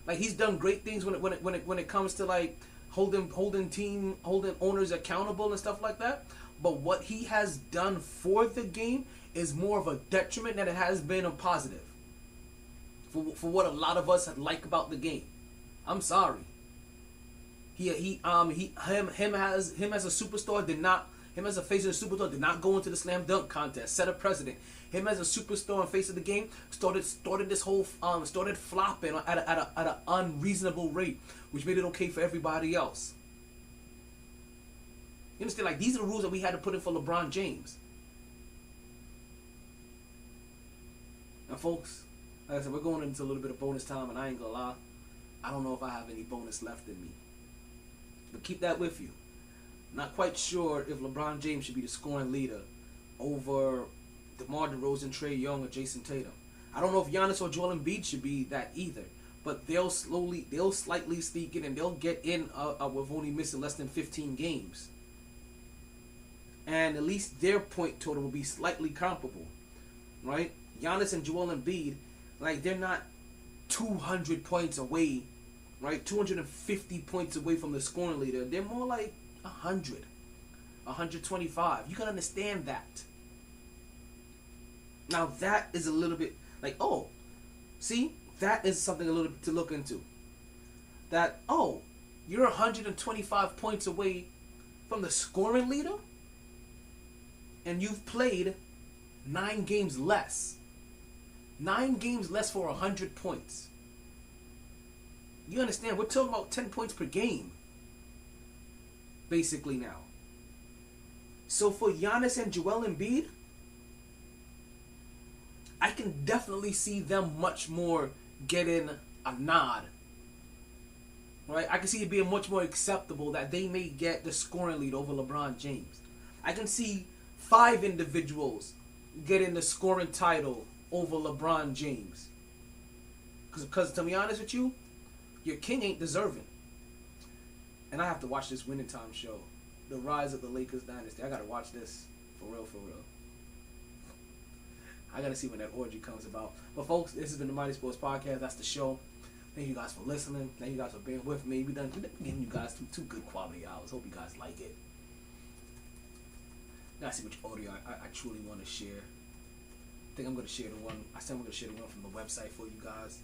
Like, he's done great things when it comes to like holding owners accountable and stuff like that. But what he has done for the game is more of a detriment than it has been a positive. For what a lot of us like about the game. I'm sorry. Him as a superstar did not. Him as a face of the superstar did not go into the slam dunk contest, set a precedent. Him as a superstar and face of the game started flopping at an unreasonable rate, which made it okay for everybody else. You understand? Like, these are the rules that we had to put in for LeBron James. Now, folks, like I said, we're going into a little bit of bonus time, and I ain't gonna lie, I don't know if I have any bonus left in me. But keep that with you. Not quite sure if LeBron James should be the scoring leader over DeMar DeRozan, Trae Young, or Jason Tatum. I don't know if Giannis or Joel Embiid should be that either. But they'll slightly sneak in, and they'll get in with only missing less than 15 games. and at least their point total will be slightly comparable, right? Giannis and Joel Embiid, like, they're not 200 points away, right? 250 points away from the scoring leader. They're more like 100, 125. You can understand that. Now that is a little bit like, oh, see, that is something a little bit to look into. That, oh, you're 125 points away from the scoring leader, and you've played 9 games less. 9 games less for 100 points. You understand? We're talking about 10 points per game, basically now. So for Giannis and Joel Embiid, I can definitely see them much more getting a nod. Right? I can see it being much more acceptable that they may get the scoring lead over LeBron James. I can see 5 individuals getting the scoring title over LeBron James. Because to be honest with you, your king ain't deserving. And I have to watch this Winning Time show, The Rise of the Lakers Dynasty. I gotta watch this for real, for real. I gotta see when that orgy comes about. But folks, this has been the MyT Sports Podcast. That's the show. Thank you guys for listening. Thank you guys for being with me. We've been giving you guys two good quality hours. Hope you guys like it. Now I see which audio I truly want to share. I think I'm gonna share the one. I said I'm gonna share the one from the website for you guys.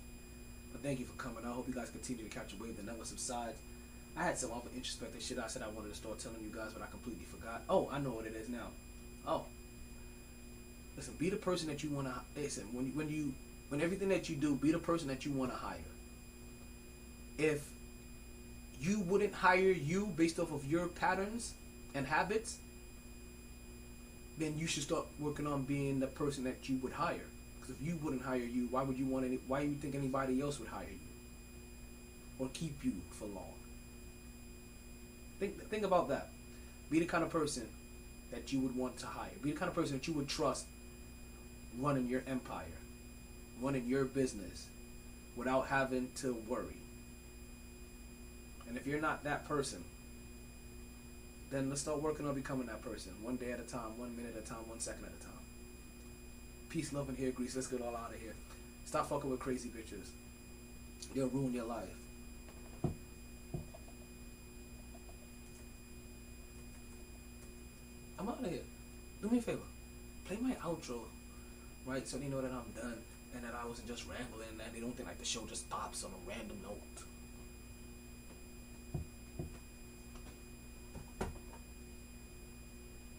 But thank you for coming. I hope you guys continue to catch a wave that never subsides. I had some other introspective shit I said I wanted to start telling you guys, but I completely forgot. Oh, I know what it is now. Oh. Listen, be the person that you want to. Listen, when everything that you do, be the person that you want to hire. If you wouldn't hire you based off of your patterns and habits, then you should start working on being the person that you would hire. Because if you wouldn't hire you, why would you want any? Why do you think anybody else would hire you or keep you for long? Think about that. Be the kind of person that you would want to hire. Be the kind of person that you would trust running your empire, running your business, without having to worry. And if you're not that person, then let's start working on becoming that person. One day at a time, 1 minute at a time, 1 second at a time. Peace, love, and hair grease. Let's get all out of here. Stop fucking with crazy bitches. They'll ruin your life. I'm out of here. Do me a favor. Play my outro, right? So they know that I'm done and that I wasn't just rambling and they don't think like the show just stops on a random note.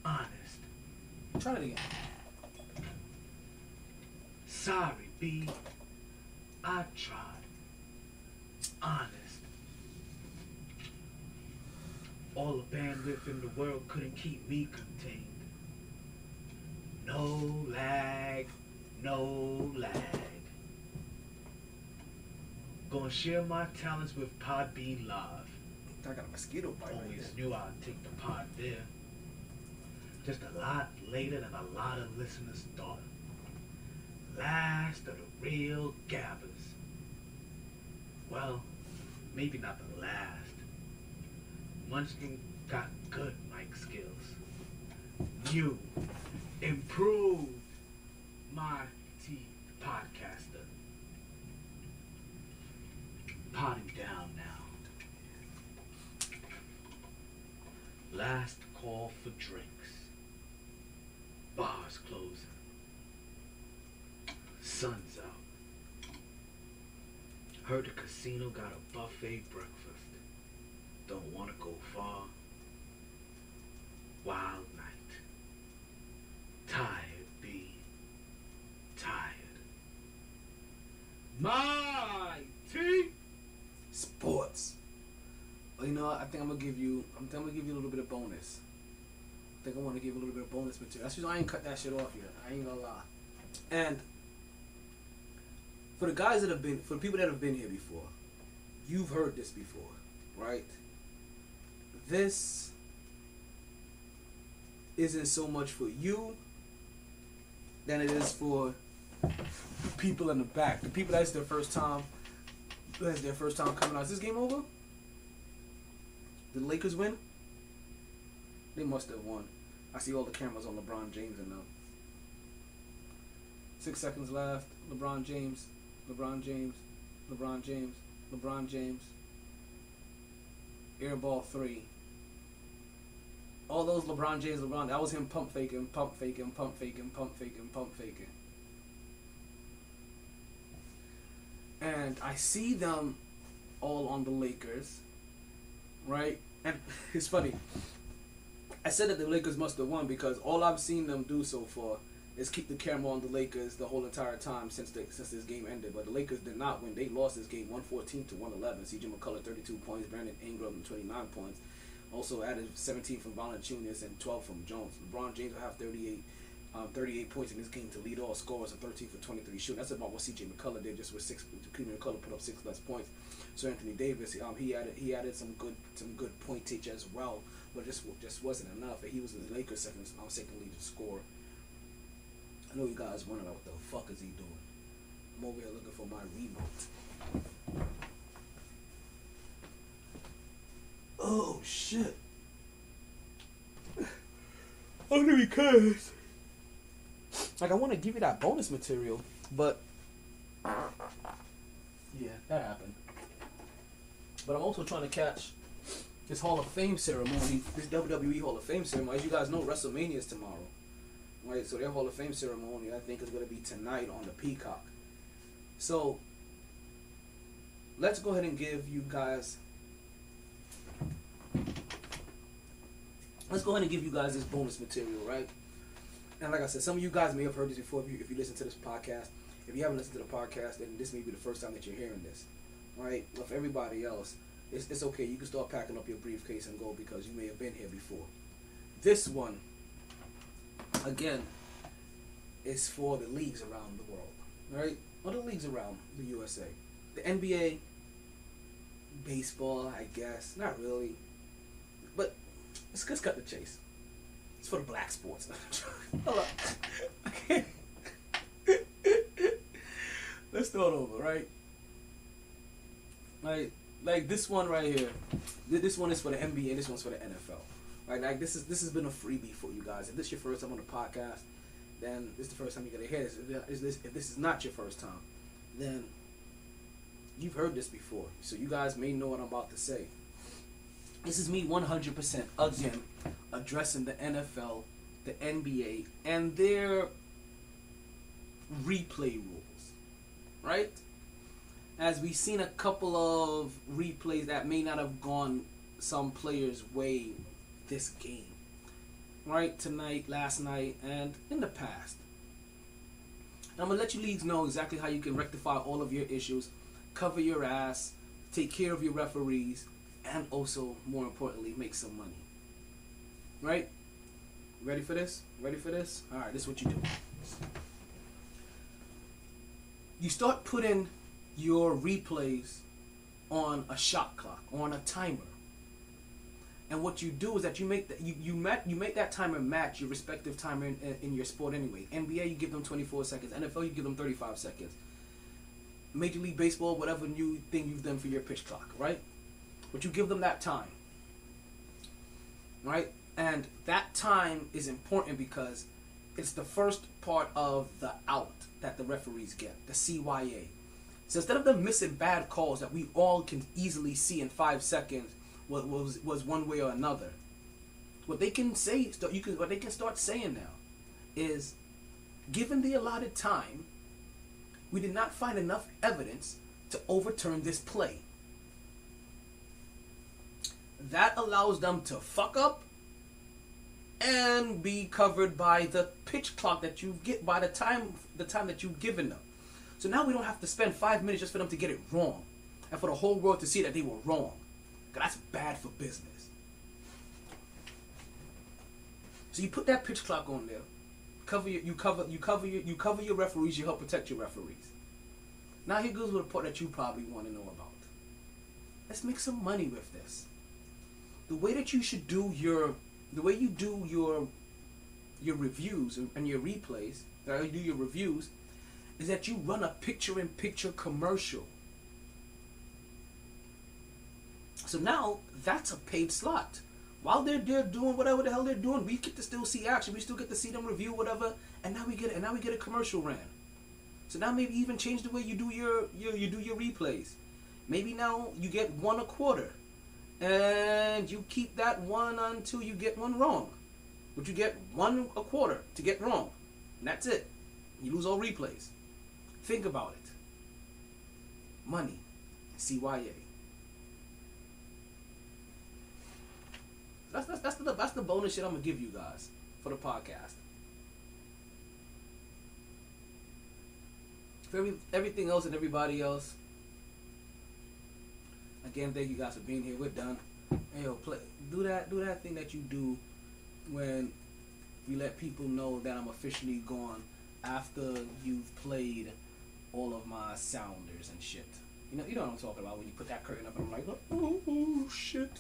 Honest. Try it again. Sorry, B. I tried. Honest. All the bandwidth in the world couldn't keep me contained. No lag, no lag. Gonna share my talents with Podbean Live. I got a mosquito bite right Always there. knew I'd take the pod there. Just a lot later than a lot of listeners thought. Last of the real gabbers. Well, maybe not the last. Munchkin got good mic skills. You improved MyT podcaster. Potting down now. Last call for drinks. Bars closing. Sun's out. Heard the casino got a buffet breakfast. Don't want to go far. Wild night. Tired, B. Tired. MyT Sports. Well, you know what? I think I'm gonna give you a little bit of bonus. I think I want to give a little bit of bonus material. That's why I ain't cut that shit off yet. I ain't gonna lie. And for the guys that have been, for the people that have been here before, you've heard this before, right? This isn't so much for you than it is for people in the back. The people that's their first time coming out. Is this game over? Did the Lakers win? They must have won. I see all the cameras on LeBron James and them. 6 seconds left. LeBron James. LeBron James. LeBron James. LeBron James. Air ball 3. All those LeBron James, that was him pump faking, pump faking, pump faking, pump faking, pump faking. And I see them all on the Lakers, right? And it's funny. I said that the Lakers must have won because all I've seen them do so far is keep the camera on the Lakers the whole entire time since this game ended. But the Lakers did not win. They lost this game 114 to 111. CJ McCullough 32 points, Brandon Ingram 29 points. Also added 17 from Valanciunas and 12 from Jones. LeBron James will have 38 points in this game to lead all scorers and 13 for 23 shooting. That's about what CJ McCullough did, just with 6. CJ McCullough put up 6 less points. So Anthony Davis, he added some good pointage as well, but just wasn't enough. He was the Lakers' second leading scorer. I know you guys wondering what the fuck is he doing. I'm over here looking for my remote. Oh shit! Only because, like, I want to give you that bonus material, but yeah, that happened. But I'm also trying to catch this Hall of Fame ceremony, this WWE Hall of Fame ceremony. As you guys know, WrestleMania is tomorrow, right? So their Hall of Fame ceremony, I think, is going to be tonight on the Peacock. So let's go ahead and give you guys. Let's go ahead and give you guys this bonus material, right? And like I said, some of you guys may have heard this before if you listen to this podcast. If you haven't listened to the podcast, then this may be the first time that you're hearing this, right? But for everybody else, it's okay. You can start packing up your briefcase and go because you may have been here before. This one, again, is for the leagues around the world, right? Or the leagues around the USA. The NBA, baseball, I guess. Not really. But let's just cut the chase. It's for the black sports. Hold on. Okay. Let's start over, right? Like this one right here. This one is for the NBA. This one's for the NFL. Right? Like this has been a freebie for you guys. If this is your first time on the podcast, then this is the first time you're gonna hear this. If this is not your first time, then you've heard this before. So you guys may know what I'm about to say. This is me 100% again addressing the NFL, the NBA, and their replay rules, right? As we've seen a couple of replays that may not have gone some players' way this game, right? Tonight, last night, and in the past. And I'm going to let you leagues know exactly how you can rectify all of your issues, cover your ass, take care of your referees, and also, more importantly, make some money. Right? Ready for this? Ready for this? Alright, this is what you do. You start putting your replays on a shot clock, on a timer. And what you do is that you make that you make that timer match your respective timer in your sport anyway. NBA, you give them 24 seconds. NFL, you give them 35 seconds. Major League Baseball, whatever new thing you've done for your pitch clock, right? But you give them that time, right? And that time is important because it's the first part of the out that the referees get, the CYA. So instead of them missing bad calls that we all can easily see in 5 seconds was one way or another, what they can say, what they can start saying now is, given the allotted time, we did not find enough evidence to overturn this play. That allows them to fuck up and be covered by the pitch clock that you get, by the time that you've given them. So now we don't have to spend 5 minutes just for them to get it wrong and for the whole world to see that they were wrong. 'Cause that's bad for business. So you put that pitch clock on there. You cover your referees. You help protect your referees. Now here goes with a part that you probably want to know about. Let's make some money with this. The way that you should do your reviews and your replays, or you do your reviews, is that you run a picture-in-picture commercial. So now that's a paid slot while they're doing whatever the hell they're doing, we get to still see action. We still get to see them review whatever, and now we get a commercial ran. So now maybe even change the way you do your replays. Maybe now you get one a quarter, and you keep that one until you get one wrong. But you get one a quarter to get wrong, and that's it. You lose all replays. Think about it. Money, CYA. That's the bonus shit I'm gonna give you guys for the podcast. For everything else and everybody else, again, thank you guys for being here. We're done. Hey, yo, do that thing that you do when we let people know that I'm officially gone after you've played all of my sounders and shit. You know what I'm talking about when you put that curtain up and I'm like, oh shit.